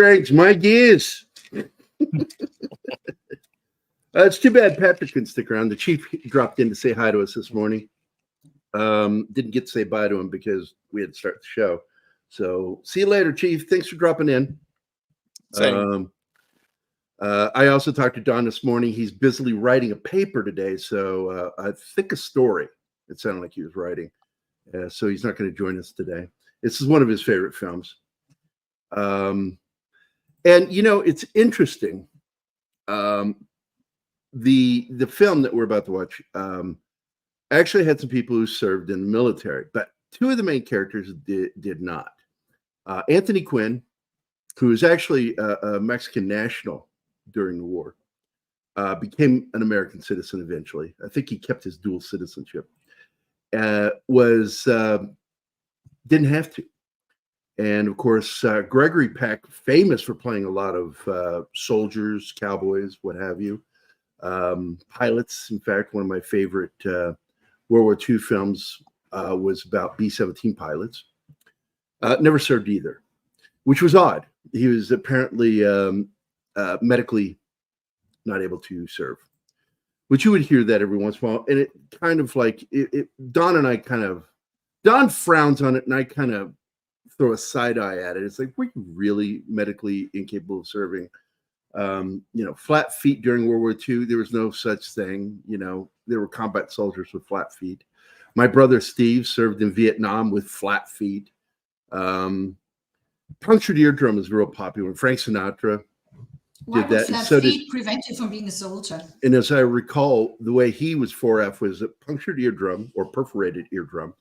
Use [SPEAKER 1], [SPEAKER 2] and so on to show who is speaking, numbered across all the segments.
[SPEAKER 1] grinds my gears. It's too bad Patrick couldn't stick around. The chief dropped in to say hi to us this morning. Didn't get to say bye to him because we had to start the show. So see you later, Chief. Thanks for dropping in. I also talked to Don this morning. He's busily writing a paper today, so I think a story. It sounded like he was writing. So he's not going to join us today. This is one of his favorite films. And, you know, it's interesting. The film that we're about to watch actually had some people who served in the military, but two of the main characters did not. Anthony Quinn, who is actually a Mexican national during the war, became an American citizen eventually. I think he kept his dual citizenship. Didn't have to. And of course, Gregory Peck, famous for playing a lot of soldiers, cowboys, what have you, pilots. In fact, one of my favorite World War II films was about B-17 pilots. Never served either, which was odd. He was apparently medically not able to serve, which you would hear that every once in a while. And it kind of like, Don and I Don frowns on it and I kind of throw a side eye at it. It's like, were you really medically incapable of serving? You know, flat feet during World War II, there was no such thing. You know, there were combat soldiers with flat feet. My brother Steve served in Vietnam with flat feet. Punctured eardrum is real popular. Frank Sinatra did that.
[SPEAKER 2] Flat feet prevent you from being a soldier?
[SPEAKER 1] And as I recall, the way he was 4F was a punctured eardrum or perforated eardrum.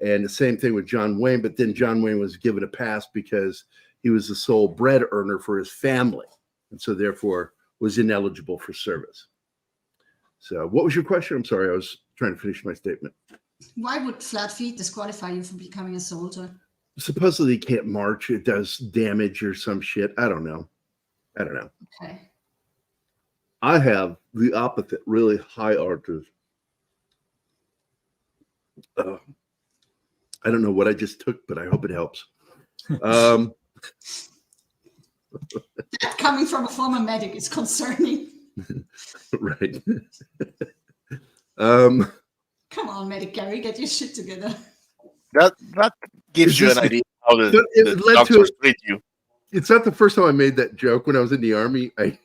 [SPEAKER 1] And the same thing with John Wayne, but then John Wayne was given a pass because he was the sole bread earner for his family, and so therefore was ineligible for service. So what was your question? I'm sorry, I was trying to finish my statement.
[SPEAKER 2] Why would flat feet disqualify you from becoming a soldier?
[SPEAKER 1] Supposedly you can't march. It does damage or some shit. I don't know.
[SPEAKER 2] Okay.
[SPEAKER 1] I have the opposite, really high arches. I don't know what I just took, but I hope it helps.
[SPEAKER 2] Coming from a former medic is concerning.
[SPEAKER 1] Right.
[SPEAKER 2] Come on, medic Gerry, get your shit together.
[SPEAKER 3] That gives you an idea how the doctors treat you.
[SPEAKER 1] It's not the first time I made that joke. When I was in the Army, I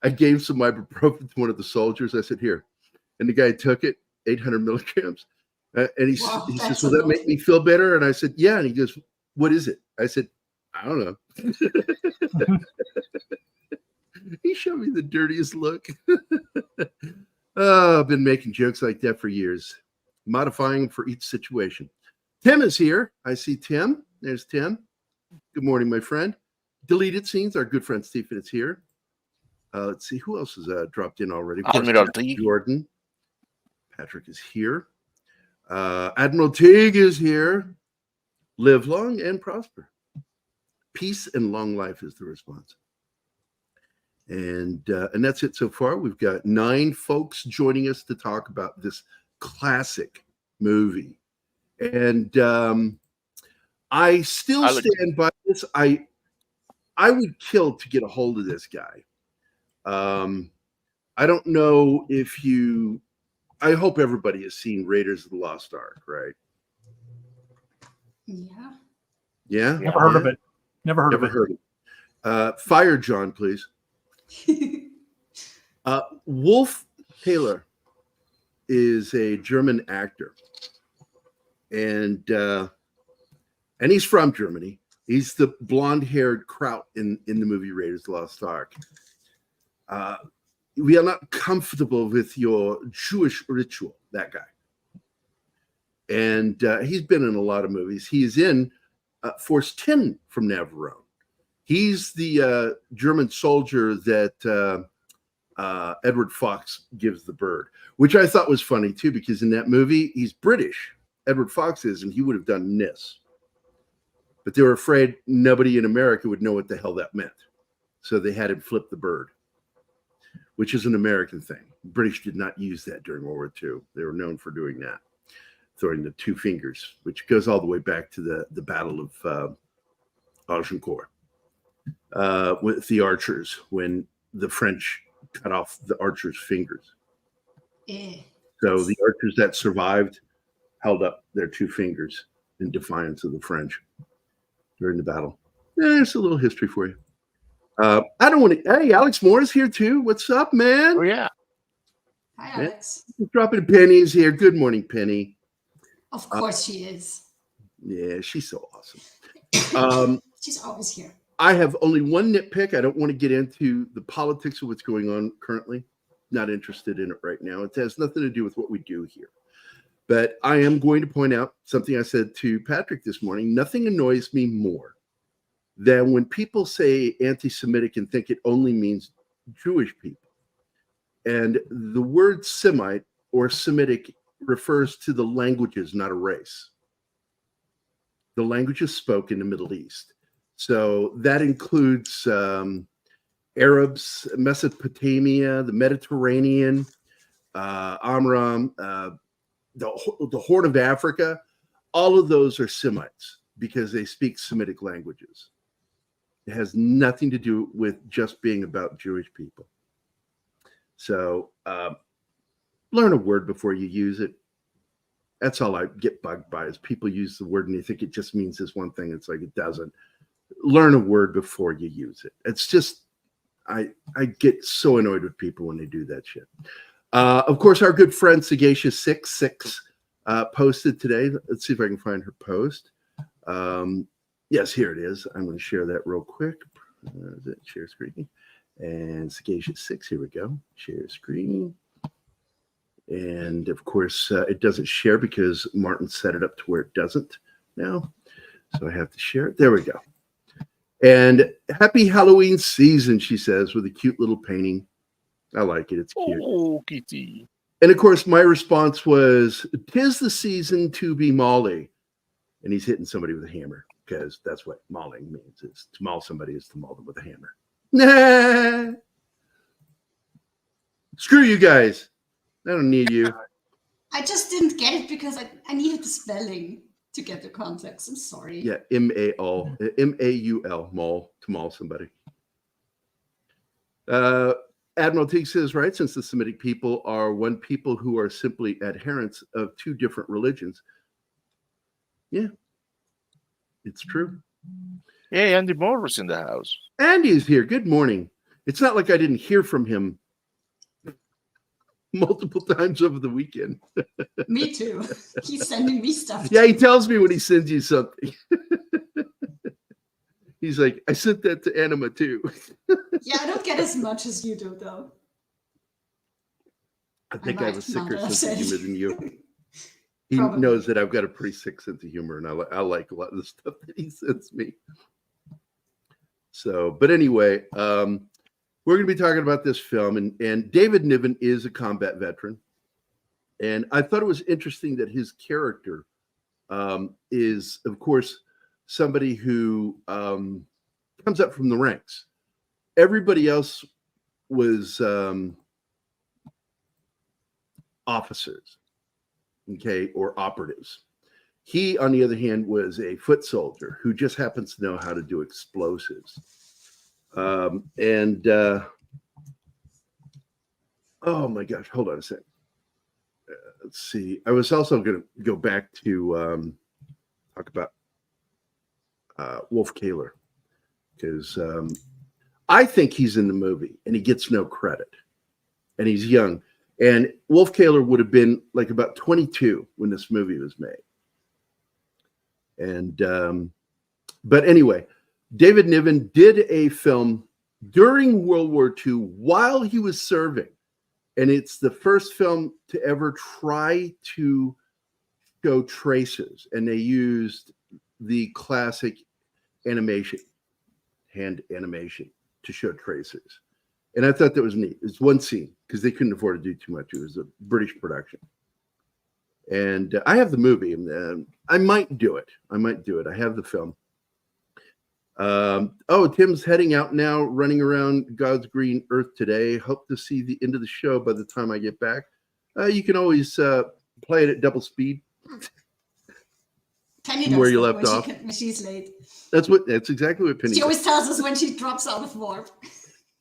[SPEAKER 1] gave some ibuprofen to one of the soldiers. I said, here. And the guy took it, 800 milligrams. And he says, will that make me feel better? And I said, yeah. And he goes, what is it? I said, I don't know. He showed me the dirtiest look. I've been making jokes like that for years, modifying for each situation. Tim is here. I see Tim. There's Tim. Good morning, my friend. Deleted Scenes, our good friend Stephen is here. Let's see, who else has dropped in already?
[SPEAKER 3] Admiral Teague.
[SPEAKER 1] Jordan. Patrick is here. Admiral Teague is here. Live long and prosper. Peace and long life is the response. And that's it so far. We've got 9 folks joining us to talk about this classic movie. And I still stand by this. I would kill to get a hold of this guy. I don't know if you... I hope everybody has seen Raiders of the Lost Ark, right?
[SPEAKER 2] Yeah.
[SPEAKER 1] Yeah?
[SPEAKER 4] Never heard of it. Never heard of
[SPEAKER 1] it. Fire John, please. Wolf Taylor is a German actor. And he's from Germany. He's the blonde-haired Kraut in the movie Raiders of the Lost Ark. We are not comfortable with your Jewish ritual, that guy. And he's been in a lot of movies. He's in Force 10 from Navarone. He's the German soldier that Edward Fox gives the bird, which I thought was funny, too, because in that movie, he's British. Edward Fox is, and he would have done this. But they were afraid nobody in America would know what the hell that meant. So they had him flip the bird, which is an American thing. British did not use that during World War II. They were known for doing that, throwing the 2 fingers, which goes all the way back to the Battle of Agincourt. with the archers when the French cut off the archers' fingers. So the archers that survived held up their 2 fingers in defiance of the French during the battle. There's a little history for you. I don't want to. Hey, Alex Moore is here too. What's up, man?
[SPEAKER 3] Oh yeah.
[SPEAKER 2] Hi, Alex.
[SPEAKER 1] Dropping pennies here. Good morning, Penny.
[SPEAKER 2] Of course she is.
[SPEAKER 1] Yeah, she's so awesome.
[SPEAKER 2] She's always here.
[SPEAKER 1] I have only one nitpick. I don't want to get into the politics of what's going on currently. Not interested in it right now. It has nothing to do with what we do here. But I am going to point out something I said to Patrick this morning. Nothing annoys me more than when people say anti-Semitic and think it only means Jewish people. And the word Semite or Semitic refers to the languages, not a race. The languages spoken in the Middle East. So that includes Arabs, Mesopotamia, the Mediterranean, Amram, the Horn of Africa. All of those are Semites because they speak Semitic languages. It has nothing to do with just being about Jewish people. So learn a word before you use it. That's all I get bugged by is people use the word and they think it just means this one thing. It's like it doesn't. Learn a word before you use it. It's just, I get so annoyed with people when they do that shit. Of course, our good friend Sagacious66 posted today. Let's see if I can find her post. Yes, here it is. I'm going to share that real quick. Share screen. And Sagacious6, here we go. Share screen. And of course, it doesn't share because Martin set it up to where it doesn't now. So I have to share it. There we go. And happy Halloween season, she says, with a cute little painting. I like it. It's cute.
[SPEAKER 3] Oh, kitty.
[SPEAKER 1] And of course, my response was, "'Tis the season to be Molly." And he's hitting somebody with a hammer because that's what mauling means. Is to maul somebody is to maul them with a hammer. Nah. Screw you guys. I don't need you.
[SPEAKER 2] I just didn't get it because I needed the spelling to get the context. I'm sorry.
[SPEAKER 1] Yeah, M-A-U-L, maul, to maul somebody. Admiral Teague says, right, since the Semitic people are one people who are simply adherents of 2 different religions. Yeah, it's true.
[SPEAKER 3] Hey, Andy Moore was in the house.
[SPEAKER 1] Andy's here. Good morning. It's not like I didn't hear from him multiple times over the weekend.
[SPEAKER 2] Me too. He's sending me stuff.
[SPEAKER 1] Yeah, he tells me when he sends you something. He's like, I sent that to Anima too.
[SPEAKER 2] Yeah, I don't get as much as you do, though.
[SPEAKER 1] I think I have a sicker sense of humor than you. He
[SPEAKER 2] Probably.
[SPEAKER 1] knows that I've got a pretty sick sense of humor, and I like a lot of the stuff that he sends me. So, but anyway, we're going to be talking about this film, and David Niven is a combat veteran. And I thought it was interesting that his character is, of course, somebody who comes up from the ranks. Everybody else was officers, okay, or operatives. He, on the other hand, was a foot soldier who just happens to know how to do explosives. Oh my gosh, hold on a second. Let's see. I was also going to go back to talk about Wolf Kahler, because I think he's in the movie and he gets no credit, and he's young. And Wolf Kahler would have been like about 22 when this movie was made. And but anyway, David Niven did a film during World War II while he was serving. And it's the first film to ever try to show tracers. And they used the classic animation, hand animation, to show tracers. And I thought that was neat. It's one scene because they couldn't afford to do too much. It was a British production. And I have the movie, and I might do it. I have the film. Tim's heading out now, running around God's green earth today. Hope to see the end of the show by the time I get back. You can always play it at double speed.
[SPEAKER 2] Penny
[SPEAKER 1] from
[SPEAKER 2] does
[SPEAKER 1] where you
[SPEAKER 2] that
[SPEAKER 1] left off.
[SPEAKER 2] when she's late.
[SPEAKER 1] That's exactly what Penny
[SPEAKER 2] She
[SPEAKER 1] does.
[SPEAKER 2] always tells us when she drops out of warp.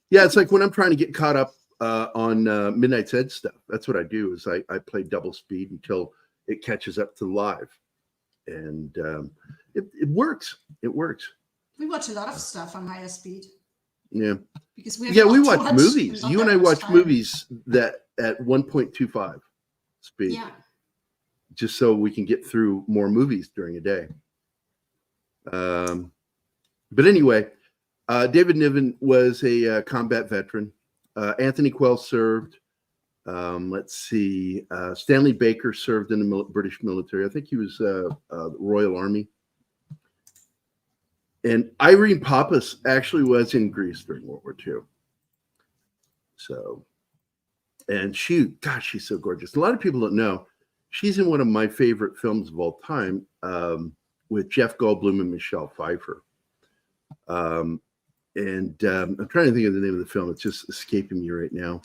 [SPEAKER 1] Yeah, it's like when I'm trying to get caught up on Midnight's Edge stuff. That's what I do. Is I play double speed until it catches up to live, and it works. It works.
[SPEAKER 2] We watch a lot of stuff on higher speed.
[SPEAKER 1] Yeah.
[SPEAKER 2] Because we have
[SPEAKER 1] Yeah,
[SPEAKER 2] a lot
[SPEAKER 1] we
[SPEAKER 2] to
[SPEAKER 1] watch movies.
[SPEAKER 2] not
[SPEAKER 1] You and
[SPEAKER 2] that
[SPEAKER 1] I
[SPEAKER 2] much
[SPEAKER 1] watch
[SPEAKER 2] time.
[SPEAKER 1] movies that at 1.25 speed.
[SPEAKER 2] Yeah.
[SPEAKER 1] Just so we can get through more movies during a day. But anyway, David Niven was a combat veteran. Anthony Quinn served. Let's see. Stanley Baker served in the British military. I think he was Royal Army. And Irene Pappas actually was in Greece during World War II. So, and she's so gorgeous. A lot of people don't know. She's in one of my favorite films of all time with Jeff Goldblum and Michelle Pfeiffer. I'm trying to think of the name of the film. It's just escaping me right now.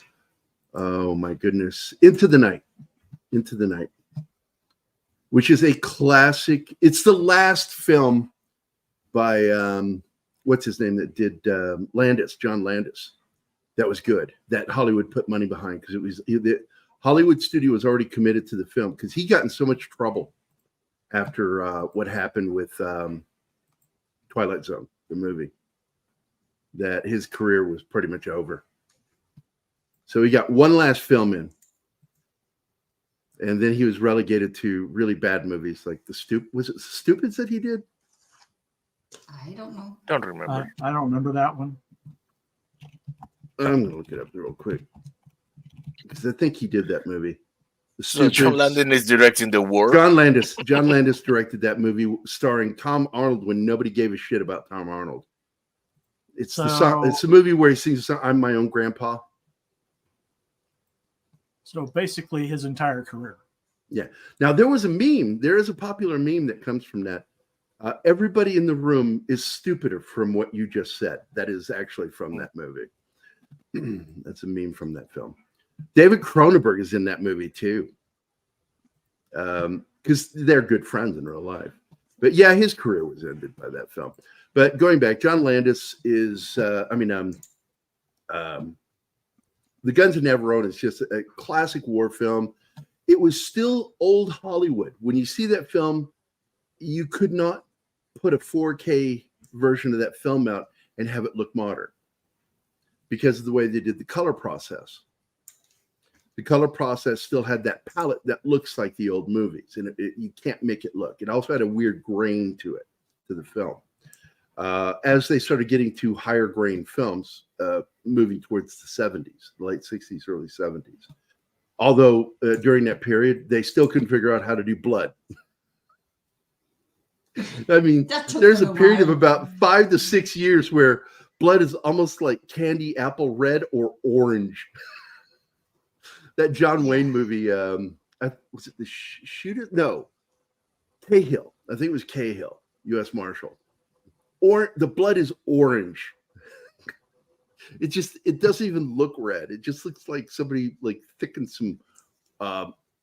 [SPEAKER 1] Oh my goodness. Into the Night, which is a classic. It's the last film by, what's his name that did John Landis. That was good. That Hollywood put money behind because the Hollywood studio was already committed to the film because he got in so much trouble after what happened with Twilight Zone, the movie, that his career was pretty much over. So he got one last film in, and then he was relegated to really bad movies like Was it Stupids that he did?
[SPEAKER 2] I don't know.
[SPEAKER 3] Don't remember.
[SPEAKER 4] I don't remember that one.
[SPEAKER 1] I'm going to look it up real quick because I think he did that movie.
[SPEAKER 3] So John Landis is directing The War.
[SPEAKER 1] John Landis directed that movie starring Tom Arnold when nobody gave a shit about Tom Arnold. It's the song. It's a movie where he sings the song, "I'm My Own Grandpa."
[SPEAKER 4] So basically his entire career.
[SPEAKER 1] Yeah. Now there was a meme. There is a popular meme that comes from that. Everybody in the room is stupider from what you just said. That is actually from that movie. That's a meme from that film. David Cronenberg is in that movie too. Because they're good friends in real life. But yeah, his career was ended by that film. But going back, John Landis is, The Guns of Navarone is just a classic war film. It was still old Hollywood. When you see that film, you could not put a 4K version of that film out and have it look modern because of the way they did the color process. The color process still had that palette that looks like the old movies, and you can't make it look. It also had a weird grain to it, to the film. As they started getting to higher grain films, moving towards the 70s, late 60s, early 70s. Although during that period, they still couldn't figure out how to do blood. I mean, there's a period of about 5 to 6 years where blood is almost like candy apple red or orange. That John Wayne movie, was it The Shooter? No, Cahill. I think it was Cahill, U.S. Marshal. Or the blood is orange. It doesn't even look red. It just looks like somebody like thickened some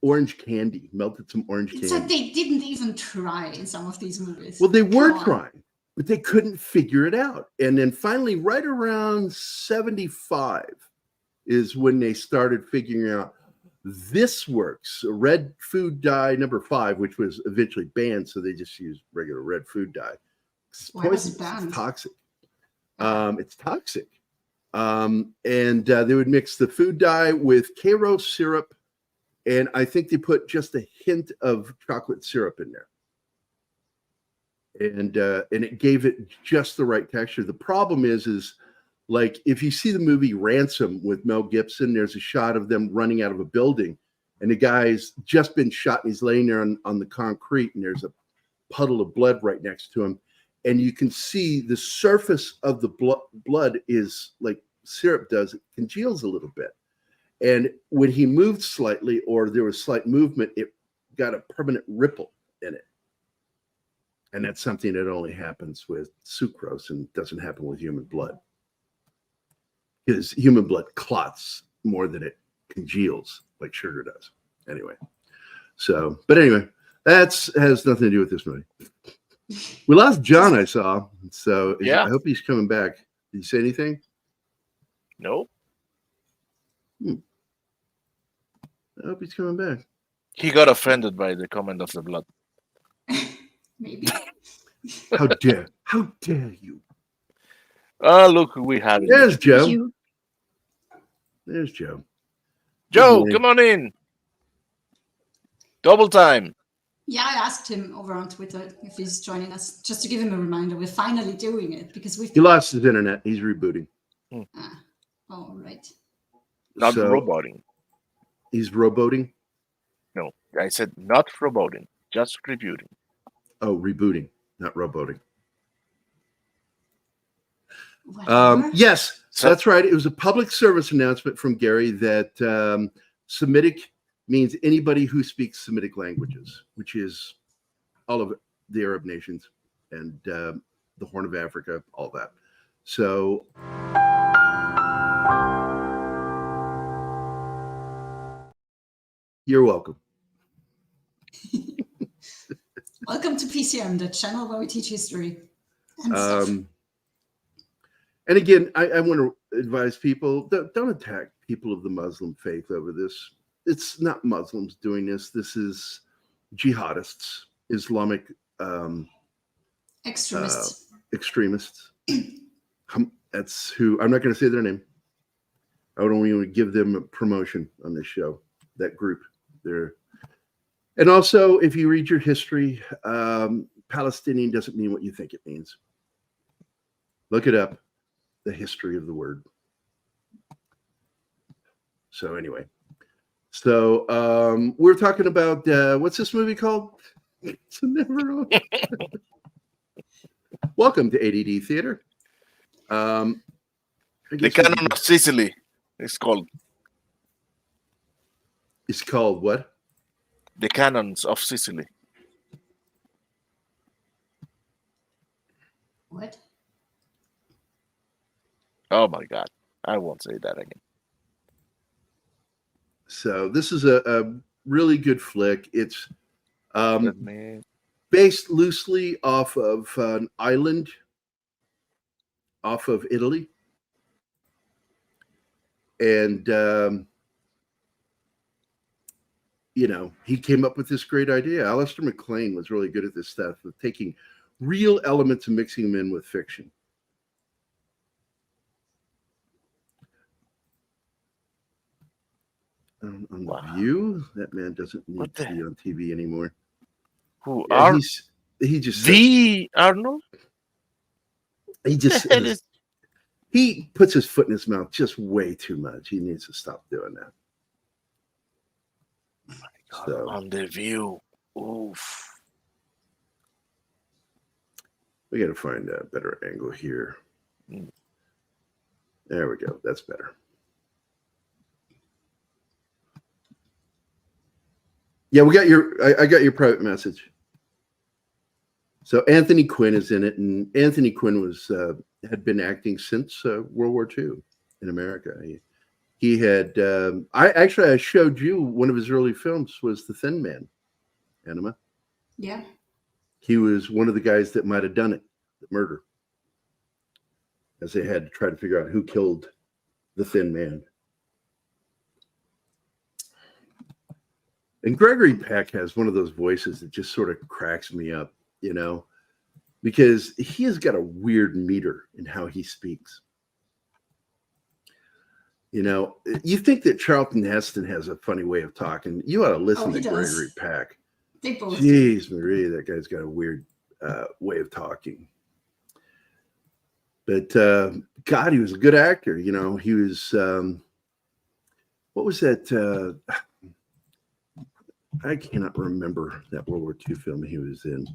[SPEAKER 1] orange candy, melted some orange candy.
[SPEAKER 2] It's like they didn't even try in some of these movies.
[SPEAKER 1] Well, they were trying, but they couldn't figure it out. And then finally, right around 75 is when they started figuring out this works. Red food dye number 5, which was eventually banned, so they just used regular red food dye.
[SPEAKER 2] Why was it banned?
[SPEAKER 1] It's toxic. It's toxic. And they would mix the food dye with Karo syrup, and I think they put just a hint of chocolate syrup in there. And it gave it just the right texture. The problem is like if you see the movie Ransom with Mel Gibson, there's a shot of them running out of a building, and the guy's just been shot and he's laying there on the concrete, and there's a puddle of blood right next to him. And you can see the surface of the blood is like syrup does. It congeals a little bit. And when he moved slightly or there was slight movement, it got a permanent ripple in it. And that's something that only happens with sucrose and doesn't happen with human blood. Because human blood clots more than it congeals like sugar does. Anyway. But anyway, That has nothing to do with this movie. We lost John, I saw. So
[SPEAKER 3] Yeah.
[SPEAKER 1] I hope he's coming back. Did you say anything?
[SPEAKER 3] No,
[SPEAKER 1] I hope he's coming back.
[SPEAKER 3] he got offended by the comment of the blood.
[SPEAKER 2] Maybe.
[SPEAKER 1] How dare you?
[SPEAKER 3] Oh, look who we have.
[SPEAKER 1] There's Joe.
[SPEAKER 2] You.
[SPEAKER 1] There's Joe.
[SPEAKER 3] Joe,
[SPEAKER 1] morning.
[SPEAKER 3] come on in. Double time.
[SPEAKER 2] Yeah, I asked him over on Twitter if he's joining us, just to give him a reminder. We're finally doing it because we've.
[SPEAKER 1] He lost his internet. He's rebooting.
[SPEAKER 2] Oh, right.
[SPEAKER 3] Not
[SPEAKER 1] So,
[SPEAKER 3] roboting.
[SPEAKER 1] He's roboting.
[SPEAKER 3] No, I said not roboting, just rebooting.
[SPEAKER 1] Oh, rebooting, not roboting.
[SPEAKER 2] Whatever.
[SPEAKER 1] Yes,
[SPEAKER 3] So-
[SPEAKER 1] that's right. It was a public service announcement from Gerry that Semitic means anybody who speaks Semitic languages, which is all of the Arab nations and the Horn of Africa, all that. So you're welcome.
[SPEAKER 2] Welcome to PCM, the channel where we teach history and stuff.
[SPEAKER 1] And again, I want to advise people, don't attack people of the Muslim faith over this. It's not Muslims doing this. This is jihadists, Islamic
[SPEAKER 2] Extremists.
[SPEAKER 1] extremists. That's who, I'm not going to say their name. I don't even give them a promotion on this show, that group. And also, if you read your history, Palestinian doesn't mean what you think it means. Look it up. The history of the word. So anyway, we're talking about what's this movie called? It's never. Welcome to ADD Theater.
[SPEAKER 3] The Canon of Sicily. It's called
[SPEAKER 1] It's called what?
[SPEAKER 3] The Canons of Sicily.
[SPEAKER 2] What?
[SPEAKER 3] Oh my God. I won't say that again.
[SPEAKER 1] So this is a really good flick. It's
[SPEAKER 3] Let me-
[SPEAKER 1] based loosely off of an island off of Italy. And, he came up with this great idea. Alistair MacLean was really good at this stuff of taking real elements and mixing them in with fiction. On
[SPEAKER 3] Wow.
[SPEAKER 1] The View, that man doesn't need
[SPEAKER 3] What
[SPEAKER 1] to
[SPEAKER 3] the-
[SPEAKER 1] be on TV anymore.
[SPEAKER 3] Who
[SPEAKER 1] Yeah,
[SPEAKER 3] are
[SPEAKER 1] he just
[SPEAKER 3] the Arnold?
[SPEAKER 1] he just
[SPEAKER 3] Hell is-
[SPEAKER 1] he puts his foot in his mouth just way too much. He needs to stop doing that. So
[SPEAKER 3] On the View. Oof.
[SPEAKER 1] we got to find a better angle here.
[SPEAKER 3] Mm.
[SPEAKER 1] There we go. That's better. Yeah, we got I got your private message. So Anthony Quinn is in it, and Anthony Quinn had been acting since World War II in America. He had I showed you one of his early films was The Thin Man, Anima.
[SPEAKER 2] Yeah.
[SPEAKER 1] He was one of the guys that might have done it, the murder, as they had to try to figure out who killed the Thin Man. And Gregory Peck has one of those voices that just sort of cracks me up, because he has got a weird meter in how he speaks. You think that Charlton Heston has a funny way of talking. You ought to listen
[SPEAKER 2] he
[SPEAKER 1] to
[SPEAKER 2] does.
[SPEAKER 1] Gregory Peck.
[SPEAKER 2] They both.
[SPEAKER 1] Jeez, Marie, that guy's got a weird way of talking. But God, he was a good actor. He was. What was that? I cannot remember that World War II film he was in.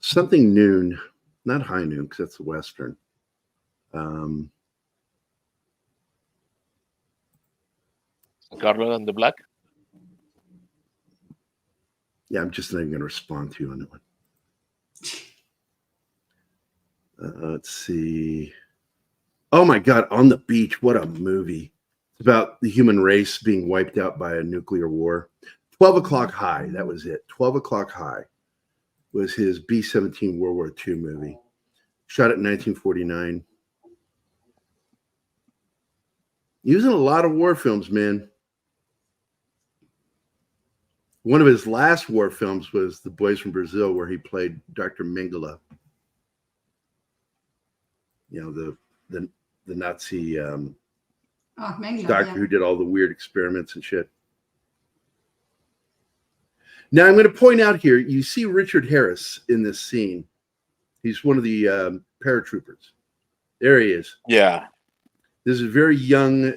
[SPEAKER 1] Something Noon, not High Noon, because that's the Western.
[SPEAKER 3] Scarlet and the Black.
[SPEAKER 1] Yeah, I'm just not even going to respond to you on that one. Let's see. Oh my God, On the Beach. What a movie. It's about the human race being wiped out by a nuclear war. 12 O'Clock High. That was it. 12 O'Clock High was his B-17 World War II movie. Shot it in 1949. He was in a lot of war films, man. One of his last war films was The Boys from Brazil, where he played Dr. Mengele. You know, the Nazi
[SPEAKER 2] Mengele,
[SPEAKER 1] doctor
[SPEAKER 2] yeah.
[SPEAKER 1] who did all the weird experiments and shit. Now, I'm going to point out here, you see Richard Harris in this scene. He's one of the paratroopers. There he is.
[SPEAKER 3] Yeah.
[SPEAKER 1] This is a very young,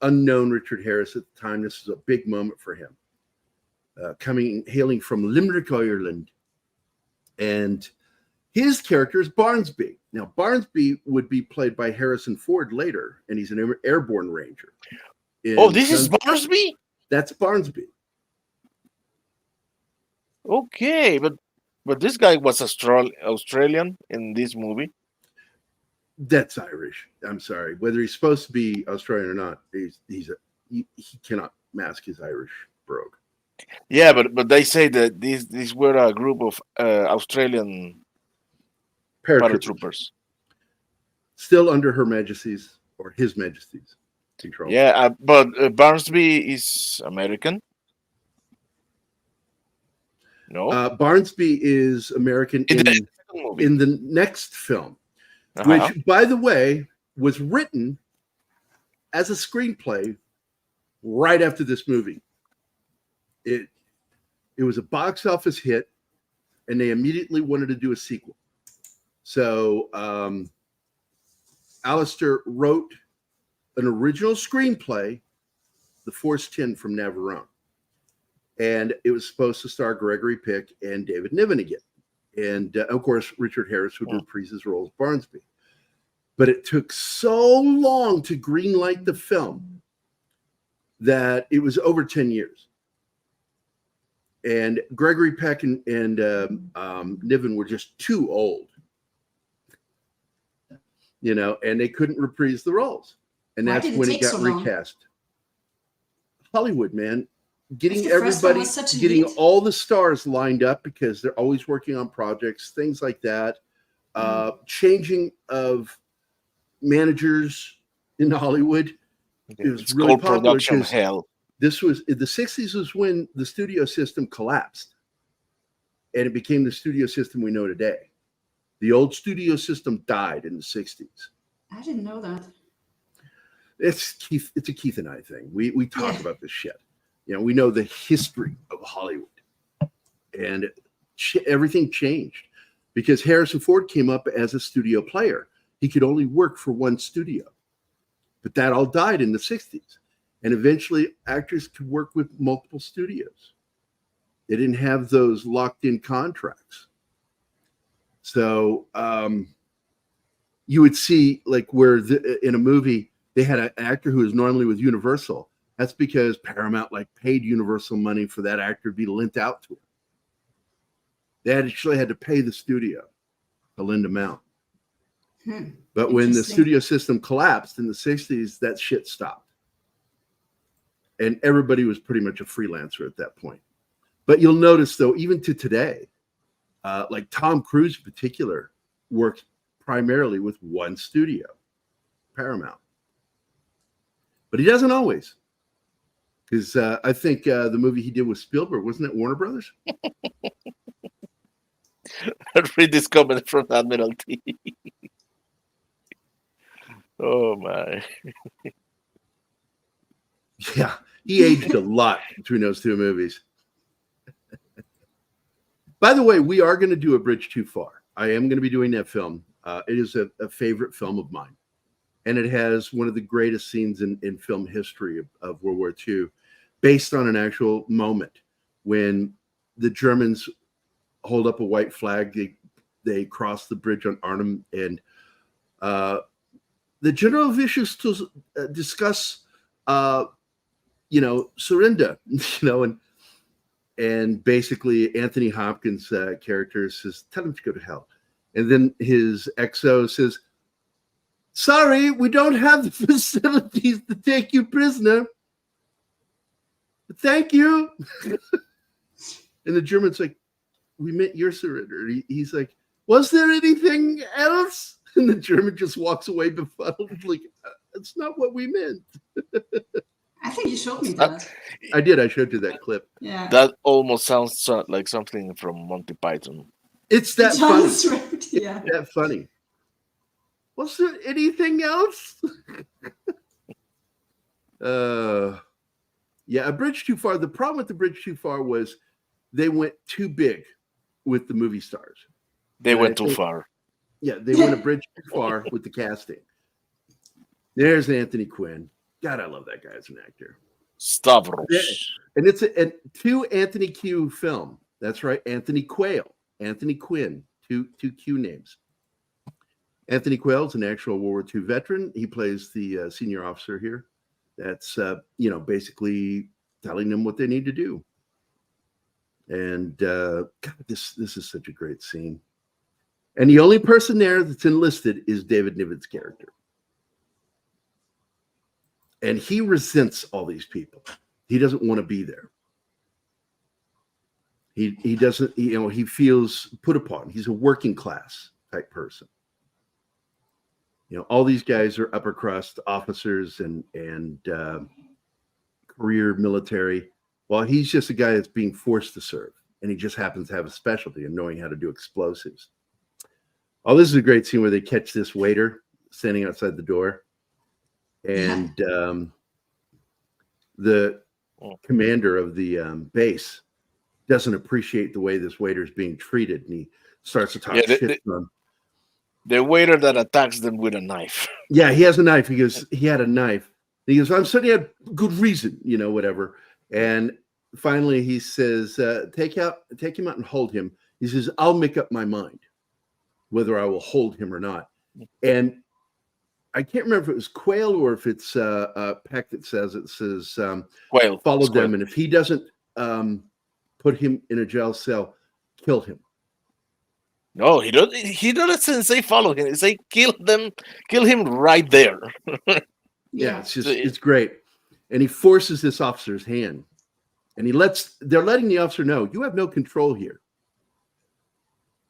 [SPEAKER 1] unknown Richard Harris at the time. This is a big moment for him. Hailing from Limerick, Ireland. And his character is Barnsby. Now, Barnsby would be played by Harrison Ford later, and he's an airborne ranger.
[SPEAKER 3] This is Barnsby?
[SPEAKER 1] That's Barnsby.
[SPEAKER 3] Okay, but this guy was Australian in this movie.
[SPEAKER 1] That's Irish. I'm sorry. Whether he's supposed to be Australian or not, he cannot mask his Irish brogue.
[SPEAKER 3] Yeah, but they say that these were a group of Australian paratroopers.
[SPEAKER 1] Still under Her Majesty's or His Majesty's control.
[SPEAKER 3] Yeah, but Barnsby is American. No,
[SPEAKER 1] Barnsby is American in the next film, which, by the way, was written as a screenplay right after this movie. It was a box office hit, and they immediately wanted to do a sequel. So Alistair wrote an original screenplay, The Force 10 from Navarone. And it was supposed to star Gregory Peck and David Niven again. And, of course, Richard Harris would reprise his role as Barnsby. But it took so long to greenlight the film that it was over 10 years. And Gregory Peck and Niven were just too old, you know, and they couldn't reprise the roles. And that's when it got recast. Hollywood, man. Getting everybody, getting all the stars lined up because they're always working on projects, things like that. Changing of managers in Hollywood. It was really popular.
[SPEAKER 3] Production hell.
[SPEAKER 1] This was in the 60s was when the studio system collapsed and it became the studio system we know today. The old studio system died in the 60s.
[SPEAKER 2] I didn't know that.
[SPEAKER 1] It's a Keith and I thing. We talk about this shit. You know, we know the history of Hollywood, and everything changed because Harrison Ford came up as a studio player. He could only work for one studio, but that all died in the 60s. And eventually actors could work with multiple studios. They didn't have those locked in contracts. So you would see like where in a movie, they had an actor who was normally with Universal. That's because Paramount paid Universal money for that actor to be lent out to him. They actually had to pay the studio to lend him out. But when the studio system collapsed in the 60s, that shit stopped. And everybody was pretty much a freelancer at that point. But you'll notice, though, even to today, like Tom Cruise in particular works primarily with one studio, Paramount. But he doesn't always. Because I think the movie he did with Spielberg, wasn't it Warner Brothers?
[SPEAKER 3] I read this comment from Admiralty. Oh, my.
[SPEAKER 1] Yeah, he aged a lot between those two movies. By the way, we are going to do A Bridge Too Far. I am going to be doing that film. It is a favorite film of mine. And it has one of the greatest scenes in film history of World War II, based on an actual moment when the Germans hold up a white flag. They cross the bridge on Arnhem, and the general wishes to discuss, surrender, and basically Anthony Hopkins' character says, "Tell him to go to hell," and then his XO says, "Sorry, we don't have the facilities to take you prisoner." Thank you. And the German's like, we meant your surrender. He's like, was there anything else? And the German just walks away befuddled, like, that's not what we meant.
[SPEAKER 2] I think you showed me that.
[SPEAKER 1] I did. I showed you that clip.
[SPEAKER 2] Yeah.
[SPEAKER 3] That almost sounds like something from Monty Python.
[SPEAKER 1] It's that
[SPEAKER 2] It
[SPEAKER 1] funny.
[SPEAKER 2] sounds right. Yeah.
[SPEAKER 1] That funny. Was there anything else? Yeah, A Bridge Too Far. The problem with The Bridge Too Far was they went too big with the movie stars.
[SPEAKER 3] They went too far.
[SPEAKER 1] Yeah, they went a bridge too far with the casting. There's Anthony Quinn. God, I love that guy as an actor.
[SPEAKER 3] Stavros.
[SPEAKER 1] Yeah. And it's a two Anthony Q film. That's right, Anthony Quayle, Anthony Quinn, two Q names. Anthony Quayle is an actual World War II veteran. He plays the senior officer here. That's basically telling them what they need to do. And God, this is such a great scene. And the only person there that's enlisted is David Niven's character. And he resents all these people. He doesn't want to be there. He doesn't, he feels put upon. He's a working class type person. All these guys are upper crust officers and career military. Well, he's just a guy that's being forced to serve. And he just happens to have a specialty in knowing how to do explosives. Oh, this is a great scene where they catch this waiter standing outside the door. And the commander of the base doesn't appreciate the way this waiter is being treated. And he starts to talk shit to him.
[SPEAKER 3] The waiter that attacks them with a knife.
[SPEAKER 1] Yeah, he has a knife. He goes, he had a knife. He goes, I'm certain he had good reason, whatever. And finally he says, take him out and hold him. He says, I'll make up my mind whether I will hold him or not. And I can't remember if it was Quayle or if it's Peck that says
[SPEAKER 3] Quayle.
[SPEAKER 1] Follow them.
[SPEAKER 3] Quayle.
[SPEAKER 1] And if he doesn't put him in a jail cell, kill him.
[SPEAKER 3] No, he doesn't say follow him. He say kill him right there.
[SPEAKER 1] Yeah, it's great. And he forces this officer's hand. And they're letting the officer know, you have no control here.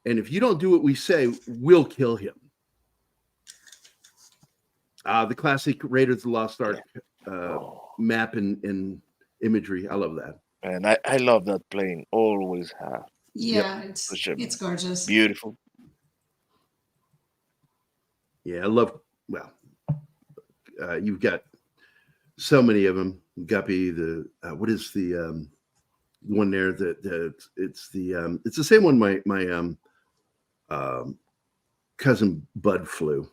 [SPEAKER 1] And if you don't do what we say, we'll kill him. The classic Raiders of the Lost Ark map and imagery. I love that.
[SPEAKER 3] And I love that plane. Always have.
[SPEAKER 2] Yeah, it's gorgeous.
[SPEAKER 3] Beautiful.
[SPEAKER 1] Yeah, I love, you've got so many of them. Guppy, what is the one there? It's the same one my cousin Bud flew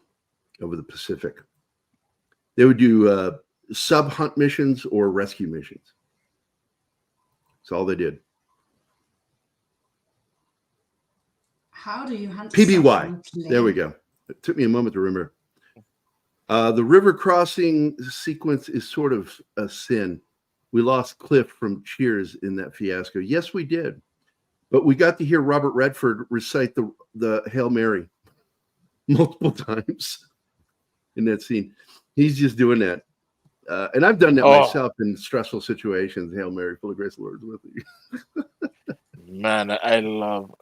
[SPEAKER 1] over the Pacific. They would do sub hunt missions or rescue missions. That's all they did.
[SPEAKER 2] How do you hunt
[SPEAKER 1] PBY? There we go. It took me a moment to remember. The river crossing sequence is sort of a sin. We lost Cliff from Cheers in that fiasco. Yes, we did. But we got to hear Robert Redford recite the Hail Mary multiple times in that scene. He's just doing that. And I've done that myself in stressful situations. Hail Mary, full of grace, the Lord is with you.
[SPEAKER 3] Man, I love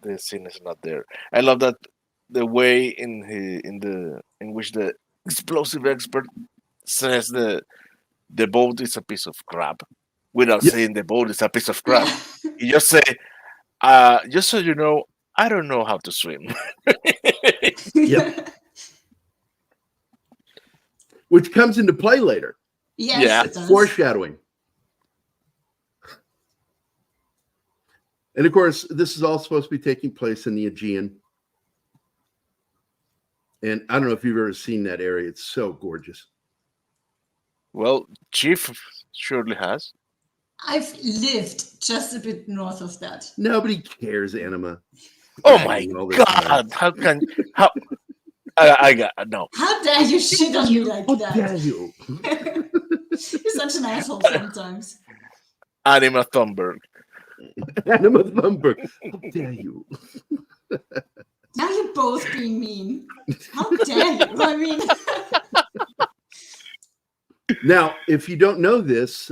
[SPEAKER 3] the scene is not there. I love that the way in which the explosive expert says the boat is a piece of crap without saying the boat is a piece of crap. You just say, just so you know, I don't know how to swim.
[SPEAKER 1] Yep. Which comes into play later.
[SPEAKER 2] Yes,
[SPEAKER 3] yeah.
[SPEAKER 2] it does.
[SPEAKER 1] Foreshadowing. And of course, this is all supposed to be taking place in the Aegean. And I don't know if you've ever seen that area. It's so gorgeous.
[SPEAKER 3] Well, Chief surely has.
[SPEAKER 2] I've lived just a bit north of that.
[SPEAKER 1] Nobody cares, Anima.
[SPEAKER 3] Oh my God! How? I got no.
[SPEAKER 2] How dare you shit on me like
[SPEAKER 1] How
[SPEAKER 2] that?
[SPEAKER 1] dare you?
[SPEAKER 2] You're such an asshole sometimes.
[SPEAKER 3] Anima Thunberg.
[SPEAKER 1] Anima Thunberg. How dare you?
[SPEAKER 2] Now you're both being mean. How dare you? I mean,
[SPEAKER 1] Now, if you don't know this,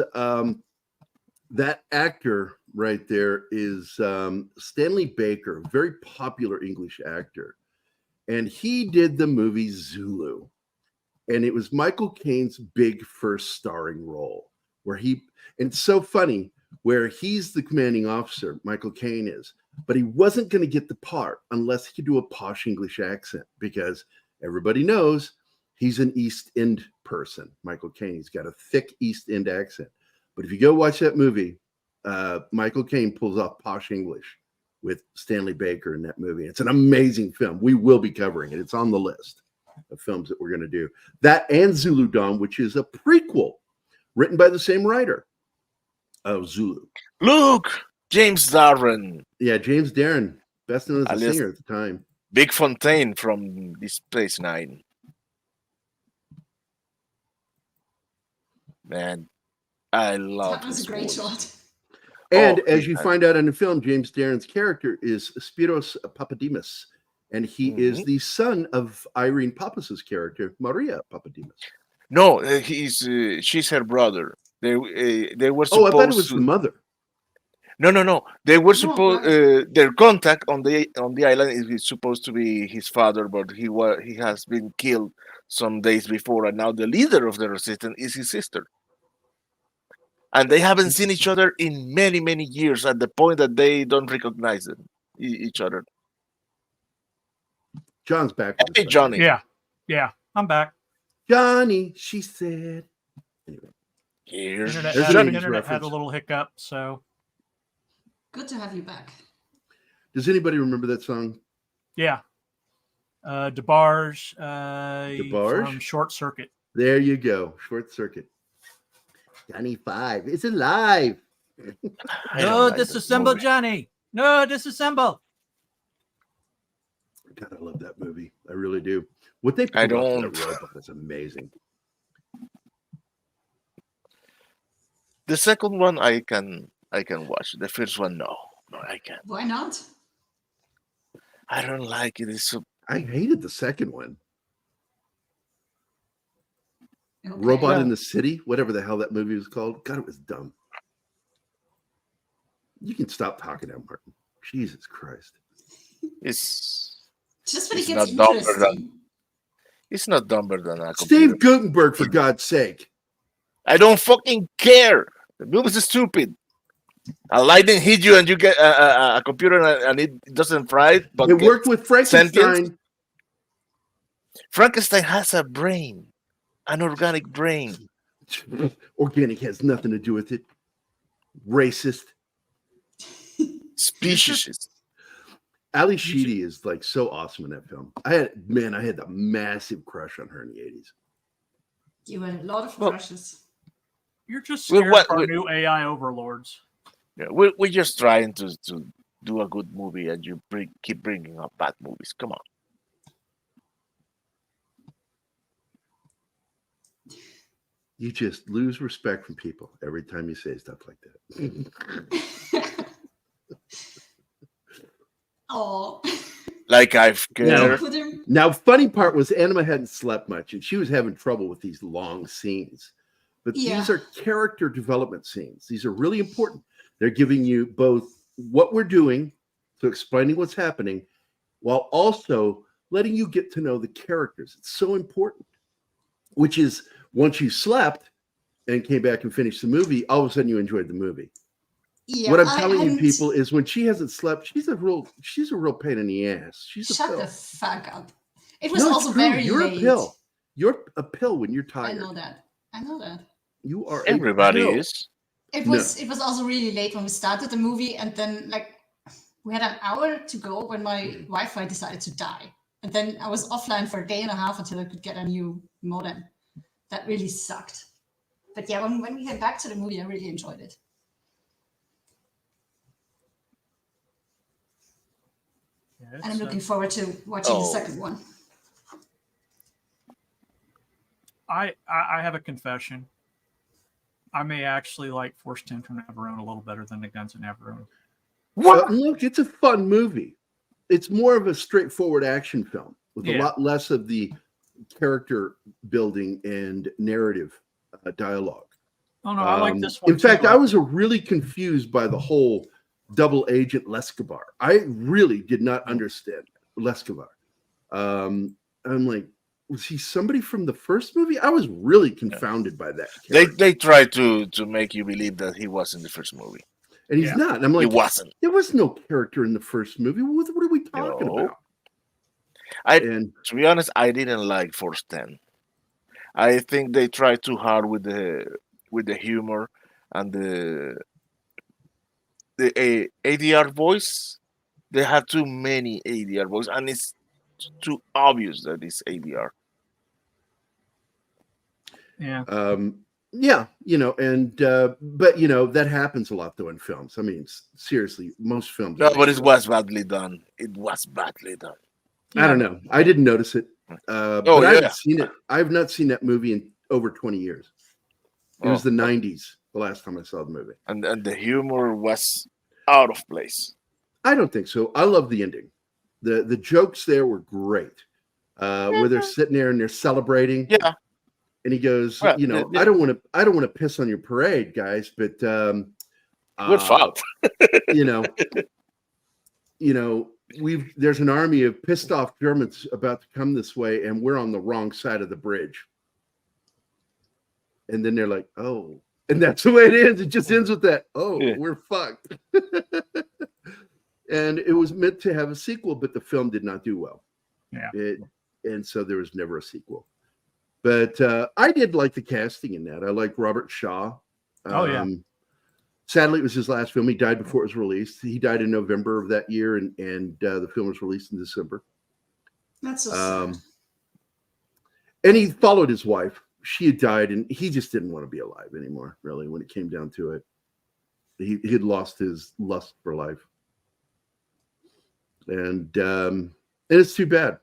[SPEAKER 1] That actor right there is Stanley Baker, a very popular English actor. And he did the movie Zulu. And it was Michael Caine's big first starring role, where and it's so funny, where he's the commanding officer, Michael Caine is, but he wasn't going to get the part unless he could do a posh English accent, because everybody knows he's an East End person. Michael Caine, he's got a thick East End accent. But if you go watch that movie, Michael Caine pulls off posh English with Stanley Baker in that movie. It's an amazing film. We will be covering it. It's on the list of films that we're going to do. That and Zulu Dawn, which is a prequel written by the same writer of Zulu.
[SPEAKER 3] Look, James Darren.
[SPEAKER 1] Yeah, James Darren, best known as a
[SPEAKER 3] Alias-
[SPEAKER 1] singer at the time.
[SPEAKER 3] Big Fontaine from Deep Space Nine. Man, I love
[SPEAKER 2] That was a
[SPEAKER 3] his
[SPEAKER 2] great
[SPEAKER 3] voice.
[SPEAKER 2] shot.
[SPEAKER 1] And
[SPEAKER 3] Oh,
[SPEAKER 1] as you
[SPEAKER 3] yeah.
[SPEAKER 1] find out in the film, James Darren's character is Spiros Papademos, and he is the son of Irene Pappas's character, Maria Papademos.
[SPEAKER 3] No, she's her brother. They were
[SPEAKER 1] Oh, I
[SPEAKER 3] supposed
[SPEAKER 1] thought it was
[SPEAKER 3] to.
[SPEAKER 1] the mother.
[SPEAKER 3] No. They were
[SPEAKER 2] No,
[SPEAKER 3] supposed.
[SPEAKER 2] brother.
[SPEAKER 3] Their contact on the island is supposed to be his father, but he has been killed some days before, and now the leader of the resistance is his sister. And they haven't seen each other in many, many years, at the point that they don't recognize each other.
[SPEAKER 1] John's back. With us,
[SPEAKER 3] Hey,
[SPEAKER 1] by the
[SPEAKER 3] Johnny.
[SPEAKER 1] way.
[SPEAKER 4] Yeah, I'm back.
[SPEAKER 1] Johnny, she said. Anyway,
[SPEAKER 3] Here's
[SPEAKER 4] Internet,
[SPEAKER 1] There's
[SPEAKER 4] had,
[SPEAKER 1] an
[SPEAKER 3] Johnny.
[SPEAKER 1] 80s
[SPEAKER 4] internet had
[SPEAKER 1] reference.
[SPEAKER 4] a little hiccup, so
[SPEAKER 2] Good to have you back.
[SPEAKER 1] does anybody remember that song?
[SPEAKER 4] yeah. DeBarge,
[SPEAKER 1] DeBarge?
[SPEAKER 4] from Short Circuit.
[SPEAKER 1] There you go. Short Circuit. Johnny 5 is alive.
[SPEAKER 3] I don't like this movie.
[SPEAKER 4] Johnny. No, disassemble.
[SPEAKER 1] God, I love that movie. I really do. What they
[SPEAKER 3] I
[SPEAKER 1] pulled off
[SPEAKER 3] don't.
[SPEAKER 1] that robot is amazing.
[SPEAKER 3] The second one I can watch. The first one, no, I can't.
[SPEAKER 2] Why not?
[SPEAKER 3] I don't like it. It's so
[SPEAKER 1] I hated the second one.
[SPEAKER 2] Okay.
[SPEAKER 1] Robot in the City, whatever the hell that movie was called. God, it was dumb. You can stop talking now, Martin. Jesus Christ.
[SPEAKER 3] it's
[SPEAKER 2] Just when it
[SPEAKER 3] It's
[SPEAKER 2] gets
[SPEAKER 3] not dumber
[SPEAKER 2] interesting.
[SPEAKER 3] it's not dumber than a computer.
[SPEAKER 1] Steve Gutenberg, for God's sake.
[SPEAKER 3] I don't fucking care. The movie's stupid. A lightning hit you and you get a computer and it doesn't fry it. But
[SPEAKER 1] It worked with Frankenstein.
[SPEAKER 3] sentience? Frankenstein has a brain, an organic brain.
[SPEAKER 1] Organic has nothing to do with it. Racist.
[SPEAKER 3] Species.
[SPEAKER 1] Ali Sheedy is like so awesome in that film. I had a massive crush on her in the 80s.
[SPEAKER 2] You had a lot of
[SPEAKER 3] Well,
[SPEAKER 2] crushes.
[SPEAKER 4] You're just
[SPEAKER 3] Well,
[SPEAKER 4] scared
[SPEAKER 3] what-
[SPEAKER 4] of our
[SPEAKER 3] what-
[SPEAKER 4] new AI overlords.
[SPEAKER 3] Yeah, we're just trying to do a good movie, and you keep bringing up bad movies. Come on.
[SPEAKER 1] You just lose respect from people every time you say stuff like that.
[SPEAKER 2] Oh,
[SPEAKER 3] Like I've cared.
[SPEAKER 2] put him.
[SPEAKER 1] Now, funny part was Anima hadn't slept much, and she was having trouble with these long scenes. But
[SPEAKER 2] Yeah.
[SPEAKER 1] these are character development scenes. These are really important. They're giving you both what we're doing, so explaining what's happening, while also letting you get to know the characters. It's so important. Which is, once you slept and came back and finished the movie, all of a sudden you enjoyed the movie.
[SPEAKER 2] Yeah,
[SPEAKER 1] What I'm telling you,
[SPEAKER 2] hadn't-
[SPEAKER 1] people, is when she hasn't slept, she's a real pain in the ass. She's a
[SPEAKER 2] Shut
[SPEAKER 1] pill.
[SPEAKER 2] the fuck up. It was
[SPEAKER 1] No, it's
[SPEAKER 2] also
[SPEAKER 1] true.
[SPEAKER 2] very
[SPEAKER 1] You're
[SPEAKER 2] late.
[SPEAKER 1] a pill. You're a pill when you're
[SPEAKER 2] I
[SPEAKER 1] tired.
[SPEAKER 2] know that. I know that.
[SPEAKER 1] You are a
[SPEAKER 3] Everybody
[SPEAKER 1] pill.
[SPEAKER 3] is.
[SPEAKER 2] It
[SPEAKER 1] No.
[SPEAKER 2] was also really late when we started the movie, and then like we had an hour to go when my Wi-Fi decided to die, and then I was offline for a day and a half until I could get a new modem. That really sucked. But yeah, when we came back to the movie, I really enjoyed it.
[SPEAKER 4] Yeah,
[SPEAKER 2] And I'm
[SPEAKER 4] it's,
[SPEAKER 2] looking forward to watching the
[SPEAKER 3] Oh.
[SPEAKER 2] second one.
[SPEAKER 4] I have a confession. I may actually like Force 10 from Navarone a little better than the Guns of Navarone.
[SPEAKER 1] But look, it's a fun movie. It's more of a straightforward action film with a
[SPEAKER 4] Yeah.
[SPEAKER 1] lot less of the character building and narrative dialogue.
[SPEAKER 4] Oh no, I like this one.
[SPEAKER 1] In fact,
[SPEAKER 4] too.
[SPEAKER 1] I was really confused by the whole double agent Lescavar. I really did not understand Lescavar. I'm like, was he somebody from the first movie? I was really confounded by that character.
[SPEAKER 3] They try to make you believe that he was in the first movie.
[SPEAKER 1] And he's not. And I'm
[SPEAKER 3] He
[SPEAKER 1] like,
[SPEAKER 3] wasn't.
[SPEAKER 1] there was no character in the first movie. What are we talking
[SPEAKER 3] No.
[SPEAKER 1] about?
[SPEAKER 3] To be honest, I didn't like Force 10. I think they tried too hard with the humor and the ADR voice. They have too many ADR voice, and it's too obvious that it's ADR.
[SPEAKER 4] Yeah.
[SPEAKER 1] Yeah, but that happens a lot though in films. I mean, seriously, most films.
[SPEAKER 3] No, but it was badly done. It was badly done.
[SPEAKER 1] I don't know. I didn't notice it. But I haven't seen it. I have not seen that movie in over 20 years. It was the 90s, the last time I saw the movie.
[SPEAKER 3] And the humor was out of place.
[SPEAKER 1] I don't think so. I love the ending. The jokes there were great. Where they're sitting there and they're celebrating.
[SPEAKER 3] Yeah.
[SPEAKER 1] And he goes, I don't want to piss on your parade, guys, but
[SPEAKER 3] we're fucked.
[SPEAKER 1] There's an army of pissed off Germans about to come this way, and we're on the wrong side of the bridge. And then they're like, oh, and that's the way it ends. It just ends with that. Oh, we're fucked. And it was meant to have a sequel, but the film did not do well.
[SPEAKER 4] Yeah.
[SPEAKER 1] And so there was never a sequel. But I did like the casting in that. I liked Robert Shaw. Sadly, it was his last film. He died before it was released. He died in November of that year, and the film was released in December.
[SPEAKER 2] That's so sad.
[SPEAKER 1] And he followed his wife. She had died, and he just didn't want to be alive anymore, really, when it came down to it. He had lost his lust for life. And it's too bad,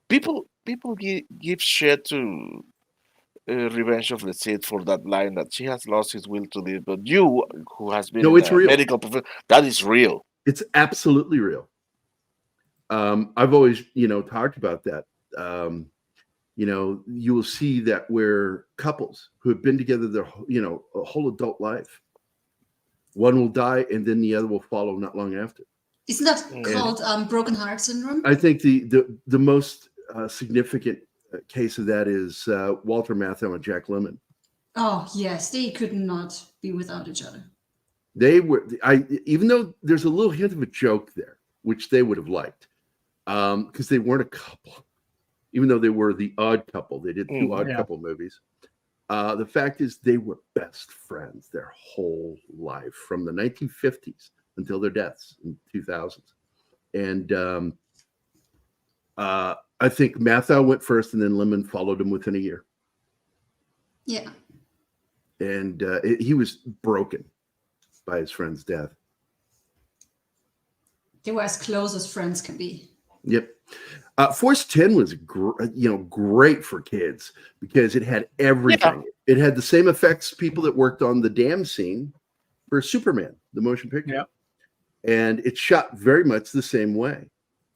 [SPEAKER 3] People give shit to Revenge of the Sith for that line that she has lost his will to live, but you, who has been
[SPEAKER 1] it's real.
[SPEAKER 3] medical professional, that is real.
[SPEAKER 1] It's absolutely real. I've always, talked about that. You will see that where couples who have been together their, a whole adult life, one will die and then the other will follow not long after.
[SPEAKER 2] Isn't that called broken heart syndrome?
[SPEAKER 1] I think the most significant case of that is Walter Matthau and Jack Lemmon.
[SPEAKER 2] Oh yes, they could not be without each other.
[SPEAKER 1] They were. Even though there's a little hint of a joke there, which they would have liked, because they weren't a couple. Even though they were the odd couple, they did two odd couple movies. The fact is, they were best friends their whole life, from the 1950s until their deaths in 2000s. And I think Matthau went first, and then Lemmon followed him within a year.
[SPEAKER 2] Yeah.
[SPEAKER 1] And he was broken by his friend's death.
[SPEAKER 2] They were as close as friends can be.
[SPEAKER 1] Yep. Force 10 was great for kids because it had everything. Yeah. It had the same effects people that worked on the dam scene for Superman, the motion picture.
[SPEAKER 4] Yeah.
[SPEAKER 1] And it's shot very much the same way.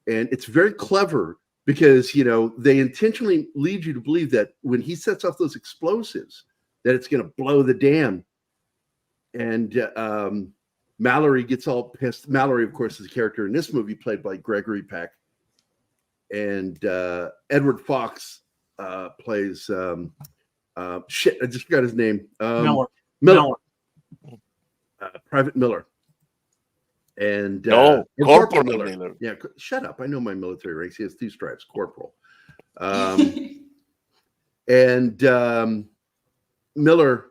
[SPEAKER 1] And it's very clever because, they intentionally lead you to believe that when he sets off those explosives, that it's going to blow the dam. And Mallory gets all pissed. Mallory, of course, is a character in this movie played by Gregory Peck. And Edward Fox plays I just forgot his name.
[SPEAKER 4] Miller.
[SPEAKER 1] Private Miller. And
[SPEAKER 3] Corporal Miller.
[SPEAKER 1] Yeah, shut up. I know my military ranks. He has 2 stripes, corporal. And Miller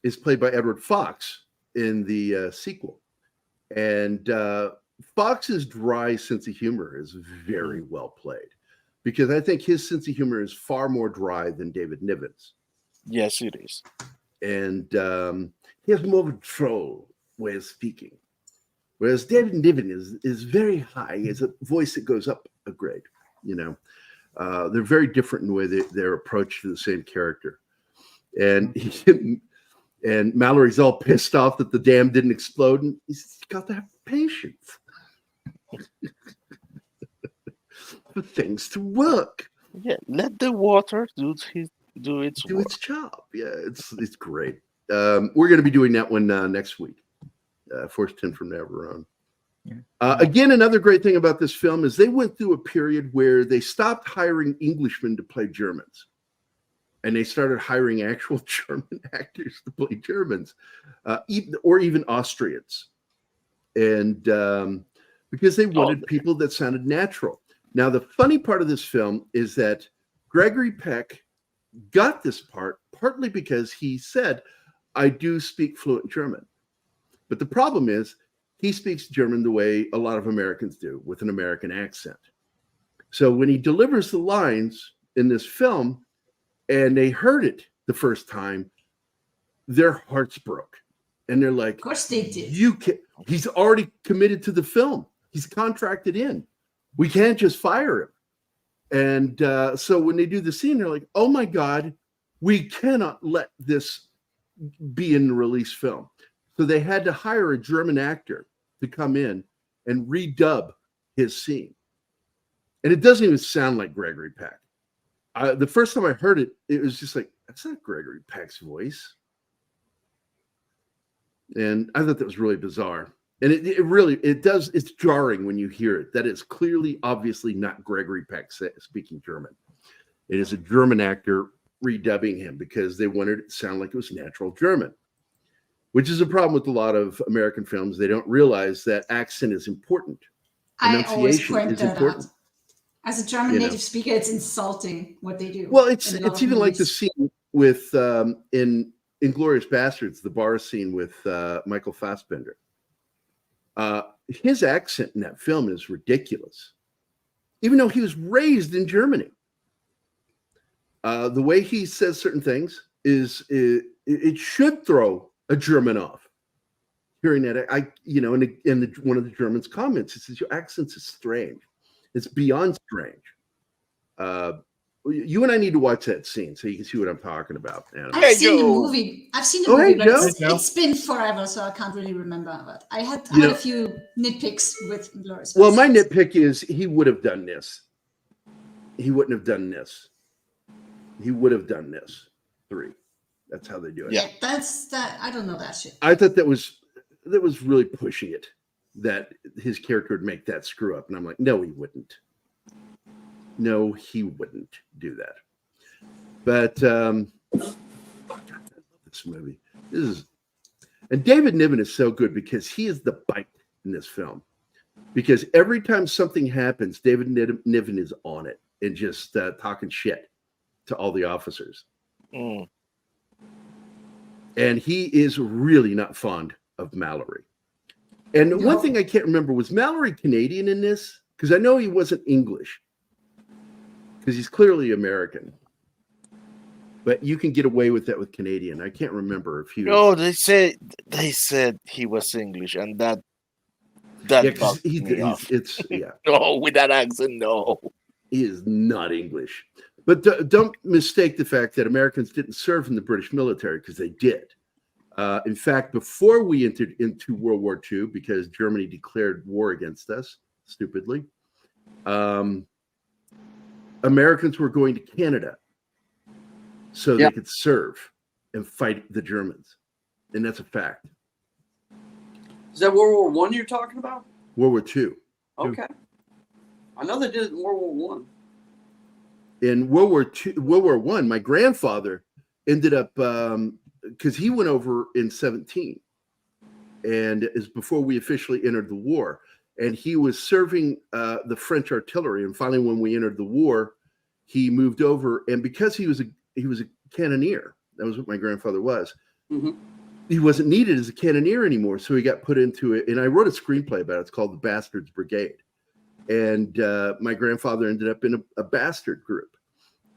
[SPEAKER 1] is played by Edward Fox in the sequel. And Fox's dry sense of humor is very well played, because I think his sense of humor is far more dry than David Niven's.
[SPEAKER 3] Yes, it is.
[SPEAKER 1] And he has more of a troll way of speaking, whereas David Niven is very high. He has a voice that goes up a grade. They're very different in the way their approach to the same character. And Mallory's all pissed off that the dam didn't explode, and he's got to have patience for things to work.
[SPEAKER 3] Yeah, let the water do its
[SPEAKER 1] its job. Yeah, it's great. We're going to be doing that one next week. Force 10 from Navarone.
[SPEAKER 4] Yeah.
[SPEAKER 1] Again, another great thing about this film is they went through a period where they stopped hiring Englishmen to play Germans, and they started hiring actual German actors to play Germans, even Austrians, and because they wanted people that sounded natural. Now, the funny part of this film is that Gregory Peck got this part partly because he said, "I do speak fluent German," but the problem is, he speaks German the way a lot of Americans do, with an American accent. So when he delivers the lines in this film and they heard it the first time, their hearts broke. And they're like,
[SPEAKER 2] Of course they did.
[SPEAKER 1] He's already committed to the film. He's contracted in. We can't just fire him. And so when they do the scene, they're like, oh my God, we cannot let this be in the release film. So they had to hire a German actor to come in and redub his scene. And it doesn't even sound like Gregory Peck. The first time I heard it, it was just like, that's not Gregory Peck's voice. And I thought that was really bizarre. And it's jarring when you hear it. That is clearly, obviously not Gregory Peck speaking German. It is a German actor redubbing him because they wanted it to sound like it was natural German, which is a problem with a lot of American films. They don't realize that accent is important.
[SPEAKER 2] I always
[SPEAKER 1] Enunciation
[SPEAKER 2] point
[SPEAKER 1] is
[SPEAKER 2] that
[SPEAKER 1] important.
[SPEAKER 2] out. As a German native speaker, it's insulting what they do.
[SPEAKER 1] Well, it's
[SPEAKER 2] in a lot of
[SPEAKER 1] even like the
[SPEAKER 2] movies.
[SPEAKER 1] scene with in Inglourious Bastards, the bar scene with Michael Fassbender. His accent in that film is ridiculous, even though he was raised in Germany. The way he says certain things it should throw a German off. Hearing that, one of the Germans comments, he says, "Your accent is strange. It's beyond strange." You and I need to watch that scene so you can see what I'm talking about.
[SPEAKER 2] I've seen the movie. I've seen the movie, but it's been forever, so I can't really remember. But I had a few nitpicks with Inglourious.
[SPEAKER 1] Well, my nitpick is he would have done this. He wouldn't have done this. He would have done this. 3. That's how they do it.
[SPEAKER 2] Yeah, that's that. I don't know that shit.
[SPEAKER 1] I thought that was really pushing it, that his character would make that screw up. And I'm like, no, he wouldn't. No, he wouldn't do that. But I love this movie. And David Niven is so good because he is the bite in this film. Because every time something happens, David Niven is on it and just talking shit to all the officers.
[SPEAKER 3] Mm.
[SPEAKER 1] And he is really not fond of Mallory. And one thing I can't remember, was Mallory Canadian in this? Because I know he wasn't English. Because he's clearly American. But you can get away with that with Canadian. I can't remember if he was...
[SPEAKER 3] No, they said he was English, and that bugged me off. No, with that accent, no.
[SPEAKER 1] He is not English. But don't mistake the fact that Americans didn't serve in the British military, because they did. In fact, before we entered into World War II, because Germany declared war against us, stupidly, Americans were going to Canada so they could serve and fight the Germans. And that's a fact.
[SPEAKER 5] Is that World War I you're talking about?
[SPEAKER 1] World War II.
[SPEAKER 5] Okay. I know they did it in World War I.
[SPEAKER 1] In World War I, my grandfather ended up, because he went over in 17, and is before we officially entered the war. And he was serving the French artillery. And finally, when we entered the war, he moved over. And because he was a cannoneer, that was what my grandfather was.
[SPEAKER 5] Mm-hmm.
[SPEAKER 1] He wasn't needed as a cannoneer anymore. So he got put into it. And I wrote a screenplay about it. It's called The Bastards Brigade. And my grandfather ended up in a bastard group.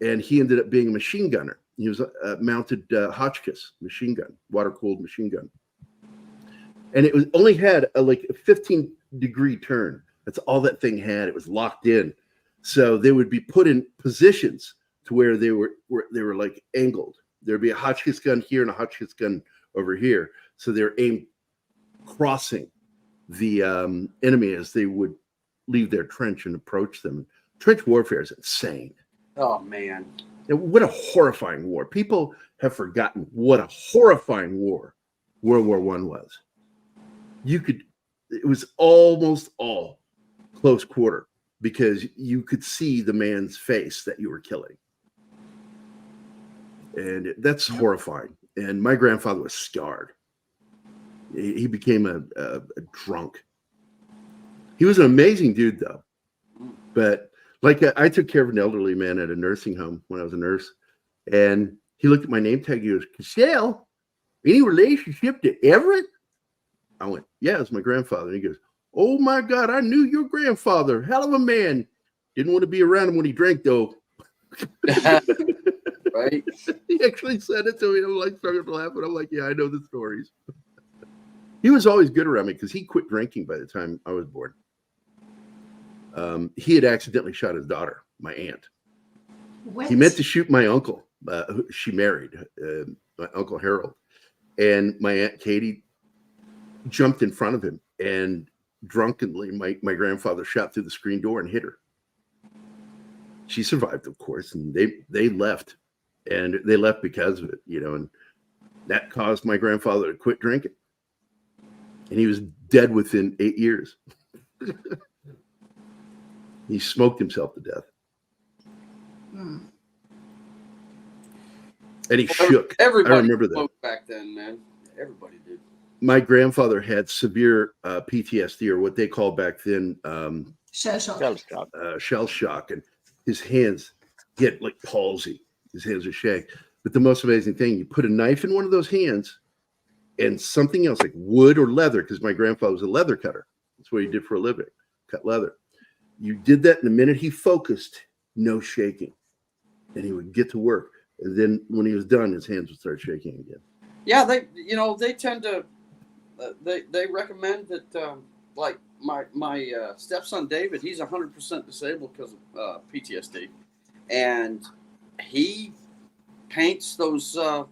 [SPEAKER 1] And he ended up being a machine gunner. He was a mounted Hotchkiss machine gun, water-cooled machine gun. And it only had a 15-degree turn. That's all that thing had. It was locked in. So they would be put in positions to where they were like angled. There'd be a Hotchkiss gun here and a Hotchkiss gun over here. So they're aimed crossing the enemy as they would leave their trench and approach them. Trench warfare is insane.
[SPEAKER 5] Oh, man.
[SPEAKER 1] And what a horrifying war. People have forgotten what a horrifying war World War I was. It was almost all close quarter because you could see the man's face that you were killing. And that's horrifying. And my grandfather was scarred. He became a drunk. He was an amazing dude, though. But like I took care of an elderly man at a nursing home when I was a nurse. And he looked at my name tag. He goes, Cashel, any relationship to Everett? I went, yeah, it's my grandfather. And he goes, oh, my God, I knew your grandfather. Hell of a man. Didn't want to be around him when he drank, though.
[SPEAKER 5] Right?
[SPEAKER 1] He actually said it to me. I'm like starting to laugh, and I'm like, yeah, I know the stories. He was always good around me because he quit drinking by the time I was born. He had accidentally shot his daughter, my aunt.
[SPEAKER 2] What?
[SPEAKER 1] He meant to shoot my uncle. She married my Uncle Harold. And my Aunt Katie jumped in front of him, and drunkenly, my grandfather shot through the screen door and hit her. She survived, of course, and they left. And they left because of it, and that caused my grandfather to quit drinking. And he was dead within 8 years. He smoked himself to death.
[SPEAKER 2] Hmm.
[SPEAKER 1] And he shook.
[SPEAKER 5] Everybody
[SPEAKER 1] I remember that.
[SPEAKER 5] smoked back then, man. Everybody did.
[SPEAKER 1] My grandfather had severe PTSD, or what they called back then
[SPEAKER 2] Shell shock.
[SPEAKER 1] shell shock. And his hands get like palsy. His hands are shake. But the most amazing thing, you put a knife in one of those hands and something else like wood or leather, because my grandfather was a leather cutter. That's what he did for a living, cut leather. You did that, and the minute he focused, no shaking. And he would get to work. And then when he was done, his hands would start shaking again.
[SPEAKER 5] Yeah, they tend to, they recommend that, like my stepson David, he's 100% disabled because of PTSD. And he paints those, what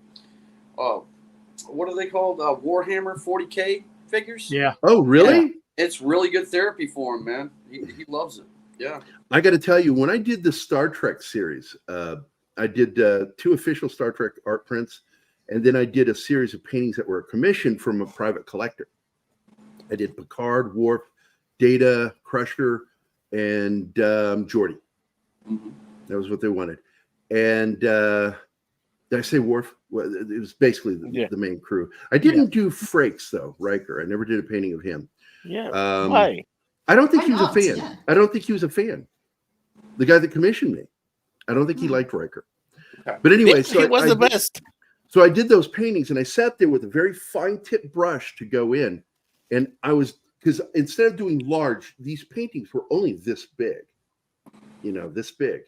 [SPEAKER 5] are they called? Warhammer 40K figures.
[SPEAKER 4] Yeah.
[SPEAKER 1] Oh, really?
[SPEAKER 5] Yeah. It's really good therapy for him, man. He loves it. Yeah.
[SPEAKER 1] I got to tell you, when I did the Star Trek series, I did 2 official Star Trek art prints, and then I did a series of paintings that were commissioned from a private collector. I did Picard, Worf, Data, Crusher, and Geordi.
[SPEAKER 5] Mm-hmm.
[SPEAKER 1] That was what they wanted. And did I say Worf? Well, it was basically the main crew. I didn't do Frakes, though, Riker. I never did a painting of him.
[SPEAKER 3] Yeah. Why?
[SPEAKER 1] I don't think
[SPEAKER 2] Why
[SPEAKER 1] he was
[SPEAKER 2] not?
[SPEAKER 1] a fan.
[SPEAKER 2] Yeah.
[SPEAKER 1] I don't think he was a fan. The guy that commissioned me, I don't think he liked Riker.
[SPEAKER 5] Okay.
[SPEAKER 1] But anyway,
[SPEAKER 3] He was the best.
[SPEAKER 1] So I did those paintings, and I sat there with a very fine tip brush to go in. And because instead of doing large, these paintings were only this big, this big,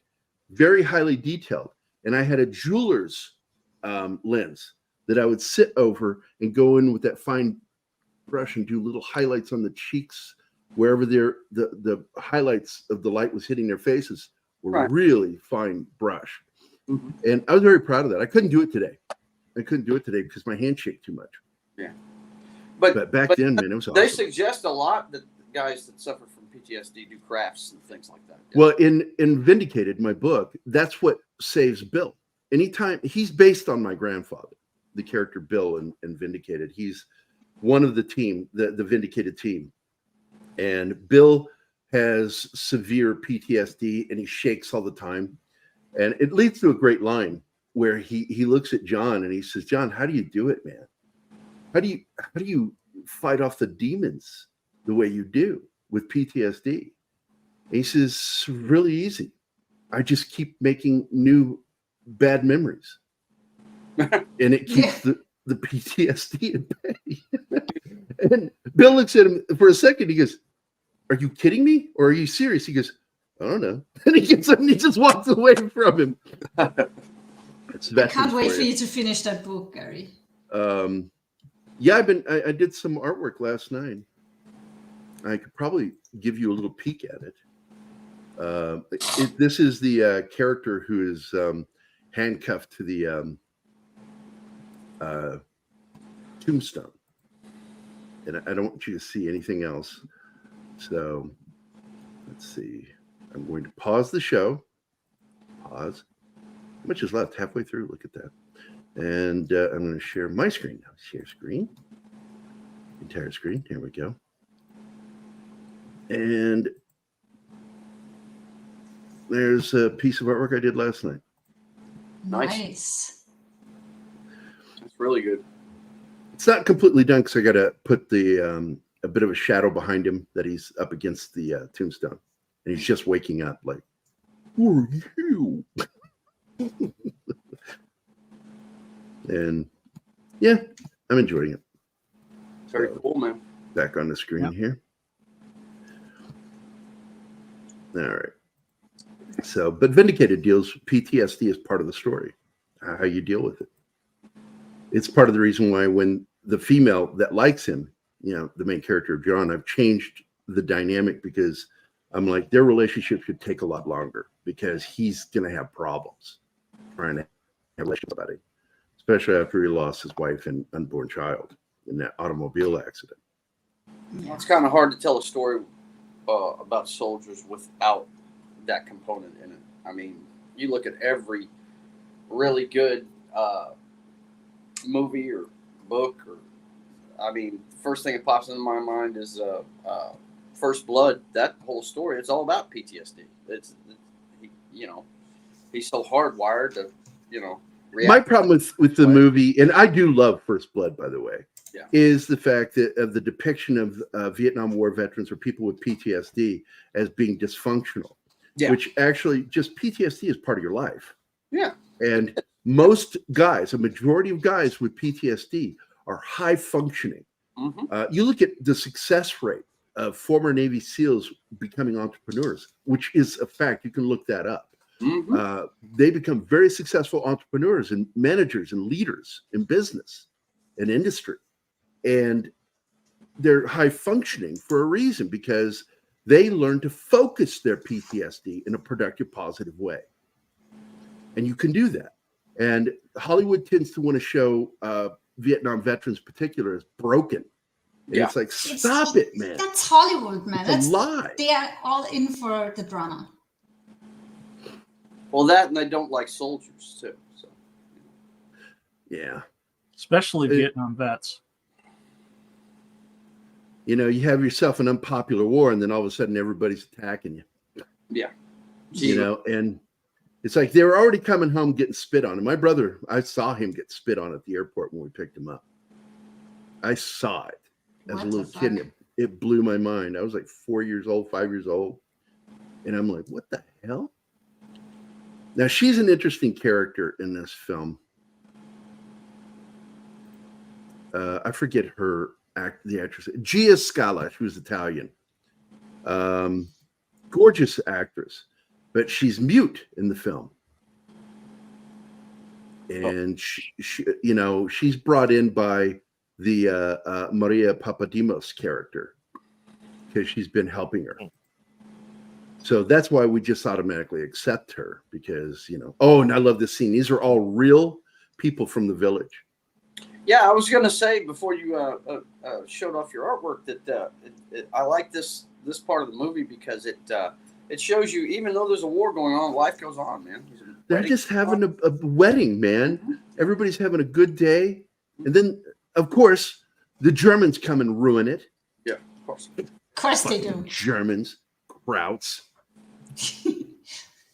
[SPEAKER 1] very highly detailed. And I had a jeweler's lens that I would sit over and go in with that fine brush and do little highlights on the cheeks, wherever the highlights of the light was hitting their faces were really fine brush.
[SPEAKER 5] Mm-hmm.
[SPEAKER 1] And I was very proud of that. I couldn't do it today. Because my hand shaked too much.
[SPEAKER 5] Yeah.
[SPEAKER 1] But back then, man, it was awesome.
[SPEAKER 5] They suggest a lot that guys that suffer from PTSD do crafts and things like that. Yeah.
[SPEAKER 1] Well, in Vindicated, my book, that's what saves Bill. Anytime he's based on my grandfather, the character Bill in Vindicated. He's one of the team, the Vindicated team. And Bill has severe PTSD and he shakes all the time. And it leads to a great line where he looks at John and he says, John, how do you do it, man? How do you fight off the demons the way you do with PTSD? And he says, really easy. I just keep making new bad memories. And it keeps the PTSD at bay. And Bill looks at him for a second. He goes, are you kidding me? Or are you serious? He goes, I don't know. And he gets up and he just walks away from him.
[SPEAKER 2] I can't wait for you to finish that book, Gerry.
[SPEAKER 1] Yeah, I did some artwork last night. I could probably give you a little peek at it. This is the character who is handcuffed to the tombstone. And I don't want you to see anything else. So let's see. I'm going to pause the show. Pause. much is left? Halfway through. Look at that. And I'm going to share my screen now. Share screen. Entire screen. Here we go. And there's a piece of artwork I did last night.
[SPEAKER 2] Nice.
[SPEAKER 5] It's really good.
[SPEAKER 1] It's not completely done because I got to put the a bit of a shadow behind him that he's up against the tombstone, and he's just waking up. Like, who are you? And yeah, I'm enjoying it.
[SPEAKER 5] Very cool, man.
[SPEAKER 1] Back on the screen here. All right. So, but Vindicated deals PTSD as part of the story, how you deal with it. It's part of the reason why when the female that likes him, you know, the main character of John, I've changed the dynamic because I'm like, their relationship should take a lot longer because he's going to have problems trying to have a relationship with somebody, especially after he lost his wife and unborn child in that automobile accident.
[SPEAKER 5] It's kind of hard to tell a story about soldiers without that component in it. I mean, you look at every really good movie or book, or I mean, the first thing that pops into my mind is First Blood. That whole story, it's all about PTSD. He's so hardwired to, react.
[SPEAKER 1] My problem with the movie, and I do love First Blood, by the way, is the fact that of the depiction of Vietnam War veterans or people with PTSD as being dysfunctional, which actually just PTSD is part of your life.
[SPEAKER 5] Yeah.
[SPEAKER 1] And most guys, a majority of guys with PTSD are high functioning.
[SPEAKER 5] Mm-hmm.
[SPEAKER 1] You look at the success rate of former Navy SEALs becoming entrepreneurs, which is a fact. You can look that up.
[SPEAKER 5] Mm-hmm.
[SPEAKER 1] They become very successful entrepreneurs and managers and leaders in business and industry. And they're high functioning for a reason, because they learn to focus their PTSD in a productive, positive way. And you can do that. And Hollywood tends to want to show Vietnam veterans in particular as broken. And it's like, stop it, man.
[SPEAKER 2] That's Hollywood, man.
[SPEAKER 1] It's a lie.
[SPEAKER 2] They are all in for the drama.
[SPEAKER 5] Well, that, and they don't like soldiers too. So.
[SPEAKER 1] Yeah.
[SPEAKER 4] Especially Vietnam vets.
[SPEAKER 1] You know, you have yourself an unpopular war, and then all of a sudden everybody's attacking you.
[SPEAKER 5] Yeah.
[SPEAKER 1] You know, and it's like they were already coming home getting spit on. And my brother, I saw him get spit on at the airport when we picked him up. I saw it as a little kid, and it blew my mind. I was like 4 years old, 5 years old. And I'm like, what the hell? Now, she's an interesting character in this film. I forget the actress. Gia Scala, she was Italian. Gorgeous actress, but she's mute in the film. And she's brought in by the Maria Papadimos character because she's been helping her. So that's why we just automatically accept her, because, oh, and I love this scene. These are all real people from the village.
[SPEAKER 5] Yeah, I was going to say before you showed off your artwork that I like this part of the movie because it shows you, even though there's a war going on, life goes on, man.
[SPEAKER 1] They're just having a wedding, man. Mm-hmm. Everybody's having a good day. And then, of course, the Germans come and ruin it.
[SPEAKER 5] Yeah, of course.
[SPEAKER 2] Of course they do.
[SPEAKER 1] Germans, Krauts.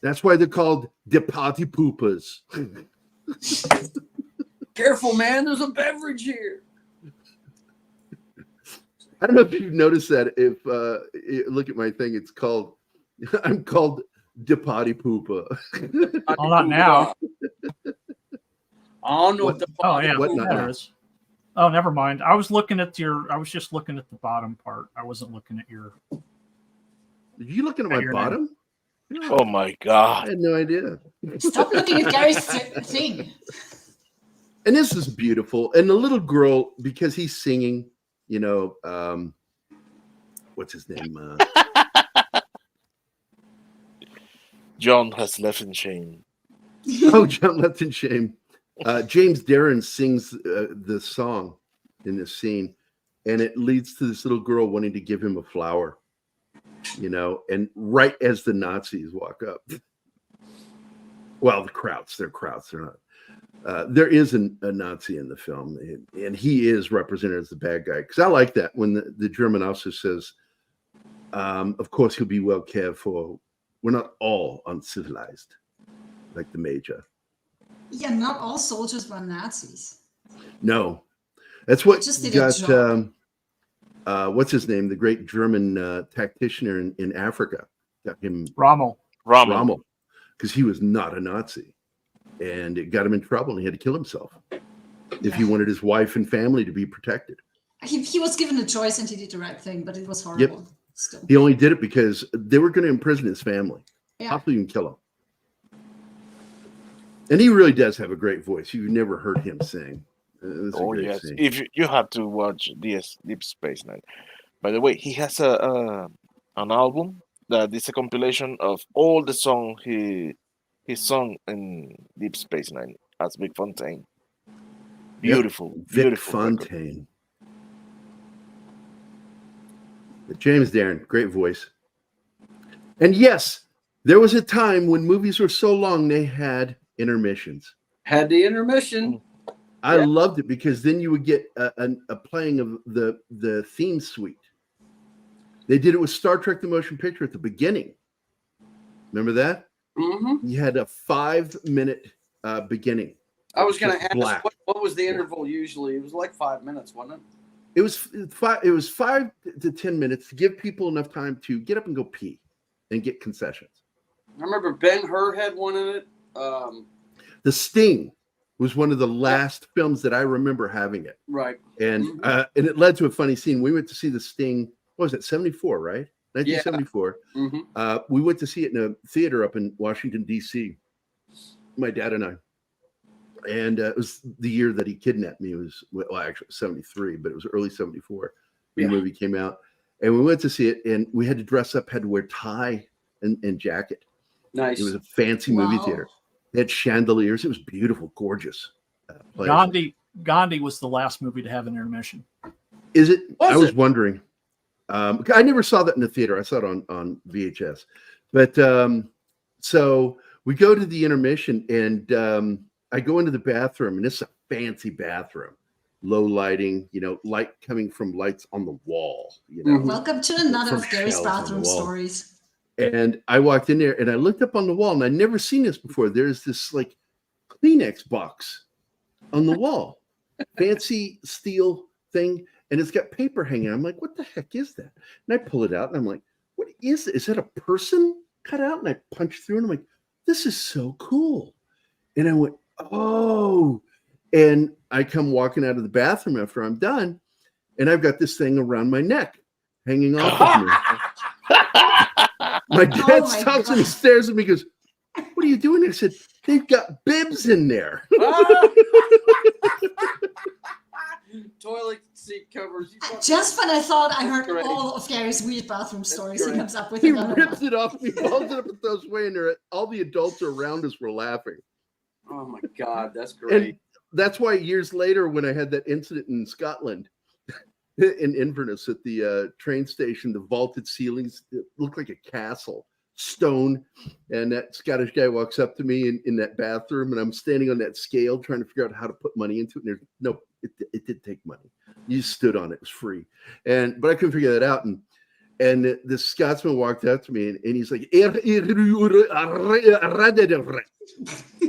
[SPEAKER 1] That's why they're called the party poopers.
[SPEAKER 5] Careful, man. There's a beverage here.
[SPEAKER 1] I don't know if you've noticed that. If you look at my thing, I'm called the party pooper.
[SPEAKER 4] Oh, not now.
[SPEAKER 5] I don't know what the
[SPEAKER 4] Oh, never mind. I was just looking at the bottom part. I wasn't looking at your.
[SPEAKER 1] Did you looking at my bottom?
[SPEAKER 3] Oh my God.
[SPEAKER 1] I had no idea.
[SPEAKER 2] Stop looking at Gary's thing.
[SPEAKER 1] And this is beautiful. And the little girl, because he's singing, what's his name?
[SPEAKER 3] John has left in shame.
[SPEAKER 1] Oh, John left in shame. James Darren sings the song in this scene, and it leads to this little girl wanting to give him a flower, and right as the Nazis walk up. Well, the Krauts, they're Krauts. They're not. There is a Nazi in the film, and he is represented as the bad guy. Because I like that when the German officer says, of course, he'll be well cared for. We're not all uncivilized, like the major.
[SPEAKER 2] Yeah, not all soldiers were Nazis.
[SPEAKER 1] No. That's what
[SPEAKER 2] Just did a
[SPEAKER 1] got, what's his name? The great German tactician in Africa. Got him
[SPEAKER 4] Rommel.
[SPEAKER 1] Because he was not a Nazi. And it got him in trouble, and he had to kill himself if he wanted his wife and family to be protected.
[SPEAKER 2] He was given a choice, and he did the right thing, but it was horrible.
[SPEAKER 1] Yep.
[SPEAKER 2] Still.
[SPEAKER 1] He only did it because they were going to imprison his family.
[SPEAKER 2] Yeah.
[SPEAKER 1] Possibly even kill him. And he really does have a great voice. You've never heard him sing.
[SPEAKER 3] Oh yes, if you have to watch Deep Space Nine. By the way, he has an album that is a compilation of all the songs he sung in Deep Space Nine as Vic Fontaine. Beautiful,
[SPEAKER 1] Vic
[SPEAKER 3] beautiful
[SPEAKER 1] Fontaine.
[SPEAKER 3] record.
[SPEAKER 1] But James Darren, great voice. And yes, there was a time when movies were so long they had intermissions.
[SPEAKER 5] Had the intermission.
[SPEAKER 1] I loved it because then you would get a playing of the theme suite. They did it with Star Trek: The Motion Picture at the beginning. Remember that?
[SPEAKER 5] Mm-hmm.
[SPEAKER 1] You had a 5-minute beginning.
[SPEAKER 5] I was going to ask,
[SPEAKER 1] black.
[SPEAKER 5] what was the interval usually? It was like 5 minutes, wasn't it?
[SPEAKER 1] It was 5 to 10 minutes to give people enough time to get up and go pee and get concessions.
[SPEAKER 5] I remember Ben-Hur had one in it.
[SPEAKER 1] The Sting was one of the last films that I remember having it.
[SPEAKER 5] Right.
[SPEAKER 1] And it led to a funny scene. We went to see The Sting. What was it? 74, right? 1974.
[SPEAKER 5] Yeah. Mm-hmm.
[SPEAKER 1] We went to see it in a theater up in Washington, D.C. My dad and I. And it was the year that he kidnapped me. It was, well, actually 73, but it was early 74 when the movie came out. And we went to see it, and we had to dress up, had to wear tie and jacket.
[SPEAKER 5] Nice.
[SPEAKER 1] It was a fancy movie theater. They had chandeliers. It was beautiful, gorgeous.
[SPEAKER 4] Gandhi was the last movie to have an intermission.
[SPEAKER 1] Is it? I was wondering. I never saw that in the theater. I saw it on VHS. But so we go to the intermission, and I go into the bathroom, and it's a fancy bathroom. Low lighting, light coming from lights on the wall.
[SPEAKER 2] Welcome to another of Gerry's bathroom stories.
[SPEAKER 1] And I walked in there, and I looked up on the wall, and I'd never seen this before. There's this like Kleenex box on the wall, fancy steel thing, and it's got paper hanging. I'm like, what the heck is that? And I pull it out, and I'm like, what is it? Is that a person cut out? And I punch through, and I'm like, this is so cool. And I went, oh. And I come walking out of the bathroom after I'm done, and I've got this thing around my neck hanging off of me. My dad stops and he stares at me and goes, what are you doing? I said, they've got bibs in there.
[SPEAKER 5] Toilet seat covers.
[SPEAKER 2] Just when I thought I heard all of Gerry's weird bathroom stories, he comes up with
[SPEAKER 1] He
[SPEAKER 2] another
[SPEAKER 1] rips
[SPEAKER 2] one.
[SPEAKER 1] it off, he folds it up and throws away, and all the adults around us were laughing.
[SPEAKER 5] Oh my God, that's great.
[SPEAKER 1] And that's why years later, when I had that incident in Scotland, in Inverness at the train station, the vaulted ceilings looked like a castle, stone. And that Scottish guy walks up to me in that bathroom, and I'm standing on that scale trying to figure out how to put money into it. And it did take money. You just stood on it. It was free. But I couldn't figure that out. And the Scotsman walked up to me, and he's like, and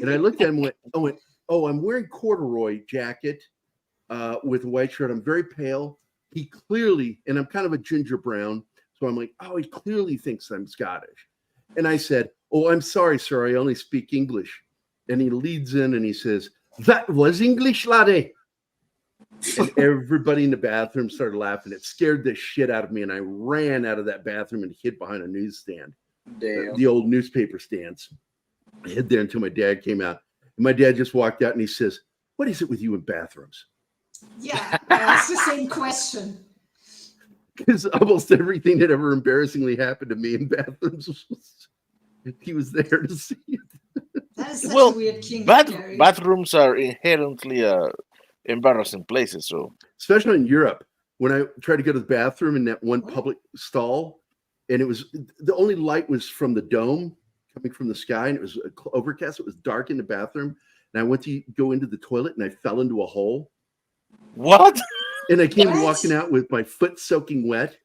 [SPEAKER 1] I looked at him and went, oh, I'm wearing corduroy jacket with a white shirt. I'm very pale. He clearly, and I'm kind of a ginger brown. So I'm like, oh, he clearly thinks I'm Scottish. And I said, oh, I'm sorry, sir. I only speak English. And he leads in and he says, that was English, laddie. And everybody in the bathroom started laughing. It scared the shit out of me. And I ran out of that bathroom and hid behind a newsstand.
[SPEAKER 5] Damn.
[SPEAKER 1] The old newspaper stands. I hid there until my dad came out. And my dad just walked out and he says, what is it with you in bathrooms?
[SPEAKER 2] Yeah, that's the same question.
[SPEAKER 1] Because almost everything that ever embarrassingly happened to me in bathrooms, he was there to see it.
[SPEAKER 2] That is such a weird kink, Gerry.
[SPEAKER 3] Bathrooms are inherently embarrassing places. So,
[SPEAKER 1] especially in Europe, when I tried to go to the bathroom in that one public stall, and it was the only light was from the dome coming from the sky, and it was overcast. It was dark in the bathroom, and I went to go into the toilet, and I fell into a hole.
[SPEAKER 3] What?
[SPEAKER 1] And I came
[SPEAKER 2] What?
[SPEAKER 1] walking out with my foot soaking wet.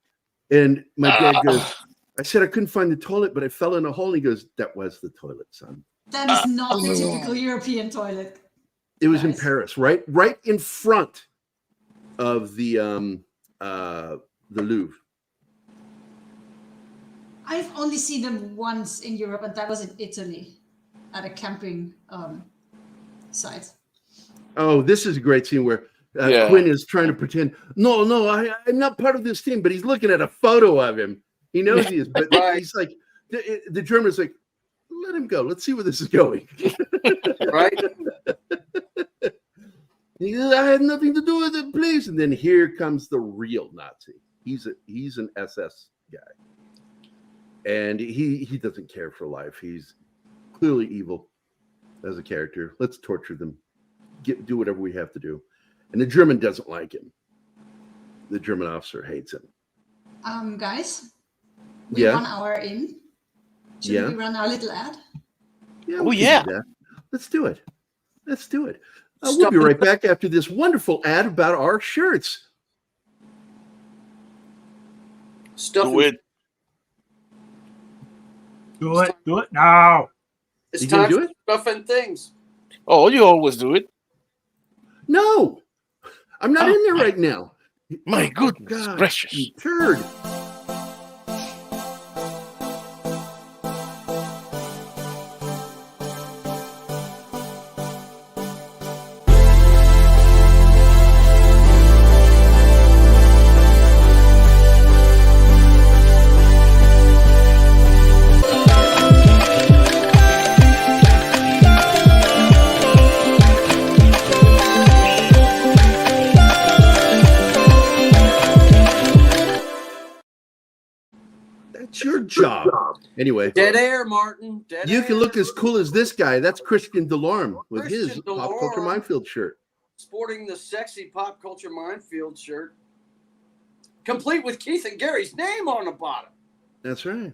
[SPEAKER 1] And my dad goes, I said I couldn't find the toilet, but I fell in a hole. And he goes, that was the toilet, son.
[SPEAKER 2] That is not the typical European toilet.
[SPEAKER 1] It was in
[SPEAKER 2] Nice.
[SPEAKER 1] Paris, right in front of the Louvre.
[SPEAKER 2] I've only seen them once in Europe, and that was in Italy at a camping site.
[SPEAKER 1] Oh, this is a great scene where Quinn is trying to pretend, no, I'm not part of this team, but he's looking at a photo of him. He knows he is, but he's like, the German's like, let him go. Let's see where this is going.
[SPEAKER 5] Right?
[SPEAKER 1] He says, I had nothing to do with it, please. And then here comes the real Nazi. He's an SS guy. And he doesn't care for life. He's clearly evil as a character. Let's torture them. Do whatever we have to do. And the German doesn't like him. The German officer hates him.
[SPEAKER 2] Guys, we're 1 hour in. Should we run our little ad?
[SPEAKER 1] Yeah.
[SPEAKER 3] Oh,
[SPEAKER 1] we can
[SPEAKER 3] yeah.
[SPEAKER 1] do that. Let's do it. We'll be right back after this wonderful ad about our shirts.
[SPEAKER 3] Do it.
[SPEAKER 4] Do it now.
[SPEAKER 5] It's
[SPEAKER 1] You gonna
[SPEAKER 5] time
[SPEAKER 1] do
[SPEAKER 5] for
[SPEAKER 1] it?
[SPEAKER 5] stuff and things.
[SPEAKER 3] Oh, you always do it.
[SPEAKER 1] No, I'm not in there right now.
[SPEAKER 3] My goodness
[SPEAKER 1] God,
[SPEAKER 3] gracious.
[SPEAKER 1] you turd. That's your job. Anyway,
[SPEAKER 5] Dead air, Martin. Dead
[SPEAKER 1] you
[SPEAKER 5] air.
[SPEAKER 1] can look as cool as this guy. That's Christian Delorme with his
[SPEAKER 5] Christian
[SPEAKER 1] Pop Culture
[SPEAKER 5] Delorme.
[SPEAKER 1] Minefield shirt.
[SPEAKER 5] Sporting the sexy Pop Culture Minefield shirt, complete with Keith and Gary's name on the bottom.
[SPEAKER 1] That's right.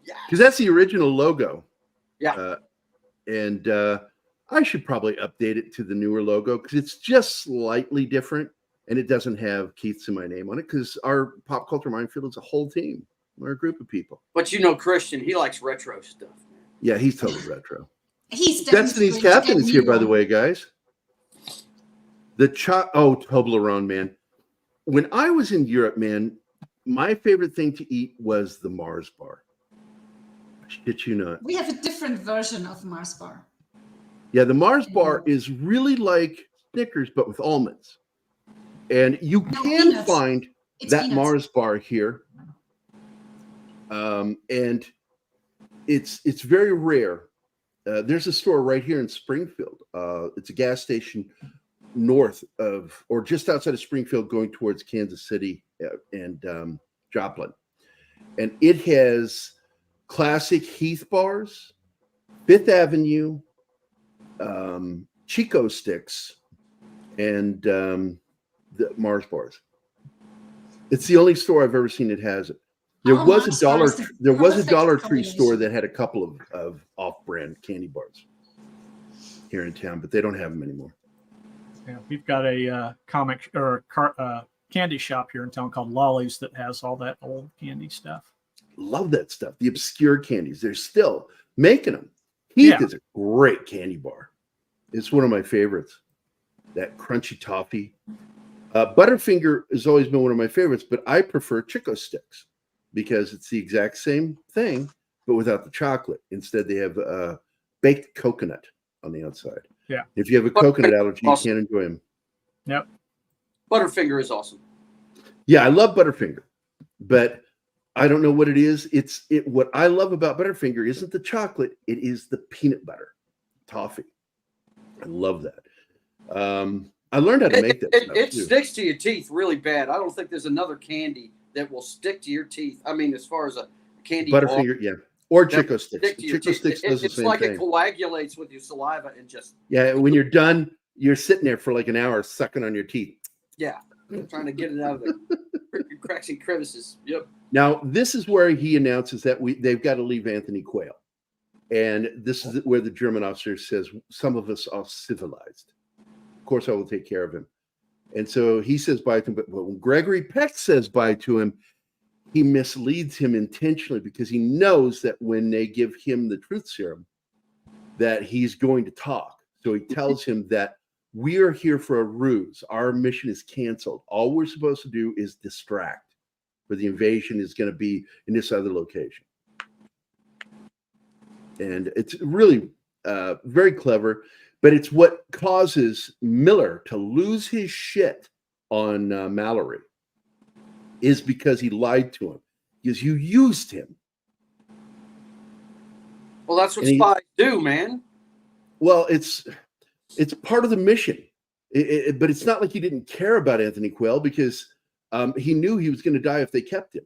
[SPEAKER 5] Yeah.
[SPEAKER 1] Because that's the original logo.
[SPEAKER 5] Yeah.
[SPEAKER 1] And I should probably update it to the newer logo because it's just slightly different and it doesn't have Keith's and my name on it because our Pop Culture Minefield is a whole team. We're a group of people.
[SPEAKER 5] But you know, Christian, he likes retro stuff.
[SPEAKER 1] Yeah, he's totally retro.
[SPEAKER 2] He's definitely
[SPEAKER 1] Destiny's
[SPEAKER 2] going to get
[SPEAKER 1] Captain is
[SPEAKER 2] a
[SPEAKER 1] here,
[SPEAKER 2] new
[SPEAKER 1] by the
[SPEAKER 2] one.
[SPEAKER 1] way, guys. Toblerone, man. When I was in Europe, man, my favorite thing to eat was the Mars bar. I shit you not.
[SPEAKER 2] We have a different version of Mars bar.
[SPEAKER 1] Yeah, the Mars bar is really like Snickers, but with almonds. And you
[SPEAKER 2] No,
[SPEAKER 1] can
[SPEAKER 2] peanuts.
[SPEAKER 1] find
[SPEAKER 2] It's
[SPEAKER 1] that
[SPEAKER 2] peanuts.
[SPEAKER 1] Mars bar here. And it's very rare. There's a store right here in Springfield. It's a gas station north of, or just outside of Springfield, going towards Kansas City and Joplin. And it has classic Heath bars, Fifth Avenue, Chico sticks, and the Mars bars. It's the only store I've ever seen that has it. There
[SPEAKER 2] Our
[SPEAKER 1] was
[SPEAKER 2] Mars
[SPEAKER 1] a
[SPEAKER 2] bar
[SPEAKER 1] dollar.
[SPEAKER 2] is the
[SPEAKER 1] There was a
[SPEAKER 2] perfect
[SPEAKER 1] Dollar Tree store
[SPEAKER 2] combination.
[SPEAKER 1] that had a couple of off-brand candy bars here in town, but they don't have them anymore.
[SPEAKER 4] Yeah, we've got a candy shop here in town called Lolly's that has all that old candy stuff.
[SPEAKER 1] Love that stuff. The obscure candies. They're still making them. Heath is a great candy bar. It's one of my favorites. That crunchy toffee. Butterfinger has always been one of my favorites, but I prefer Chico sticks because it's the exact same thing, but without the chocolate. Instead, they have baked coconut on the outside.
[SPEAKER 4] Yeah.
[SPEAKER 1] If you have a coconut allergy, you can't enjoy them.
[SPEAKER 4] Yep.
[SPEAKER 5] Butterfinger is awesome.
[SPEAKER 1] Yeah, I love Butterfinger, but I don't know what it is. What I love about Butterfinger isn't the chocolate; it is the peanut butter toffee. I love that. I learned how to make that stuff
[SPEAKER 5] It
[SPEAKER 1] too.
[SPEAKER 5] sticks to your teeth really bad. I don't think there's another candy that will stick to your teeth. I mean, as far as a candy
[SPEAKER 1] Butterfinger, yeah, or
[SPEAKER 5] that
[SPEAKER 1] Chico
[SPEAKER 5] will
[SPEAKER 1] sticks.
[SPEAKER 5] stick to your
[SPEAKER 1] Chico
[SPEAKER 5] teeth.
[SPEAKER 1] sticks does the
[SPEAKER 5] It's
[SPEAKER 1] same
[SPEAKER 5] like
[SPEAKER 1] thing.
[SPEAKER 5] it coagulates with your saliva and just
[SPEAKER 1] Yeah, when you're done, you're sitting there for like an hour sucking on your teeth.
[SPEAKER 5] trying to get it out of the cracks and crevices. Yep.
[SPEAKER 1] Now, this is where he announces that they've got to leave Anthony Quayle. And this is where the German officer says, some of us are civilized. Of course, I will take care of him. And so he says bye to him. But when Gregory Peck says bye to him, he misleads him intentionally because he knows that when they give him the truth serum, that he's going to talk. So he tells him that we are here for a ruse. Our mission is canceled. All we're supposed to do is distract, but the invasion is going to be in this other location. And it's really very clever, but it's what causes Miller to lose his shit on Mallory is because he lied to him, because you used him.
[SPEAKER 5] Well, that's what spies do, man.
[SPEAKER 1] Well, it's part of the mission, but it's not like he didn't care about Anthony Quinn because he knew he was going to die if they kept him.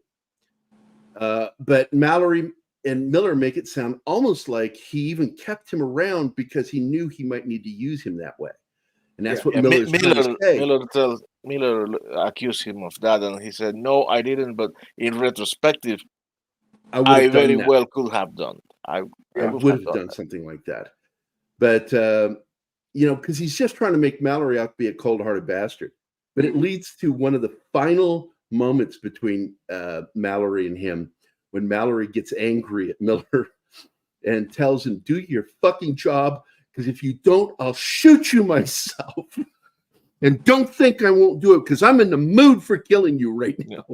[SPEAKER 1] But Mallory and Miller make it sound almost like he even kept him around because he knew he might need to use him that way. And that's what Miller's trying to say.
[SPEAKER 3] Miller accused him of that, and he said, "No, I didn't. But in retrospective, I very well could have done. I
[SPEAKER 1] would have done something like that." But because he's just trying to make Mallory out to be a cold-hearted bastard. But it leads to one of the final moments between Mallory and him, when Mallory gets angry at Miller and tells him, "Do your fucking job, because if you don't, I'll shoot you myself. And don't think I won't do it, because I'm in the mood for killing you right now."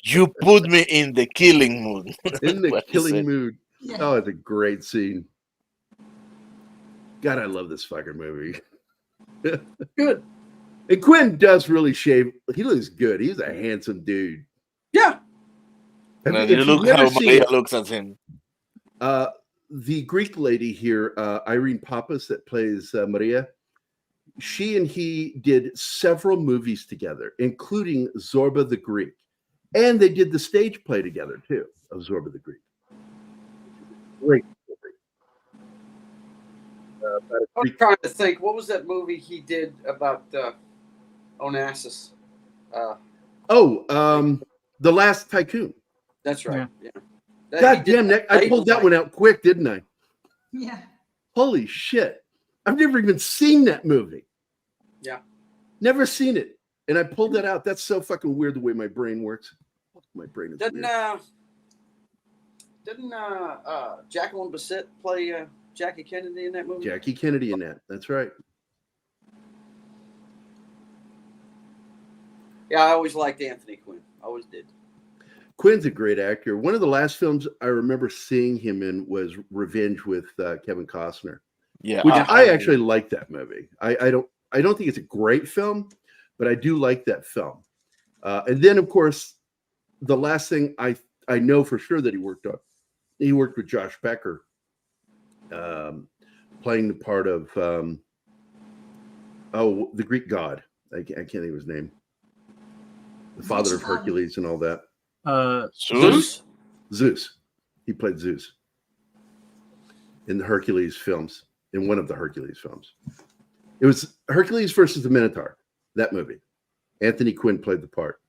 [SPEAKER 3] You put me in the killing mood.
[SPEAKER 1] In the killing mood.
[SPEAKER 2] Yeah.
[SPEAKER 1] Oh, it's a great scene. God, I love this fucking movie.
[SPEAKER 5] Good.
[SPEAKER 1] And Quinn does really shave. He looks good. He's a handsome dude.
[SPEAKER 5] Yeah.
[SPEAKER 3] You look how Maria looks at him.
[SPEAKER 1] The Greek lady here, Irene Pappas, that plays Maria, she and he did several movies together, including Zorba the Greek. And they did the stage play together, too, of Zorba the Greek. Great story.
[SPEAKER 5] I'm trying to think. What was that movie he did about Onassis?
[SPEAKER 1] The Last Tycoon.
[SPEAKER 5] That's right. Yeah.
[SPEAKER 1] God damn, I pulled that one out quick, didn't I?
[SPEAKER 2] Yeah.
[SPEAKER 1] Holy shit. I've never even seen that movie.
[SPEAKER 5] Yeah. Never
[SPEAKER 1] seen it. And I pulled that out. That's so fucking weird the way my brain works. My brain is weird.
[SPEAKER 5] Didn't Jacqueline Bisset play Jackie Kennedy in that movie?
[SPEAKER 1] Jackie Kennedy in that. That's right.
[SPEAKER 5] Yeah, I always liked Anthony Quinn. Always did.
[SPEAKER 1] Quinn's a great actor. One of the last films I remember seeing him in was Revenge with Kevin Costner.
[SPEAKER 3] Yeah,
[SPEAKER 1] which I actually like that movie. I don't think it's a great film, but I do like that film. And then, of course, the last thing I know for sure that he worked with Josh Becker, playing the part of the Greek god. I can't think of his name. The father of Hercules and all that.
[SPEAKER 3] Zeus.
[SPEAKER 1] He played Zeus in the Hercules films. In one of the Hercules films, it was Hercules versus the Minotaur. That movie. Anthony Quinn played the part,